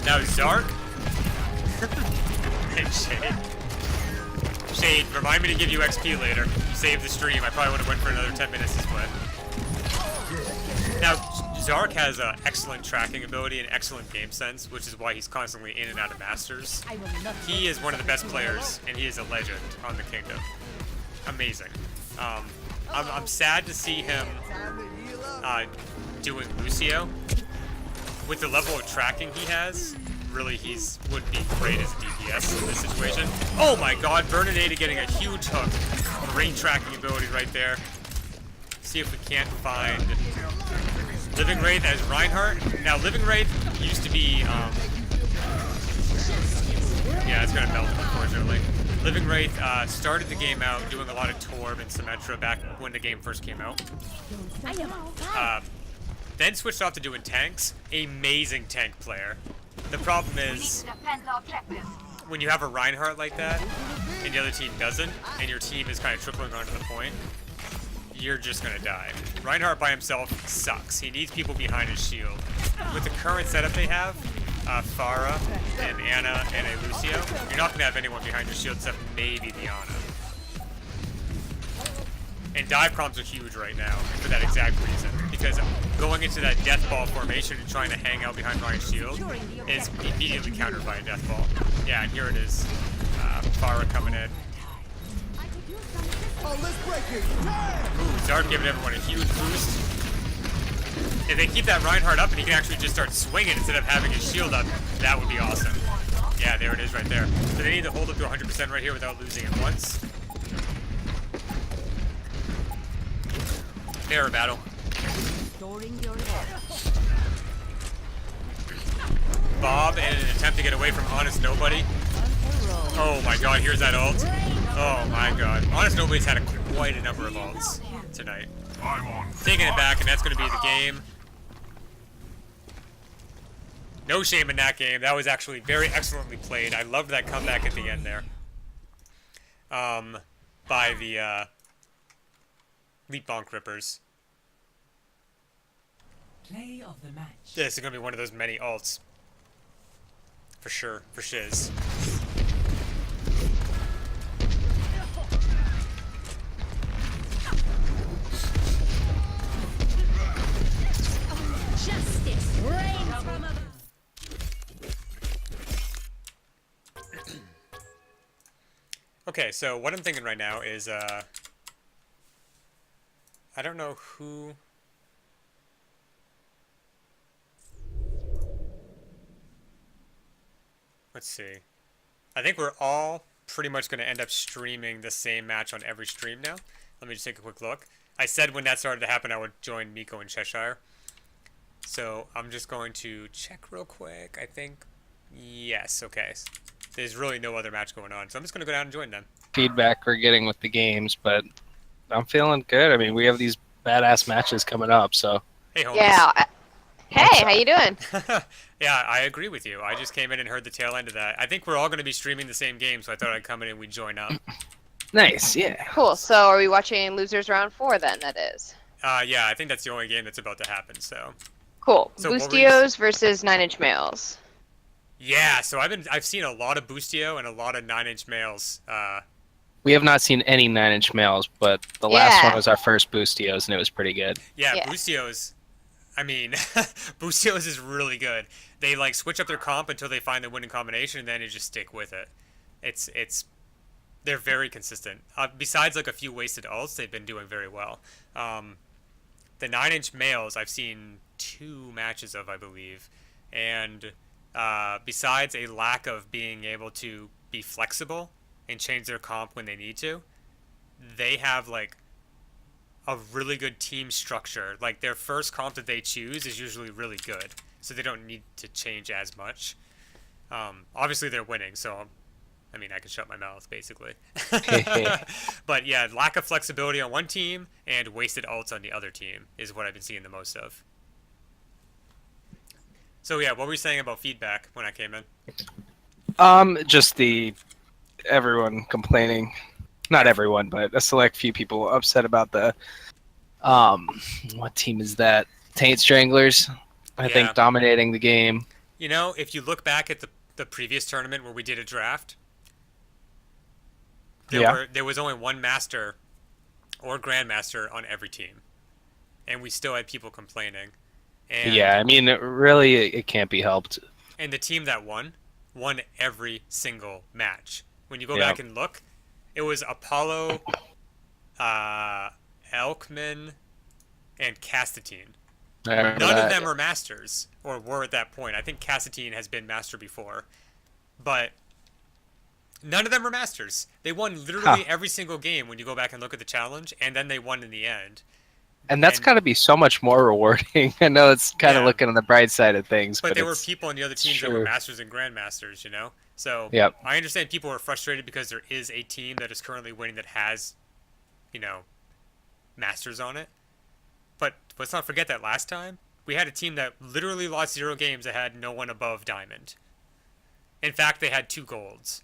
Now Zark. Hey, Shade. Shade, remind me to give you XP later. You saved the stream. I probably would have went for another 10 minutes this way. Now, Zark has excellent tracking ability and excellent game sense, which is why he's constantly in and out of Masters. He is one of the best players, and he is a legend on the Kingdom. Amazing. I'm sad to see him doing Lucio. With the level of tracking he has, really would be great as a DPS in this situation. Oh my god, Bernadetta getting a huge hook. Great tracking ability right there. See if we can't find Living Wraith as Reinhardt. Now, Living Wraith used to be, yeah, it's gonna melt, unfortunately. Living Wraith started the game out doing a lot of Torb and Symmetra back when the game first came out. Then switched off to doing tanks. Amazing tank player. The problem is, when you have a Reinhardt like that, and the other team doesn't, and your team is kind of tripling onto the point, you're just gonna die. Reinhardt by himself sucks. He needs people behind his shield. With the current setup they have, Pharah and Ana and a Lucio, you're not gonna have anyone behind your shield except maybe the Ana. And dive comps are huge right now for that exact reason. Because going into that death ball formation and trying to hang out behind Ryan's shield is immediately countered by a death ball. Yeah, and here it is. Pharah coming in. Ooh, Zark giving everyone a huge boost. If they keep that Reinhardt up and he can actually just start swinging instead of having his shield up, that would be awesome. Yeah, there it is right there. So they need to hold up to 100% right here without losing it once. Mirror battle. Bob in an attempt to get away from Honest Nobody. Oh my god, here's that ult. Oh my god. Honest Nobody's had quite a number of ults tonight. Taking it back, and that's going to be the game. No shame in that game. That was actually very excellently played. I loved that comeback at the end there. By the Leap Bonk Rippers. Play of the match. This is going to be one of those many ults. For sure. For shiz. Justice reigns from above. Okay, so what I'm thinking right now is, I don't know who... Let's see. I think we're all pretty much going to end up streaming the same match on every stream now. Let me just take a quick look. I said when that started to happen I would join Miko and Cheshire. So I'm just going to check real quick. I think, yes, okay. There's really no other match going on, so I'm just going to go down and join them. Feedback we're getting with the games, but I'm feeling good. I mean, we have these badass matches coming up, so. Hey, homies. Yeah. Hey, how you doing? Yeah, I agree with you. I just came in and heard the tail end of that. I think we're all going to be streaming the same game, so I thought I'd come in and we'd join up. Nice, yeah. Cool. So are we watching Losers Round 4 then, that is? Yeah, I think that's the only game that's about to happen, so. Cool. So what were Boostios versus 9 Inch Males. Yeah, so I've seen a lot of Boostio and a lot of 9 Inch Males. We have not seen any 9 Inch Males, but the last one was our first Boostios, and it was pretty good. Yeah. Boostio's, I mean, Boostio's is really good. They like switch up their comp until they find the winning combination, and then they just stick with it. They're very consistent. Besides like a few wasted ults, they've been doing very well. The 9 Inch Males I've seen 2 matches of, I believe, and besides a lack of being able to be flexible and change their comp when they need to, they have like a really good team structure. Like their first comp that they choose is usually really good, so they don't need to change as much. Obviously they're winning, so I mean I can shut my mouth basically. But yeah, lack of flexibility on one team and wasted ults on the other team is what I've been seeing the most of. So yeah, what were you saying about feedback when I came in? Just everyone complaining. Not everyone, but a select few people upset about the what team is that? Taint Stranglers, I think, dominating the game. You know, if you look back at the previous tournament where we did a draft, there was only one master or grandmaster on every team, and we still had people complaining. And, Yeah, I mean, really, it can't be helped. And the team that won every single match. When you go Yeah. back and look, it was Apollo, Elkman, and Castatine. I remember None of that. them are masters, or were at that point. I think Castatine has been master before, but none of them are masters. They won literally every single game when you go back and look at the challenge, and then they won in the end. And that's and- got to be so much more rewarding. I know it's kind of Yeah. looking on the bright side of things, But but there were it's- people on the other teams that were true. masters and grandmasters, you know? So Yep. I understand people are frustrated because there is a team that is currently winning that has, you know, masters on it. But let's not forget that last time, we had a team that literally lost 0 games that had no one above diamond. In fact, they had 2 golds.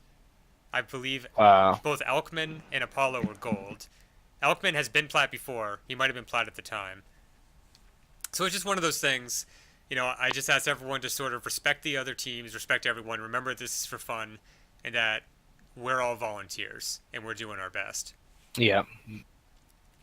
I believe Wow. both Elkman and Apollo were gold. Elkman has been plat before. He might have been plat at the time. So it's just one of those things. You know, I just ask everyone to sort of respect the other teams, respect everyone. Remember, this is for fun, and that we're all volunteers, and we're doing our best. Yeah.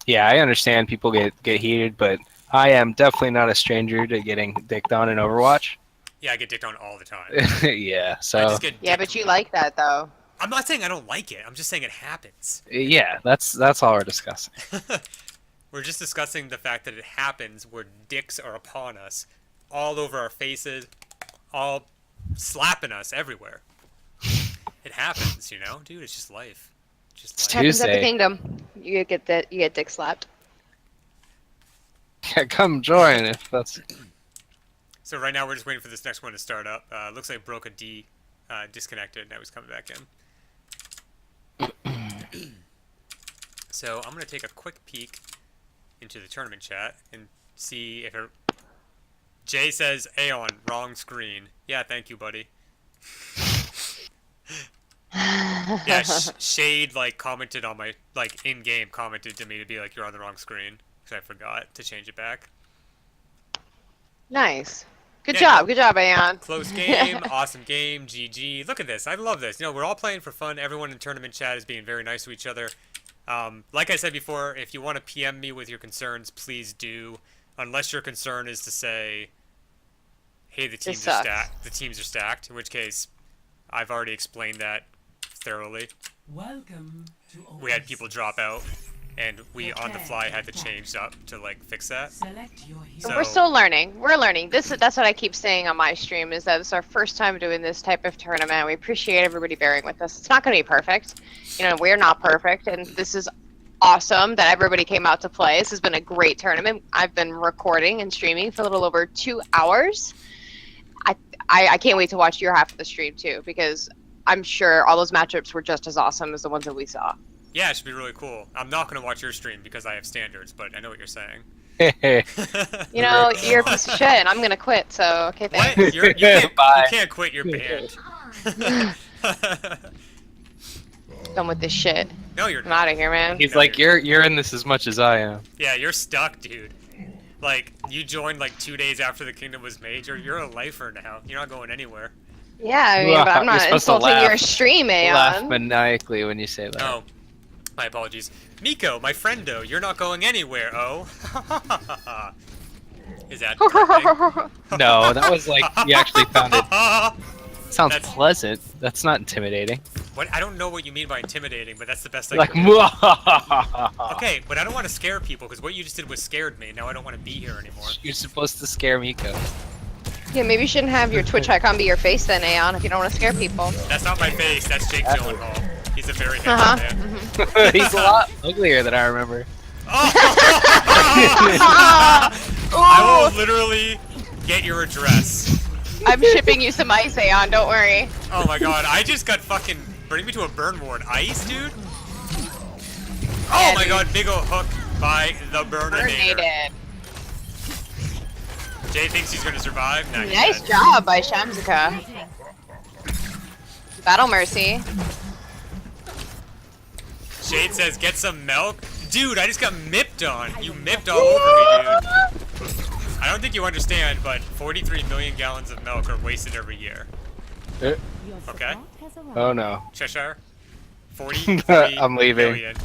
Yeah, I understand people get heated, but I am definitely not a stranger to getting dicked on in Overwatch. Yeah, I get dicked on all the time. Yeah, I so just get Yeah, dicked- but you like that though. I'm not saying I don't like it. I'm just saying it happens. yeah, that's all we're discussing. We're just discussing the fact that it happens where dicks are upon us, all over our faces, all slapping us everywhere. It happens, you know, dude. It's just life. Just life. Happens at the Tuesday. kingdom. You get dick slapped. Yeah, come join if that's. So right now we're just waiting for this next one to start up. Looks like Broke a D disconnected. Now he's coming back in. So I'm gonna take a quick peek into the tournament chat and see if it. Jay says Aeon, wrong screen. Yeah, thank you, buddy. Yeah, Shade like commented on my in game commented to me to be like you're on the wrong screen because I forgot to change it back. Nice. Good Yeah. job, Aeon. Close game, awesome game, GG. Look at this. I love this. You know, we're all playing for fun. Everyone in tournament chat is being very nice to each other. Like I said before, if you want to PM me with your concerns, please do. Unless your concern is to say, hey, the teams are sucks. stacked. The teams are stacked. In which case, I've already explained that thoroughly. Welcome to We had people drop out, and we on the fly had to change up to like fix that. Select your hero. So- We're still learning. We're learning. That's what I keep saying on my stream is that it's our first time doing this type of tournament. We appreciate everybody bearing with us. It's not going to be perfect. You know, we're not perfect, and this is awesome that everybody came out to play. This has been a great tournament. I've been recording and streaming for a little over 2 hours. I can't wait to watch your half of the stream too, because I'm sure all those matchups were just as awesome as the ones that we saw. Yeah, it should be really cool. I'm not going to watch your stream because I have standards, but I know what you're saying. You know, you're a piece of shit, and I'm gonna quit. So okay, thanks. What? You Bye. can't quit your band. Done with this shit. No, you're I'm not. out of here, man. He's No, like, you're in this as much as I am. Yeah, you're stuck, dude. Like, you joined like 2 days after the kingdom was made. You're a lifer now. You're not going anywhere. Yeah, I mean, but I'm You're not supposed to insulting laugh. your stream, Laugh Aeon. maniacally when you say that. Oh, my apologies. Miko, my friendo, you're not going anywhere, oh. Is that threatening? No, that was like you actually found it. Sounds That's- pleasant. That's not intimidating. What? I don't know what you mean by intimidating, but that's the best I Like, can do. "Mwahaha." Okay, but I don't want to scare people because what you just did was scared me. Now I don't want to be here anymore. You're supposed to scare Miko. Yeah, maybe you shouldn't have your Twitch icon be your face then, Aeon, if you don't want to scare people. That's not my face. That's Jake Gyllenhaal. He's a very Uh-huh. handsome man. He's a lot uglier than I remember. I will literally get your address. I'm shipping you some ice, Aeon, don't worry. Oh my god, I just got fucking. Bring me to a burn ward. Ice, dude? Oh Yeah, my dude. god, big ol' hook by the Burninator. Burnated. Jay thinks he's gonna survive. Nah, he's Nice dead. job by Shamsika. Battle Mercy. Shade says, get some milk. Dude, I just got mipped on. You mipped all over me, dude. I don't think you understand, but 43 million gallons of milk are wasted every year. Your Okay. support has arrived. Oh no. Cheshire? 40 I'm leaving. million.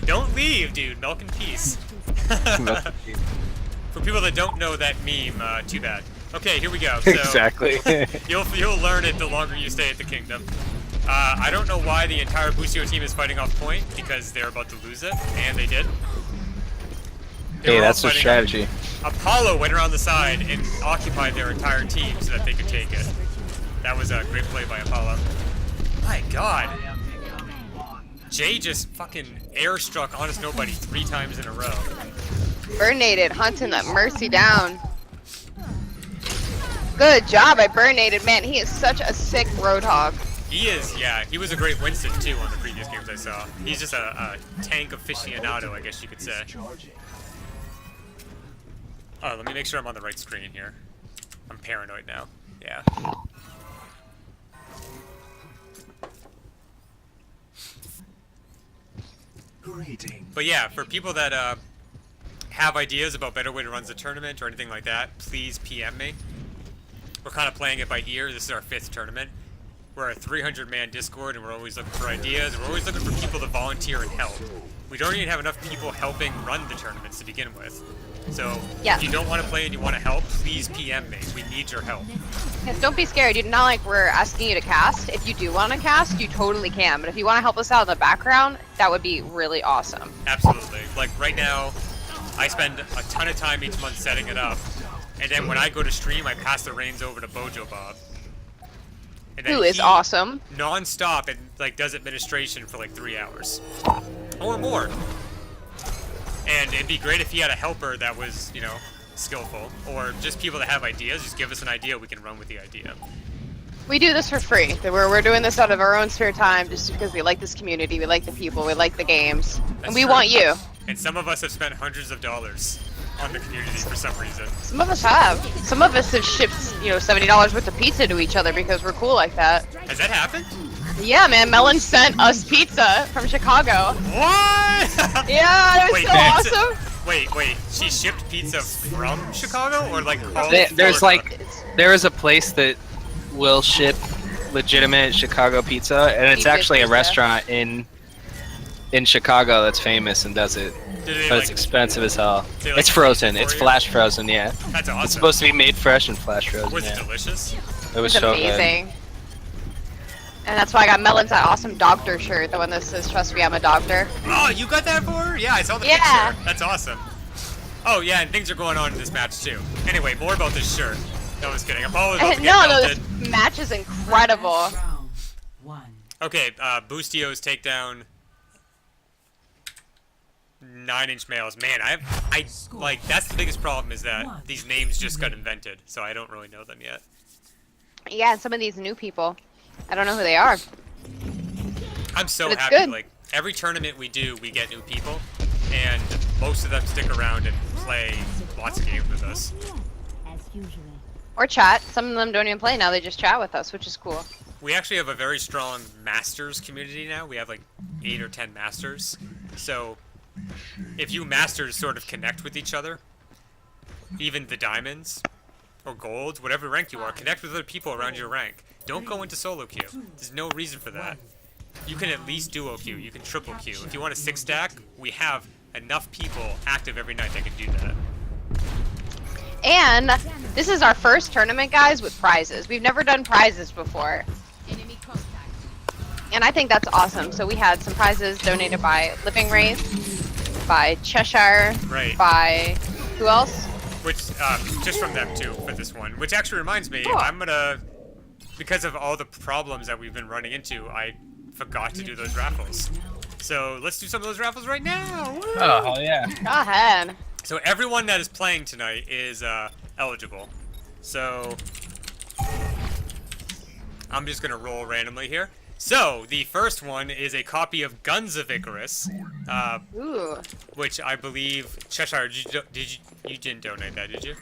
Don't leave, dude. Milk and peace. For people that don't know that meme, too bad. Okay, here we go. So Exactly. you'll learn it the longer you stay at the kingdom. I don't know why the entire Boostio team is fighting off point, because they're about to lose it, and they did. They Hey, were all that's the fighting strategy. Apollo went around the side and occupied their entire team so that they could take it. That was a great play by Apollo. My god. Jay just fucking airstruck Honest Nobody 3 times in a row. Burnated, hunting that Mercy down. Good job, I burnated. Man, he is such a sick Roadhog. He is, yeah. He was a great Winston too on the previous games I saw. He's just a tank aficionado, I guess you could say. Oh, let me make sure I'm on the right screen here. I'm paranoid now. Yeah. But yeah, for people that have ideas about better way to run the tournament or anything like that, please PM me. We're kind of playing it by ear. This is our 5th tournament. We're a 300-man Discord, and we're always looking for ideas. We're always looking for people to volunteer and help. We don't even have enough people helping run the tournaments to begin with. So Yeah. if you don't want to play and you want to help, please PM me. We need your help. Yes, don't be scared. It's not like we're asking you to cast. If you do want to cast, you totally can. But if you want to help us out in the background, that would be really awesome. Absolutely. Like right now, I spend a ton of time each month setting it up. And then when I go to stream, I pass the reins over to Bojo Bob. And then Who is he, awesome. non-stop, and like does administration for like 3 hours. Or more. And it'd be great if he had a helper that was, you know, skillful. Or just people that have ideas. Just give us an idea, we can run with the idea. We do this for free. We're doing this out of our own spare time just because we like this community, we like the people, we like the games. That's And we true. want you. And some of us have spent hundreds of dollars on the community for some reason. Some of us have. Some of us have shipped, $70 worth of pizza to each other because we're cool like that. Has that happened? Yeah, man, Melon sent us pizza from Chicago. What? Yeah, that was Wait, so that's awesome. Wait. She shipped pizza from Chicago, or like called There's Florida? there is a place that will ship legitimate Chicago pizza, and it's Pizza actually a pizza. restaurant in Chicago that's famous and does it. Do they, But like, it's expensive as hell. they, like, It's frozen. freeze it It's for you? flash frozen. Yeah. That's awesome. It's supposed to be made fresh and flash frozen. Was it Yeah. delicious? It was It's so good. amazing. And that's why I got Melon's that awesome doctor shirt, the one that says, "Trust me, I'm a doctor." Oh, you got that for her? Yeah, I saw the Yeah. picture. That's awesome. Oh yeah, and things are going on in this match too. Anyway, more about this shirt. No, I was kidding. Apollo's about to get No, melted. this match is incredible. Round 1. Okay, Boostio's takedown. 9-inch males. Man, I like that's the biggest problem is that these names just got invented, so I don't really know them yet. Yeah, and some of these new people, I don't know who they are. I'm so But it's happy. good. Like every tournament we do, we get new people, and most of them stick around and play lots of games with us. As usual. Or chat. Some of them don't even play now, they just chat with us, which is cool. We actually have a very strong masters community now. We have like 8 or 10 masters. So if you masters sort of connect with each other, even the diamonds or golds, whatever rank you are, connect with other people around your rank. Don't go into solo queue. There's no reason for that. You can at least duo queue. You can triple queue. If you want a 6-stack, we have enough people active every night that can do that. And this is our first tournament, guys, with prizes. We've never done prizes before. And I think that's awesome. So we had some prizes donated by Living Wraith, by Cheshire, Right. by who else? Which, just from them too, for this one. Which actually reminds me, Cool. I'm gonna, because of all the problems that we've been running into, I forgot to do those raffles. So let's do some of those raffles right now. Woo! Oh hell yeah. Go ahead. So everyone that is playing tonight is eligible. So I'm just gonna roll randomly here. So the first one is a copy of Guns of Icarus, Ooh. which I believe Cheshire. You didn't donate that, did you?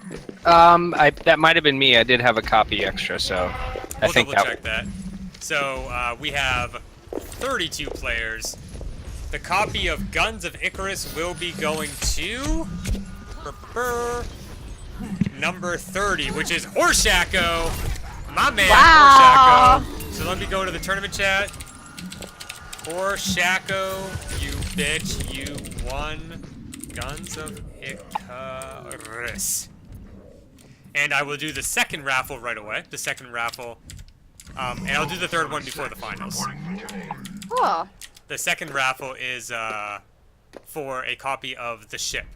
That might have been me. I did have a copy extra, so I We'll think double that. check that. So we have 32 players. The copy of Guns of Icarus will be going to number 30, which is Orshako. My man, Wow. Orshako. So let me go to the tournament chat. Or Shaco, you bitch, you won Guns of Icarus. And I will do the second raffle right away. The second raffle. And I'll do the third one before the finals. Cool. The second raffle is for a copy of The Ship.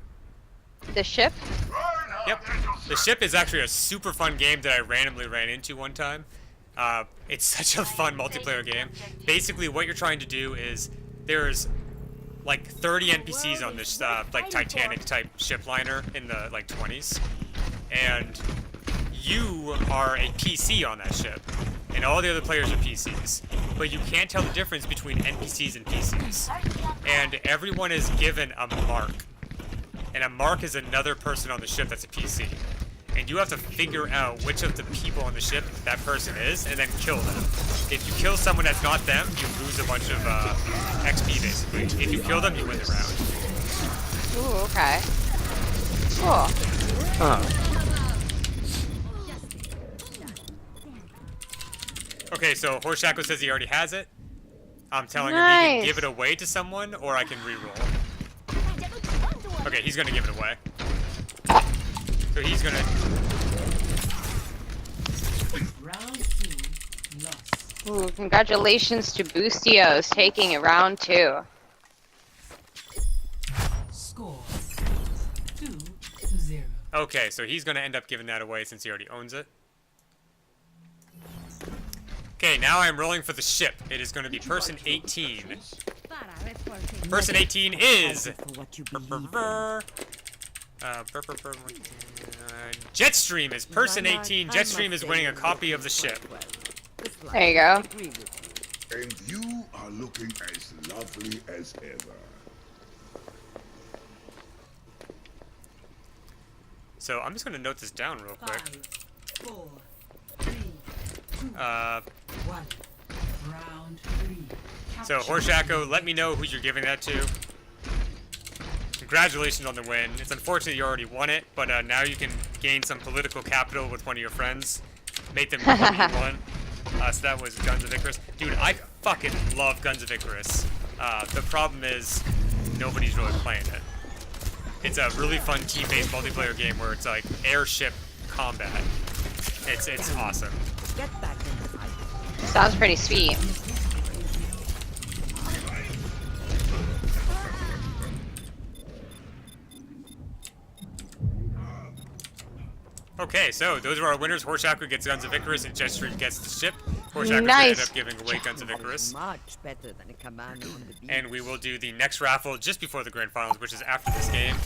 The ship? Yep. The Ship is actually a super fun game that I randomly ran into one time. It's such a fun multiplayer game. Basically, what you're trying to do is there's like 30 NPCs on this like Titanic type ship liner in the like 20s, and you are a PC on that ship, and all the other players are PCs. But you can't tell the difference between NPCs and PCs, and everyone is given a mark, and a mark is another person on the ship that's a PC. And you have to figure out which of the people on the ship that person is, and then kill them. If you kill someone that's not them, you lose a bunch of XP, basically. If you kill them, you win the round. Ooh, okay. Cool. Okay, so Horshackle says he already has it. I'm telling him he Nice. can give it away to someone, or I can reroll. Okay, he's gonna give it away. So he's gonna... Round 2 lost. Ooh, congratulations to Boostios taking it round 2. Score 2-0. Okay, so he's gonna end up giving that away since he already owns it. Okay, now I'm rolling for the ship. It is gonna be person 18. Person 18 is... Jetstream is person 18. Jetstream is winning a copy of the ship. There you go. And you are looking as lovely as ever. So I'm just gonna note this down real quick. 5, 4, 3, 2, 1. Round 3. So Horshackle, let me know who you're giving that to. Congratulations on the win. It's unfortunate you already won it, but now you can gain some political capital with one of your friends. Make them one v one. So that was Guns of Icarus. Dude, I fucking love Guns of Icarus. The problem is nobody's really playing it. It's a really fun team-based multiplayer game where it's like airship combat. It's awesome. Get back in the fight. Sounds pretty sweet. Okay, so those are our winners. Horshackle gets Guns of Icarus and Jetstream gets the ship. Horshackle Nice. ended up giving away Guns of Icarus. Much better than a commander on the beach. And we will do the next raffle just before the grand finals, which is after this game.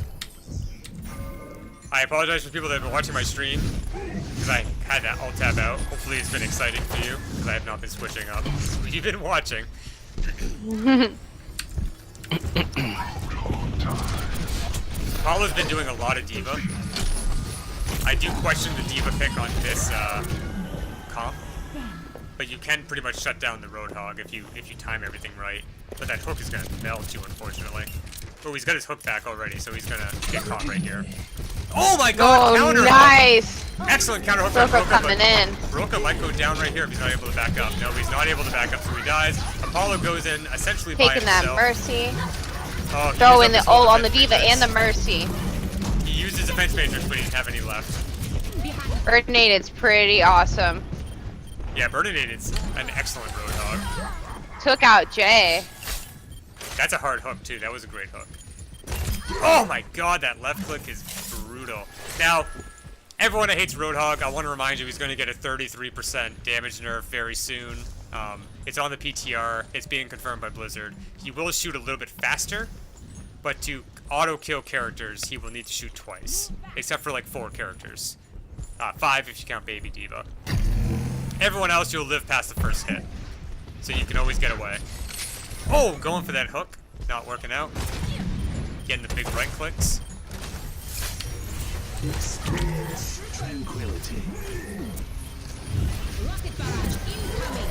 I apologize for people that have been watching my stream, because I had that alt tab out. Hopefully it's been exciting for you, because I have not been switching up. But you've been watching. Apollo's been doing a lot of D.Va. I do question the D.Va pick on this comp, but you can pretty much shut down the Roadhog if you time everything right. But that hook is gonna melt you, unfortunately. Oh, he's got his hook back already, so he's gonna get caught right here. Oh my God! Oh, Counter nice. hook! Excellent counter hook. from Broca Broca, coming but in. Broca might go down right here if he's not able to back up. No, he's not able to back up, so he dies. Apollo goes in essentially by Taking that himself. Mercy. Oh, he Throw used in up the his whole ult on the defense D.Va and the matrix. Mercy. He used his defense matrix, but he didn't have any left. Birdnaded's pretty awesome. Yeah, Burninated an excellent Roadhog. Took out Jay. That's a hard hook too. That was a great hook. Oh my God, that left click is brutal. Now, everyone that hates Roadhog, I want to remind you he's going to get a 33% damage nerf very soon. It's on the PTR. It's being confirmed by Blizzard. He will shoot a little bit faster, but to auto-kill characters, he will need to shoot twice, except for like 4 characters. 5 if you count Baby D.Va. Everyone else, you'll live past the first hit, so you can always get away. Oh, going for that hook. Not working out. Getting the big right clicks. Experience tranquility. Rocket barrage incoming.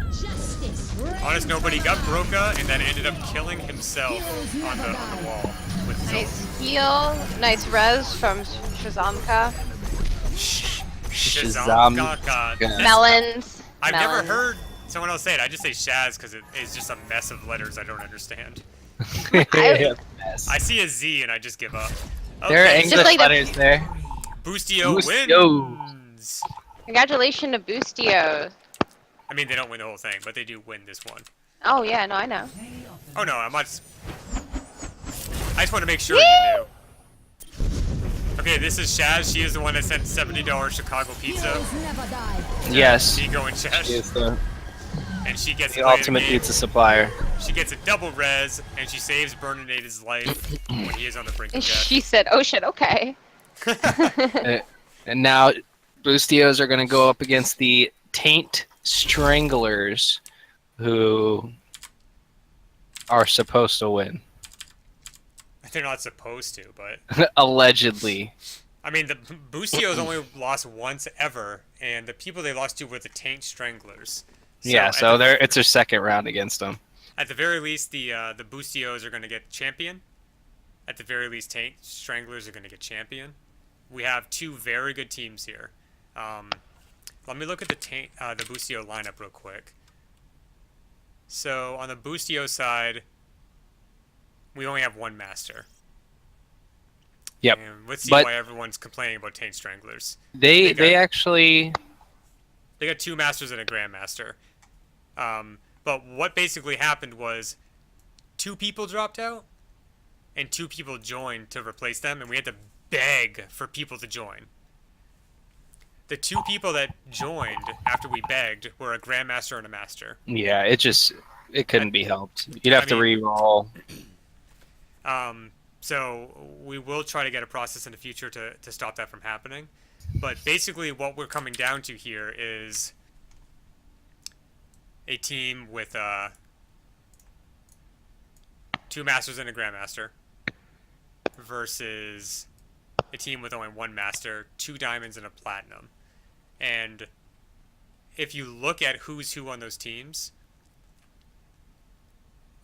Justice. Honest Nobody got Broca and then ended up killing himself on the wall with his Nice heal. Nice res from Shazamka. Shazamka. Yeah. Melons. I've Melons. never heard Someone else say it. I just say Shaz because it is just a mess of letters I don't understand. Yes. I see a Z and I just give up. There are Okay, English like the- letters there. Boostio Boostio. wins. Congratulations to Boostio. I mean, they don't win the whole thing, but they do win this one. Oh yeah, no, I know. Oh no, I'm not. I just want to make sure you knew. Okay, this is Shaz. She is the one that sent $70 Chicago pizza. Never die. Yes. Nico and Chesh. She is the And she gets the to play ultimate game. pizza supplier. She gets a double res, and she saves Bernadette's life when he is on the brink of And death. she said, "Oh shit, okay." And now Boostios are going to go up against the Taint Stranglers, who are supposed to win. They're not supposed to, but Allegedly. I mean, the Boostio's only lost once ever, and the people they lost to were the Taint Stranglers. So it's their second round against them. At the very least, the Boostios are going to get champion. At the very least, Taint Stranglers are going to get champion. We have two very good teams here. Let me look at the Boostio lineup real quick. So on the Boostio side, we only have one master. Yep. And let's see But- why everyone's complaining about Taint Stranglers. They got- actually They got two masters and a grandmaster. But what basically happened was 2 people dropped out and 2 people joined to replace them, and we had to beg for people to join. The 2 people that joined after we begged were a grandmaster and a master. it couldn't be helped. You'd have to re-roll. So we will try to get a process in the future to stop that from happening. But basically what we're coming down to here is a team with 2 masters and a grandmaster versus a team with only 1 master, 2 diamonds, and a platinum. And if you look at who's who on those teams,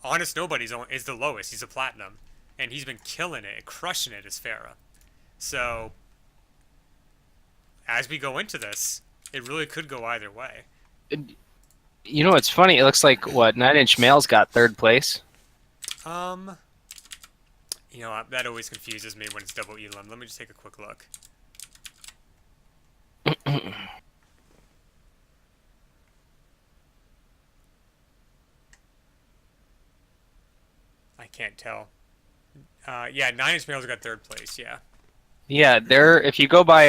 Honest Nobody's is the lowest. He's a platinum. And he's been killing it, crushing it as Farah. So, as we go into this, it really could go either way. You know what's funny? It looks like, 9 Inch Male's got 3rd place? You know, that always confuses me when it's double Elam. Let me just take a quick look. I can't tell. Yeah, 9 Inch Male's got 3rd place, yeah. Yeah, if you go by,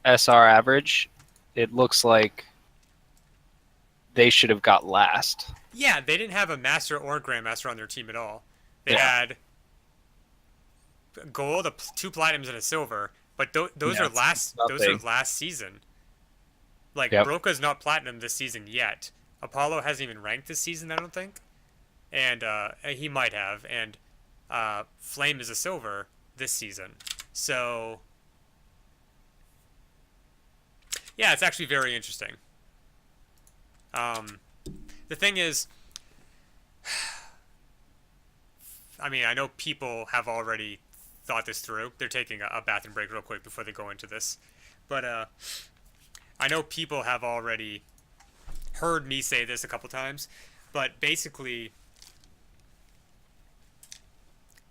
SR average, it looks like they should have got last. Yeah, they didn't have a master or a grandmaster on their team at all. They Yeah. had gold, 2 platinums, and a silver. But those are last. Those are last season. Like Broca's not platinum this season yet. Apollo hasn't even ranked this season, I don't think. And he might have. And Flame is a silver this season. So yeah, it's actually very interesting. The thing is, I mean, I know people have already thought this through. They're taking a bathroom break real quick before they go into this. But I know people have already heard me say this a couple times. But basically,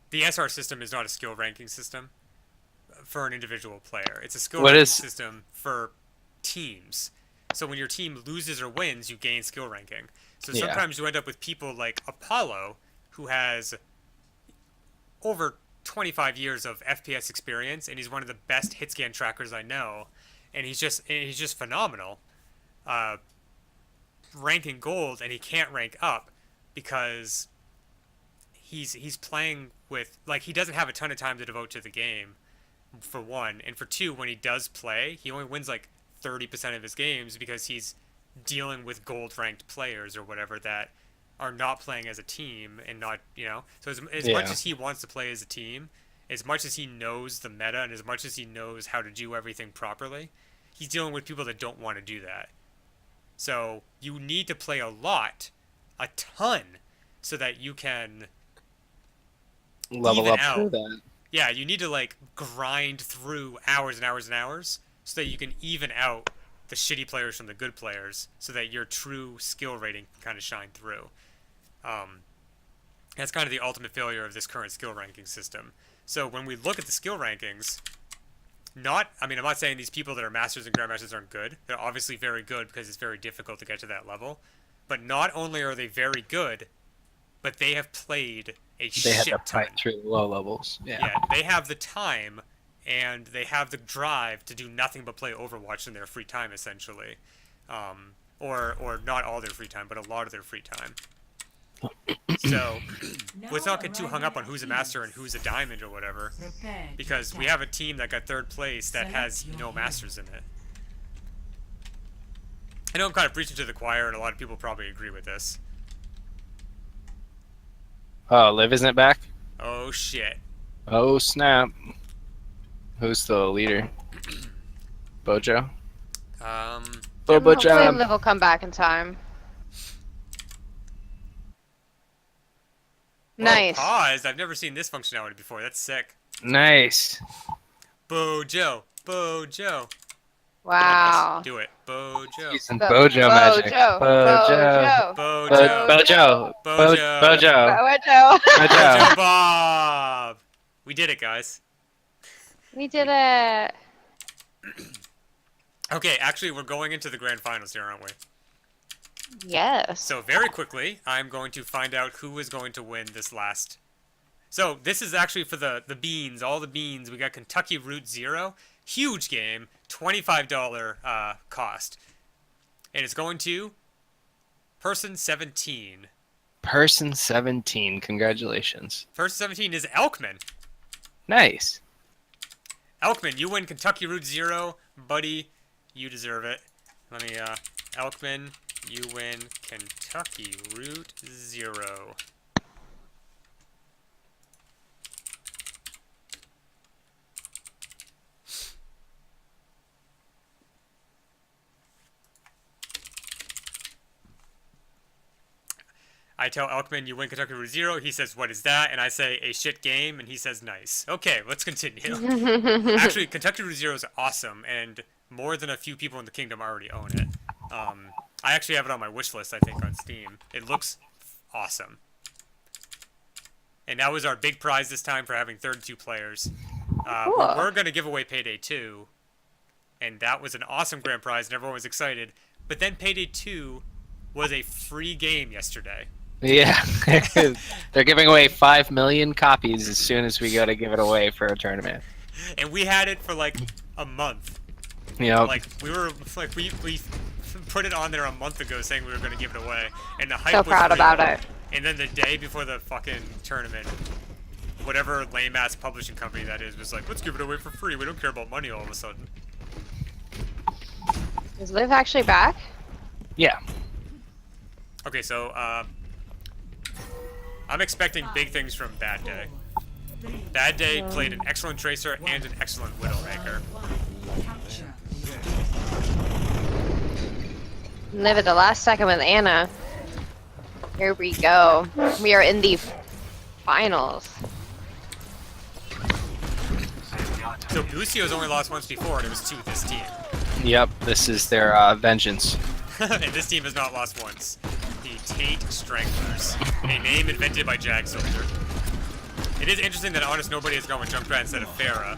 the SR system is not a skill ranking system for an individual player. It's a skill ranking system for teams. So when your team loses or wins, you gain skill ranking. So sometimes you end up with people like Apollo, who has over 25 years of FPS experience, and he's one of the best hit scan trackers I know, and he's just phenomenal. Ranking gold, and he can't rank up because he's playing with, like, he doesn't have a ton of time to devote to the game, for one, and for two, when he does play, he only wins like 30% of his games because he's dealing with gold ranked players or whatever that are not playing as a team and not, so as much as he wants to play as a team, as much as he knows the meta and as much as he knows how to do everything properly, he's dealing with people that don't want to do that. So you need to play a ton, so that you can level up through that. Yeah, you need to like grind through hours and hours and hours so that you can even out the shitty players from the good players, so that your true skill rating can kind of shine through. That's kind of the ultimate failure of this current skill ranking system. So when we look at the skill rankings, I'm not saying these people that are masters and grandmasters aren't good. They're obviously very good because it's very difficult to get to that level. But not only are they very good, but they have played a shit ton. They have to fight through the low levels. Yeah, they have the time and they have the drive to do nothing but play Overwatch in their free time, essentially. Or not all their free time, but a lot of their free time. So, let's not get too hung up on who's a master and who's a diamond or whatever, because we have a team that got 3rd place that has no masters in it. I know I'm kind of preaching to the choir, and a lot of people probably agree with this. Oh, Liv isn't back? Oh, shit. Oh, snap. Who's the leader? Bojo? Hopefully Liv will come back in time. Nice. Paused. I've never seen this functionality before. That's sick. Nice. Bojo. Bojo. Wow. Do it. Bojo. Using Bojo magic. Bojo. Bojo. Bojo. Bojo. Bojo. Bojo Bob. We did it, guys. We did it. Okay, actually, we're going into the grand finals here, aren't we? Yes. So very quickly, I'm going to find out who is going to win this last. So this is actually for the beans, all the beans. We got Kentucky Route Zero, huge game, $25 cost, and it's going to Person 17. Person 17, congratulations. Person 17 is Elkman. Nice. Elkman, you win Kentucky Route Zero, buddy. You deserve it. Let me, Elkman. You win Kentucky Route Zero. I tell Elkman, you win Kentucky Route Zero. He says, what is that? And I say, a shit game. And he says, nice. Okay, let's continue. Actually, Kentucky Route Zero is awesome. And more than a few people in the kingdom already own it. I actually have it on my wish list, I think, on Steam. It looks awesome. And that was our big prize this time for having 32 players. Cool. We're going to give away Payday 2. And that was an awesome grand prize, and everyone was excited. But then Payday 2 was a free game yesterday. Yeah. They're giving away 5 million copies as soon as we go to give it away for a tournament. And we had it for like a month. Yep. Like we put it on there a month ago saying we were going to give it away, and the hype So was proud real. about it. And then the day before the fucking tournament, whatever lame ass publishing company that is was like, let's give it away for free. We don't care about money all of a sudden. Is Liv actually back? Yeah. Okay, so I'm expecting big things from Bad Day. Bad Day played an excellent Tracer and an excellent Widowmaker. Liv at the last second with Anna. Here we go. We are in the finals. So Lucio's only lost once before, and it was to this team. Yep, this is their vengeance. And this team has not lost once. The Tate Stranglers, a name invented by Jag Soldier. It is interesting that Honest Nobody has gone with Junkrat instead of Pharah.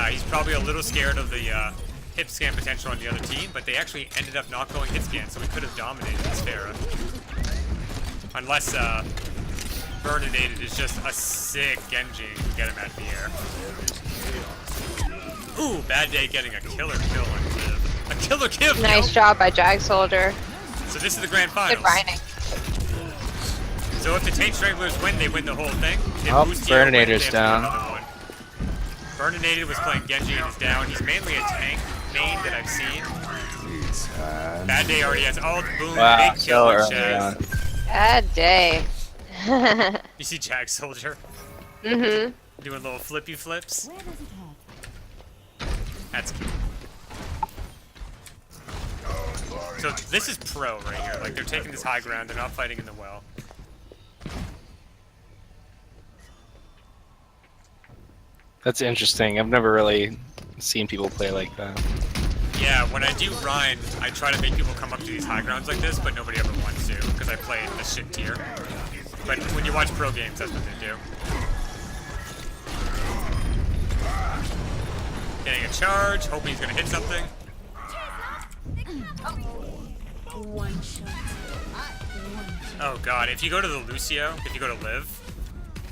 He's probably a little scared of the hit scan potential on the other team, but they actually ended up not going hit scan, so we could have dominated this Pharah. Unless Burninated is just a sick Genji who can get him out of the air. Ooh, Bad Day getting a killer kill on Liv. A killer kill! Nice job by Jag Soldier. So this is the grand finals. Good grinding. So if the Tate Stranglers win, they win the whole thing. If Oh, Boostio wins, Burninator's they have to down. do another one. Burninated was playing Genji and is down. He's mainly a tank main that I've seen. Bad Day already has ult, boom, Wow, big kill so on early Chaz. on. Bad day. You see Jag Soldier Mm-hmm. doing little flippy flips. Where does it head? That's cute. So this is pro right here. Like they're taking this high ground. They're not fighting in the well. That's interesting. I've never really seen people play like that. Yeah, when I do Rhine, I try to make people come up to these high grounds like this, but nobody ever wants to, because I play the shit tier. But when you watch pro games, that's what they do. Getting a charge, hoping he's gonna hit something. One shot. Oh god, if you go to the Lucio, if you go to Liv,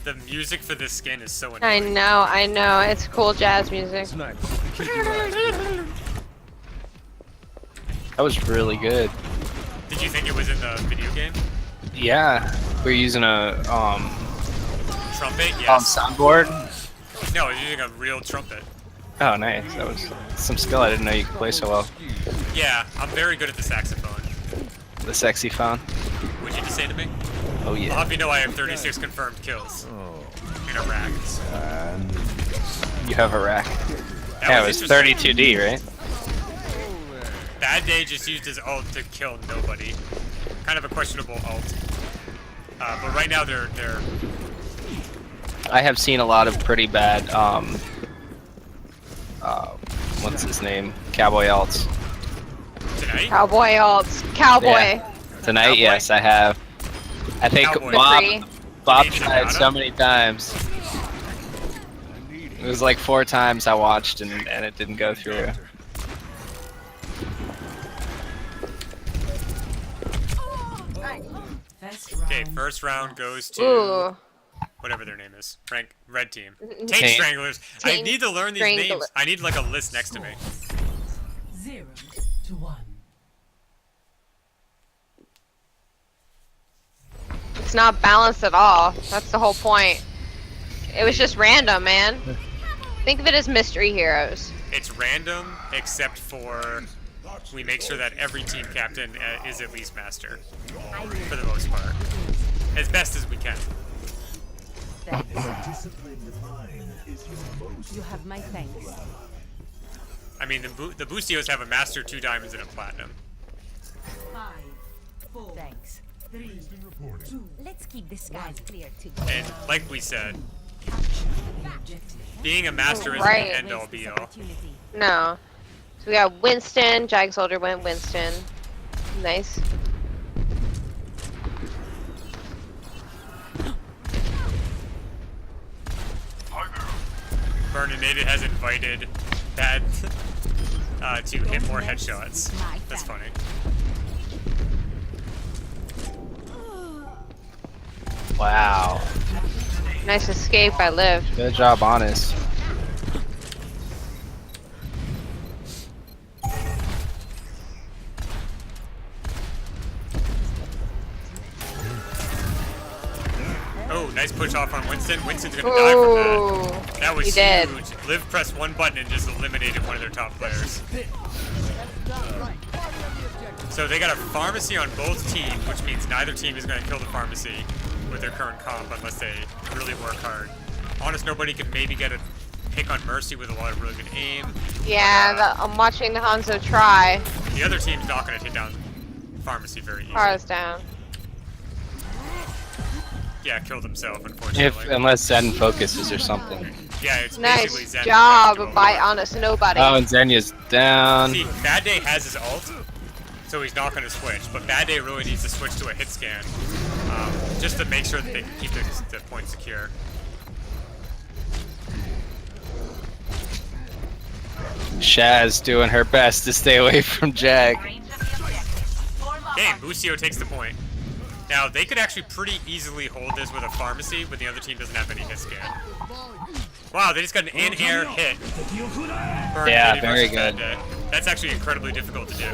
the music for this skin is so annoying. I know. It's cool jazz music. Sniper. That was really good. Did you think it was in the video game? Yeah, we're using a Trumpet? Yes. soundboard. No, you're using a real trumpet. Oh, nice. That was some skill I didn't know you could play so well. Yeah, I'm very good at the saxophone. The sexy phone. What'd you just say to me? Oh I'll yeah. have you know I have 36 confirmed kills in Iraq. You have a rack. That Yeah, it was interesting. 32D, right? Bad Day just used his ult to kill nobody. Kind of a questionable ult. But right now they're I have seen a lot of pretty bad what's his name? Cowboy alts. tonight. Cowboy alts. Cowboy. Yeah. Tonight, Cowboy? yes, I have. I think Cowboy. McCree. Bob You mean tried Shinada? so many times. It was like 4 times I watched and it didn't go through. First Okay, round. first round goes to Ooh. whatever their name is. Red team. Taint Taint. Stranglers. I Taint need to learn these Strangler- names. I need like a list next to me. 0-1. It's not balanced at all. That's the whole point. It was just random, man. Think of it as mystery heroes. It's random except for we make sure that every team captain is at least master for the most part, as best as we can. A disciplined mind is your most You have my thanks. I mean, the Bustios have a master, 2 diamonds, and a platinum. 5, 4, Thanks. 3, 2, Let's keep the skies clear too. And like we said, the objective. being a master isn't Right. the end all be all. Opportunity. No. So we got Winston. Jag Soldier went Winston. Nice. Burninated has invited Bad to hit more headshots. That's funny. Wow. Nice escape. I lived. Good job, Honest. Oh, nice push off on Winston. Winston's gonna die from that. Ooh. That was He did. huge. Liv pressed one button and just eliminated one of their top players. So they got a pharmacy on both teams, which means neither team is going to kill the pharmacy with their current comp unless they really work hard. Honest, nobody can maybe get a pick on Mercy with a lot of really good aim. Yeah, I'm watching the Hanzo try. The other team's not going to take down pharmacy very easily. Cars down. Yeah, killed himself, unfortunately. Unless Zen focuses or something. Yeah, it's basically Nice Zen. job Zen by Honest Nobody. Oh, and Zenya's down. See, Bad Day has his ult, so he's not going to switch. But Bad Day really needs to switch to a hit scan, just to make sure that they can keep the point secure. Shaz doing her best to stay away from Jag. Game, Busio takes the point. Now, they could actually pretty easily hold this with a pharmacy when the other team doesn't have any hit scan. Wow, they just got an in-air hit. Burn Yeah, City very versus Bad good. Day. That's actually incredibly difficult to do.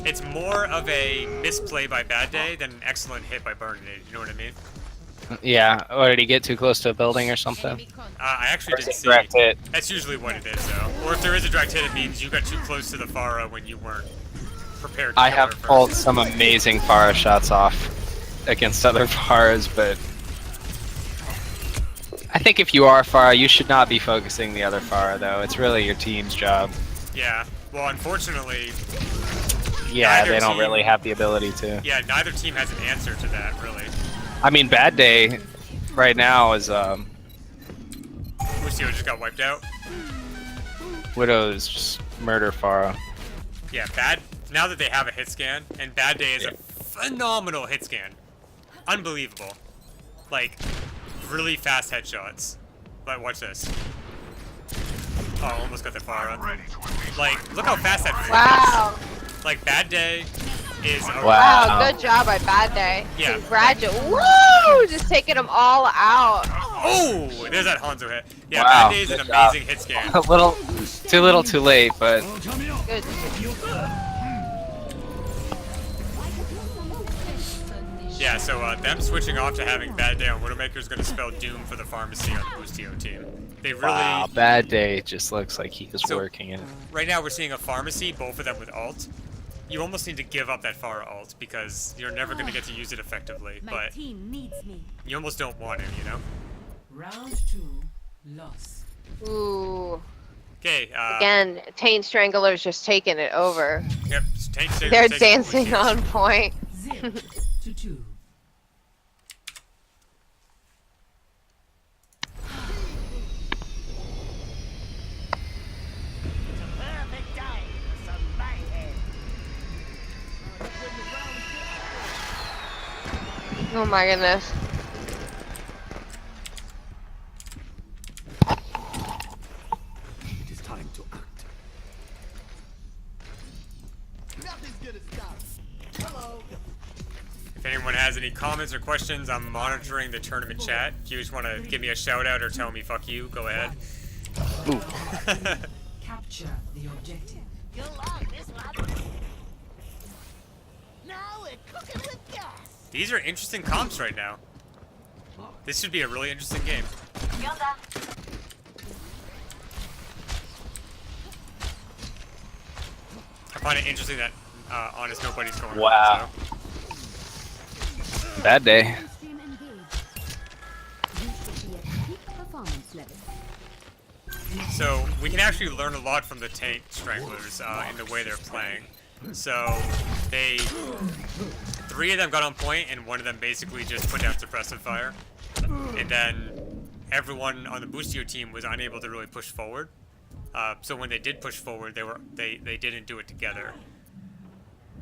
It's more of a misplay by Bad Day than an excellent hit by Burninated, you know what I mean? Yeah, or did he get too close to a building or something? I actually didn't see. Direct hit. That's usually what it is, though. Or if there is a direct hit, it means you got too close to the Pharah when you weren't prepared to I kill have her first. pulled some amazing Pharah shots off against other Pharahs, but I think if you are Pharah, you should not be focusing the other Pharah, though. It's really your team's job. Yeah. Well, unfortunately, Yeah, Neither they don't team- really have the ability to. yeah, neither team has an answer to that, really. I mean, Bad Day right now is Busio just got wiped out. Widow's just murder Pharah. Yeah, now that they have a hit scan, and Bad Day is a phenomenal hit scan. Unbelievable. Like, really fast headshots. But watch this. Oh, almost got the Pharah. Like, look how fast that Wow. is. Like, Bad Day is a Wow, good job by Bad Day. Yeah. Congratulations. Woo! Just taking them all out. Oh, there's that Hanzo hit. Yeah, Wow, Bad Day is an good job. amazing hit scan. A little too late, but Good. Yeah, so them switching off to having Bad Day on Widowmaker is going to spell doom for the pharmacy on the Boostio team. They really... wow, Bad Day just looks like he was So- working it. Right now we're seeing a pharmacy, both of them with ult. You almost need to give up that Pharah ult because you're never going to get to use it effectively, My but team needs me. you almost don't want to, you know? Round 2, loss. Ooh. Okay, Again, Taint Strangler's just taking it over. yep, take six, They're take dancing six. on point. 0 to 2. Oh my goodness. It is time to act. If anyone has any comments or questions, I'm monitoring the tournament chat. If you just want to give me a shout out or tell me fuck you, go ahead. Capture the objective. These are interesting comps right now. This should be a really interesting game. I find it interesting that Honest Nobody's going Wow. on. So. Bad Day. Stream engaged. You should be at peak performance level. So we can actually learn a lot from the Taint Stranglers in the way they're playing. So three of them got on point, and one of them basically just put down suppressive fire. And then everyone on the Boostio team was unable to really push forward. So when they did push forward, they didn't do it together.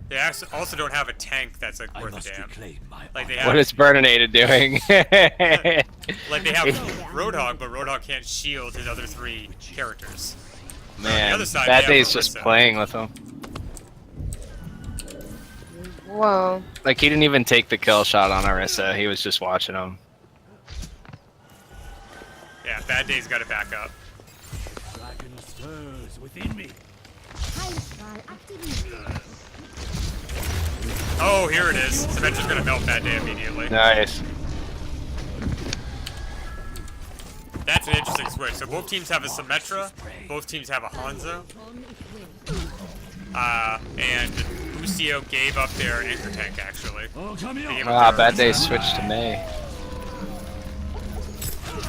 They also don't have a tank that's like I worth must a damn. reclaim my Like they What have, is Burninated doing? like they have Roadhog, but Roadhog can't shield his other three characters. Man, other side, Bad they have Day's just Orisa. playing with him. Whoa. Like he didn't even take the kill shot on Orisa. He was just watching him. Yeah, Bad Day's got it back up. dragon stirs within me. Oh, here it is. Symmetra's gonna melt Bad Day immediately. Nice. That's an interesting switch. So both teams have a Symmetra, both teams have a Hanzo. And Boostio gave up their anchor tank actually. They gave up Ah, their Bad Day Orisa. switched to May.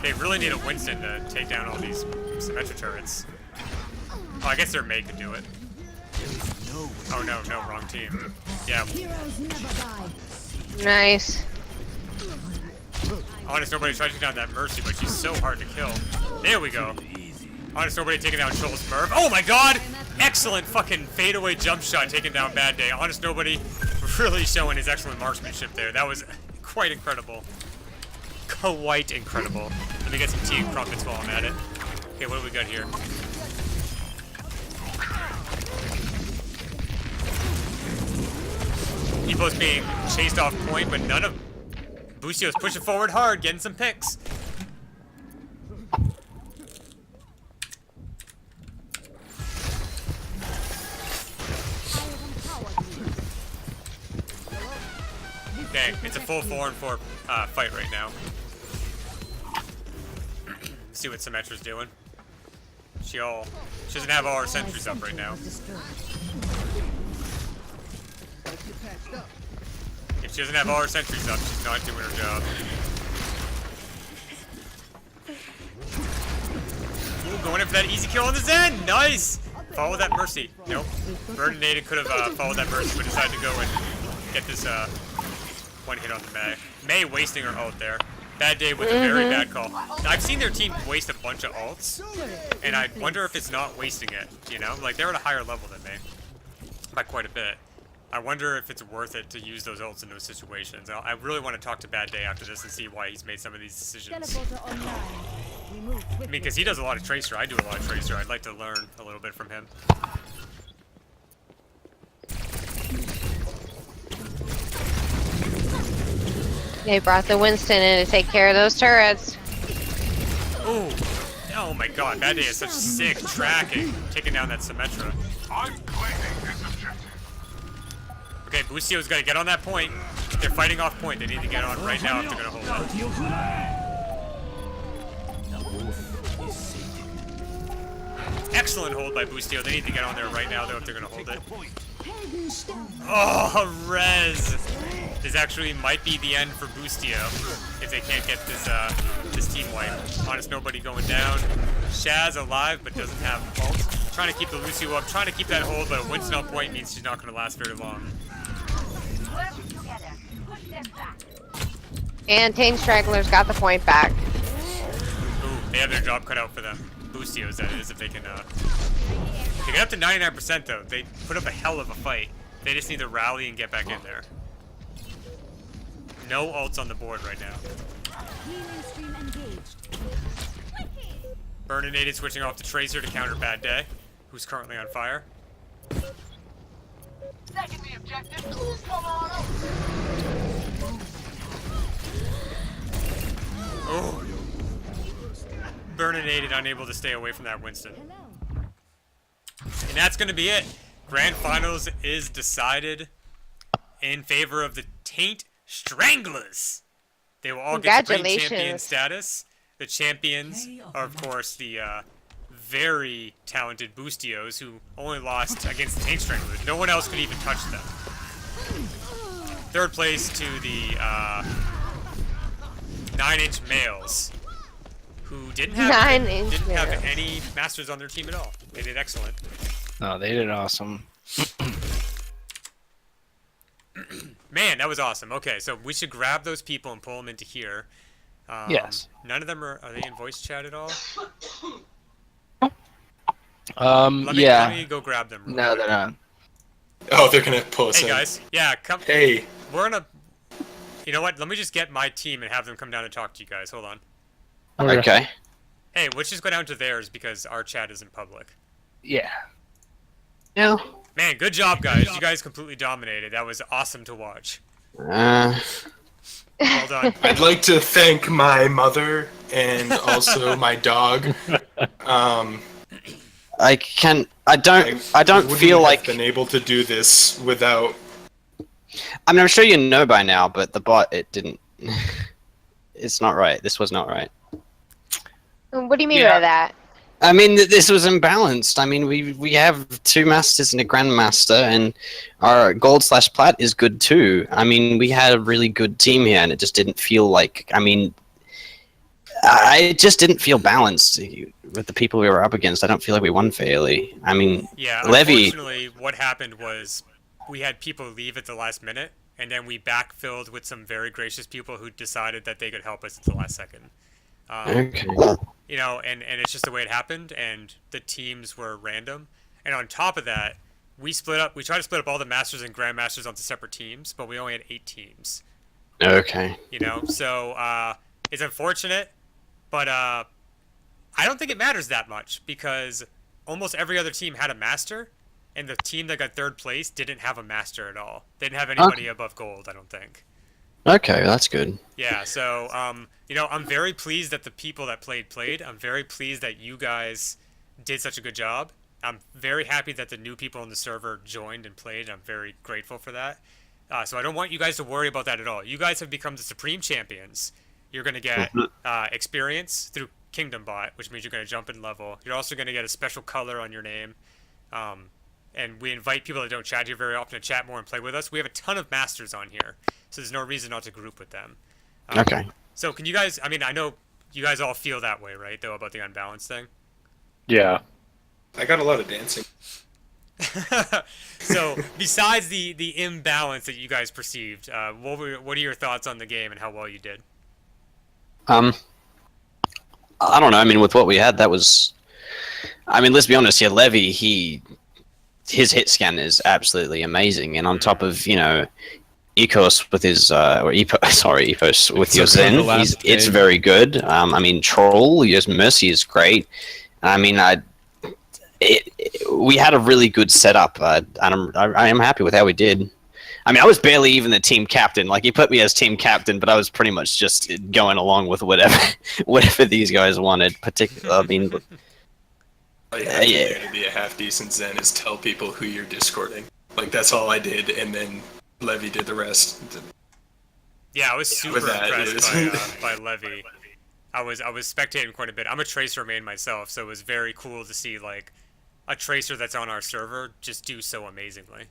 They really need a Winston to take down all these Symmetra turrets. Oh, I guess their May could do it. Oh no, wrong team. Yeah, Heroes never die. Nice. Honest Nobody tried to take down that Mercy, but she's so hard to kill. There we go. Honest Nobody taking down Shoals Merv. Oh my god! Excellent fucking fadeaway jump shot taking down Bad Day. Honest Nobody really showing his excellent marksmanship there. That was quite incredible. Quite incredible. Let me get some tea and crumpets while I'm at it. Okay, what do we got here? Epo's being chased off point, but none of Boostio's pushing forward hard, getting some picks. Dang, it's a full 4-on-4 fight right now. See what Symmetra's doing. She doesn't have all her sentries up right now. If she doesn't have all her sentries up, she's not doing her job. Ooh, going in for that easy kill on the Zen! Nice! Follow that Mercy. Nope. Burninated could have followed that Mercy, but decided to go and get this one hit on the May. May wasting her ult there. Bad Day with a very bad call. I've seen their team waste a bunch of ults, and I wonder if it's not wasting it, you know? Like, they're at a higher level than me, by quite a bit. I wonder if it's worth it to use those ults in those situations. I really want to talk to Bad Day after this and see why he's made some of these decisions. Teleporter online. We move I mean, because he does a lot of Tracer, I do a lot of Tracer. I'd like to learn a little bit from him. They brought the Winston in to take care of those turrets. Ooh. Oh my god, Bad Day has such sick tracking, taking down that Symmetra. I'm claiming this objective. Okay, Boostio's gotta get on that point. They're fighting off point. They need to get on right now if they're gonna hold it. Excellent hold by Boostio. They need to get on there right now though if they're gonna hold it. Oh, Rez! This actually might be the end for Boostio if they can't get this team wipe. Honest Nobody going down. Shaz alive but doesn't have ult. Trying to keep the Lucio up, trying to keep that hold, but Winston on point means she's not going to last very long. And Tane Strangler's got the point back. Ooh, they have their job cut out for them. Boostio's, that is, if they can, they get up to 99% though. They put up a hell of a fight. They just need to rally and get back in there. No ults on the board right now. Healing stream engaged. Burninated switching off to Tracer to counter Bad Day, who's currently on fire. Second the objective. Come on up. Oh. Burninated, unable to stay away from that Winston. Hello. And that's going to be it. Grand Finals is decided in favor of the Taint Stranglers. They will all get Supreme Champion Congratulations. status. The champions are, of course, the very talented Boostios, who only lost against the Taint Stranglers. No one else could even touch them. Third place to the 9-inch males, who didn't have any masters on their team at all. They did excellent. No, they did awesome. Man, that was awesome. Okay, so we should grab those people and pull them into here. Yes. None of them are they in voice chat at all? Let me go grab them. No, they're not. Oh, they're gonna pull us Hey in. guys, yeah, come. Hey. We're gonna. You know what? Let me just get my team and have them come down and talk to you guys. Hold on. Okay. Hey, let's just go down to theirs because our chat isn't public. Yeah. No. Man, good job, guys. You guys completely dominated. That was awesome to watch. Well done. I'd like to thank my mother and also my dog. I don't wouldn't feel have like been able to do this without. I mean, I'm sure you know by now, but the bot, it didn't. It's not right. This was not right. What do you mean by that? I mean, this was imbalanced. I mean, we have two masters and a grandmaster, and our gold/plat is good too. I mean, we had a really good team here, and it just didn't feel like. I mean, it just didn't feel balanced with the people we were up against. I don't feel like we won fairly. I mean, Yeah, Levy. unfortunately, what happened was we had people leave at the last minute, and then we backfilled with some very gracious people who decided that they could help us at the last second. Okay. You know, and it's just the way it happened, and the teams were random. And on top of that, we tried to split up all the Masters and Grandmasters onto separate teams, but we only had 8 teams. Okay. You know, so it's unfortunate, but I don't think it matters that much, because almost every other team had a Master, and the team that got 3rd place didn't have a Master at all. They didn't have anybody above gold, I don't think. Okay, that's good. Yeah, so, you know, I'm very pleased that the people that played. I'm very pleased that you guys did such a good job. I'm very happy that the new people on the server joined and played. I'm very grateful for that. So I don't want you guys to worry about that at all. You guys have become the Supreme Champions. You're going to get experience through Kingdom Bot, which means you're going to jump in level. You're also going to get a special color on your name. And we invite people that don't chat here very often to chat more and play with us. We have a ton of Masters on here, so there's no reason not to group with them. Okay. So can you guys, I mean, I know you guys all feel that way, right, though, about the unbalanced thing? Yeah. I got a lot of dancing. So, besides the imbalance that you guys perceived, what are your thoughts on the game and how well you did? I don't know. I mean, with what we had, that was. I mean, let's be honest here. Levy, his hit scan is absolutely amazing, and on top of Ecos with his Epos with your Zen, it's very good. I mean, Troll, yes, Mercy is great. I mean, we had a really good setup, and I am happy with how we did. I mean, I was barely even the team captain. Like, he put me as team captain, but I was pretty much just going along with whatever these guys wanted. Particularly, I mean, all you have to do to be a half decent Zen is tell people who you're discording. Like, that's all I did, and then Levy did the rest. Yeah, I was super impressed by Levy. I was spectating quite a bit. I'm a Tracer main myself, so it was very cool to see like a Tracer that's on our server just do so amazingly.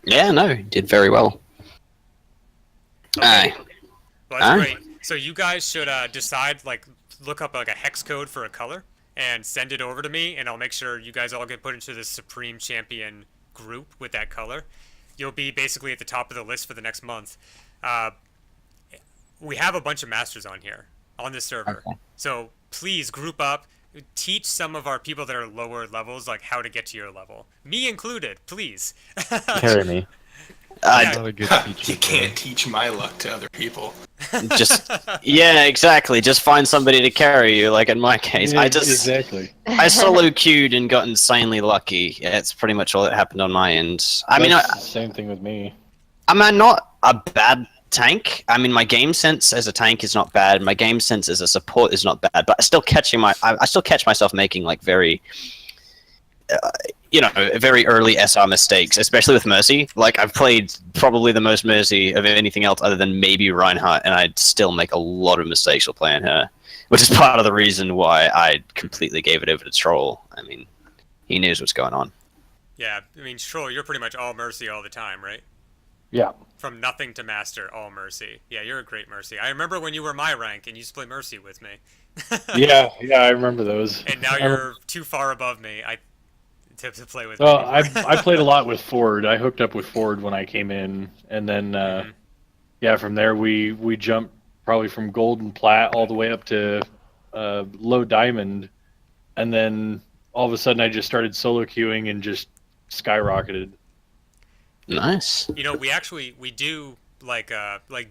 Yeah, no, he did very well. Okay. Well, that's great. So you guys should decide, like, look up like a hex code for a color and send it over to me, and I'll make sure you guys all get put into the Supreme Champion group with that color. You'll be basically at the top of the list for the next month. We have a bunch of masters on here on this server, so please group up. Teach some of our people that are lower levels like how to get to your level, me included, please. Carry me. You can't teach my luck to other people. Yeah, exactly. Just find somebody to carry you. Like in my case, Yeah, exactly. I solo queued and got insanely lucky. Yeah, it's pretty much all that happened on my end. Same thing with me. I'm not a bad tank. I mean, my game sense as a tank is not bad. My game sense as a support is not bad. But I still catch myself making like very very early SR mistakes, especially with Mercy. Like, I've played probably the most Mercy of anything else other than maybe Reinhardt, and I'd still make a lot of mistakes while playing her, which is part of the reason why I completely gave it over to Troll. I mean, he knows what's going on. Yeah, I mean, Troll, you're pretty much all Mercy all the time, right? Yeah. From nothing to master, all Mercy. Yeah, you're a great Mercy. I remember when you were my rank and you used to play Mercy with me. yeah, I remember those. And now you're too far above me. To play with. Well, I played a lot with Ford. I hooked up with Ford when I came in, and then from there we jumped probably from gold and plat all the way up to low diamond, and then all of a sudden I just started solo queuing and just skyrocketed. Nice. You know, we do like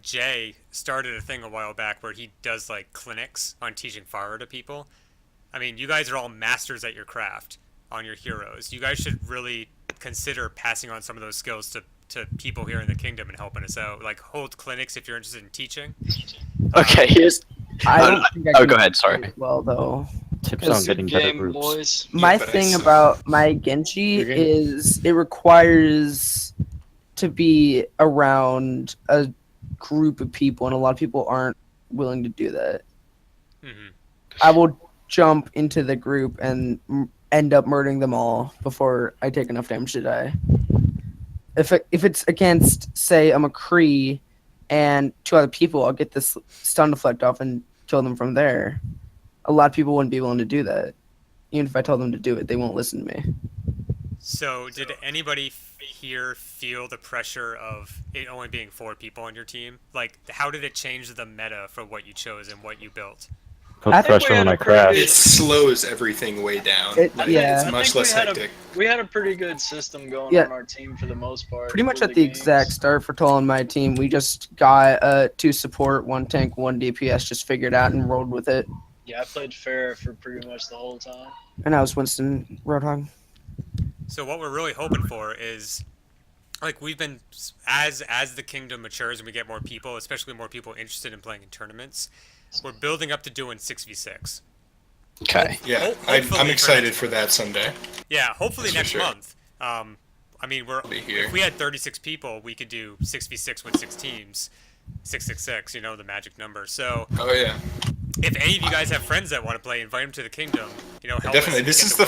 Jay started a thing a while back where he does like clinics on teaching fire to people. I mean, you guys are all masters at your craft on your heroes. You guys should really consider passing on some of those skills to people here in the kingdom and helping us out. Like, hold clinics if you're interested in teaching. Okay, here's. I don't think I can go ahead. Sorry. Well, though. Tips on getting better groups. My thing about my Genji is it requires to be around a group of people, and a lot of people aren't willing to do that. Mm-hmm. I will jump into the group and end up murdering them all before I take enough damage to die. If it's against, say, a McCree and 2 other people, I'll get this stun deflect off and kill them from there. A lot of people wouldn't be willing to do that. Even if I tell them to do it, they won't listen to me. So, did anybody here feel the pressure of it only being 4 people on your team? Like, how did it change the meta for what you chose and what you built? Put pressure when I crash. It slows everything way down. It's much less hectic. We had a pretty good system going on our team for the most part. Pretty much at the exact start for Toll and my team, we just got 2 support, 1 tank, 1 DPS, just figured out and rolled with it. Yeah, I played Pharah for pretty much the whole time. And I was Winston Roadhog. So what we're really hoping for is, like, we've been, as the kingdom matures and we get more people, especially more people interested in playing in tournaments, we're building up to doing 6v6. Okay. Yeah, I'm excited for that Sunday. Yeah, hopefully next month. I mean, if we had 36 people, we could do 6v6 with 6 teams, 666. You know, the magic number. So. Oh yeah. If any of you guys have friends that want to play, invite them to the kingdom. You know, help definitely. This is the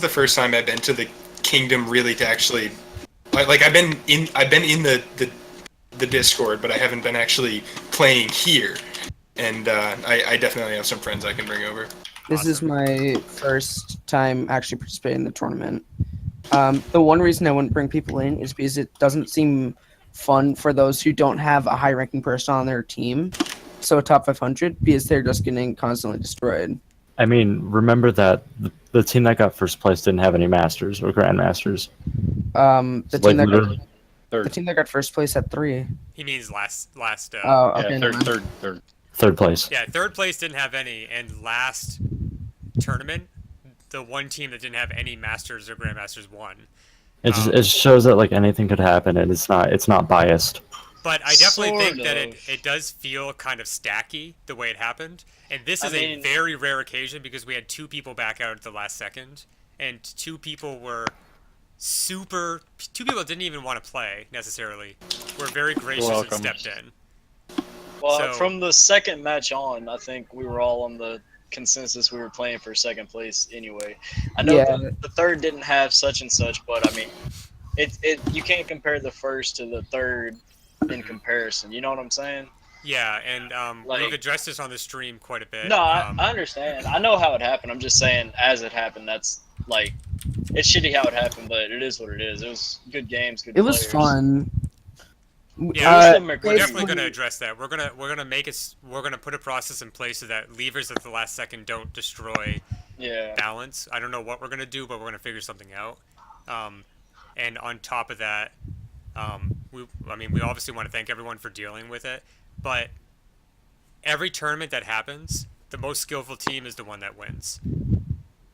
first time I've been to the kingdom really to actually, like I've been in the Discord, but I haven't been actually playing here. And I definitely have some friends I can bring over. This is my first time actually participating in the tournament. The one reason I wouldn't bring people in is because it doesn't seem fun for those who don't have a high-ranking person on their team. so a top 500 because they're just getting constantly destroyed. I mean, remember that the team that got first place didn't have any masters or grandmasters. The Like, team that literally- the team that got first place had 3. He means last. Oh, okay. Yeah, never mind. Third place. Yeah, third place didn't have any, and last tournament, the one team that didn't have any masters or grandmasters won. It shows that like anything could happen, and it's not biased. But I definitely think that Sort of. it does feel kind of stacky the way it happened. And this is I a mean- very rare occasion because we had 2 people back out at the last second, and 2 people were super. 2 people that didn't even want to play necessarily were very gracious and welcome. stepped in. Well, So- from the second match on, I think we were all on the consensus we were playing for second place anyway. I know Yeah. the third didn't have such and such, but I mean, you can't compare the first to the third in comparison. You know what I'm saying? Yeah, and Like- we've addressed this on the stream quite a bit. No, I understand. I know how it happened. I'm just saying, as it happened, that's like, it's shitty how it happened, but it is what it is. It was good games, good It was players. fun. Yeah, We're we're definitely going to address that. We're gonna make it. We're gonna put a process in place so that levers at the last second don't destroy Yeah. balance. I don't know what we're gonna do, but we're gonna figure something out. And on top of that, we obviously want to thank everyone for dealing with it. But every tournament that happens, the most skillful team is the one that wins.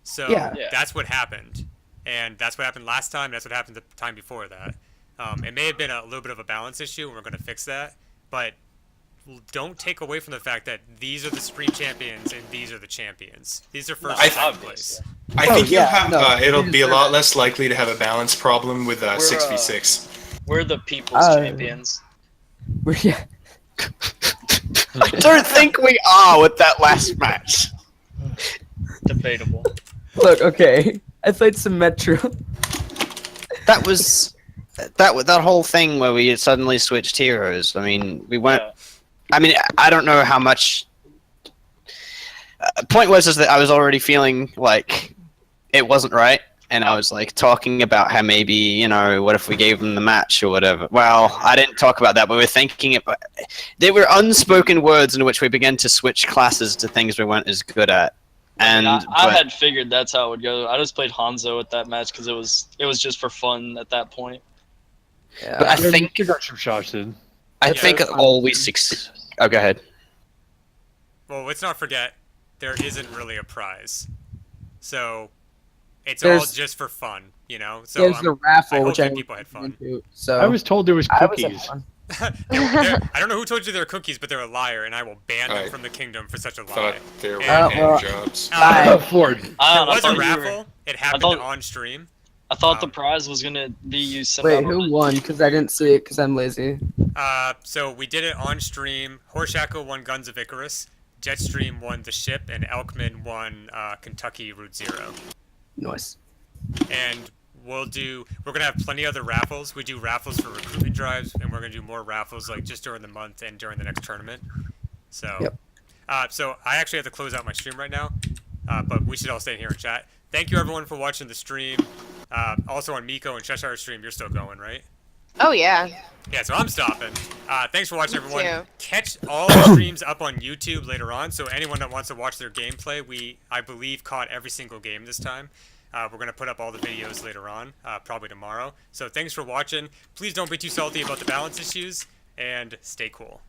So Yeah. that's what happened, and that's what happened last time. That's what happened the time before that. It may have been a little bit of a balance issue, and we're going to fix that. But don't take away from the fact that these are the Supreme Champions and these are the champions. These are first I- and second place. I think it'll be a lot less likely to have a balance problem with 6v6. We're the people's champions. Yeah. I don't think we are with that last match. Debatable. Look, okay. I played some Metro. That was that whole thing where we suddenly switched heroes. I mean, we weren't. I mean, I don't know how much. Point was is that I was already feeling like it wasn't right, and I was like talking about how maybe what if we gave them the match or whatever. Well, I didn't talk about that, but we were thinking it. There were unspoken words in which we began to switch classes to things we weren't as good at. And I had figured that's how it would go. I just played Hanzo at that match because it was just for fun at that point. Yeah. But I think you got some shots in. I think all we six. Oh, go ahead. Well, let's not forget, there isn't really a prize. So, it's There's- all just for fun, So There's the raffle, I hope which that I people had fun. into, so I was told there was I was cookies. fun. I don't know who told you they're cookies, but they're a liar, and I will ban them I from the kingdom for such a lie. Thought they were And- well, jobs. Ford. There I was a thought you were- raffle. It happened thought- on stream. I thought the prize was gonna be you sent Wait, out who won? Because I didn't see it because I'm lazy. So we did it on stream. Horseshackle won Guns of Icarus. Jetstream won the ship, and Elkman won Kentucky Route Zero. Nice. And we're gonna have plenty of other raffles. We do raffles for recruitment drives, and we're gonna do more raffles like just during the month and during the next tournament. So, Yep. So I actually have to close out my stream right now, but we should all stay in here and chat. Thank you everyone for watching the stream. Also on Miko and Cheshire stream, you're still going, right? Oh yeah. Yeah, so I'm stopping. Thanks for watching, everyone. too. Catch all the streams up on YouTube later on, so anyone that wants to watch their gameplay, I believe, caught every single game this time. We're going to put up all the videos later on, probably tomorrow. So thanks for watching. Please don't be too salty about the balance issues, and stay cool.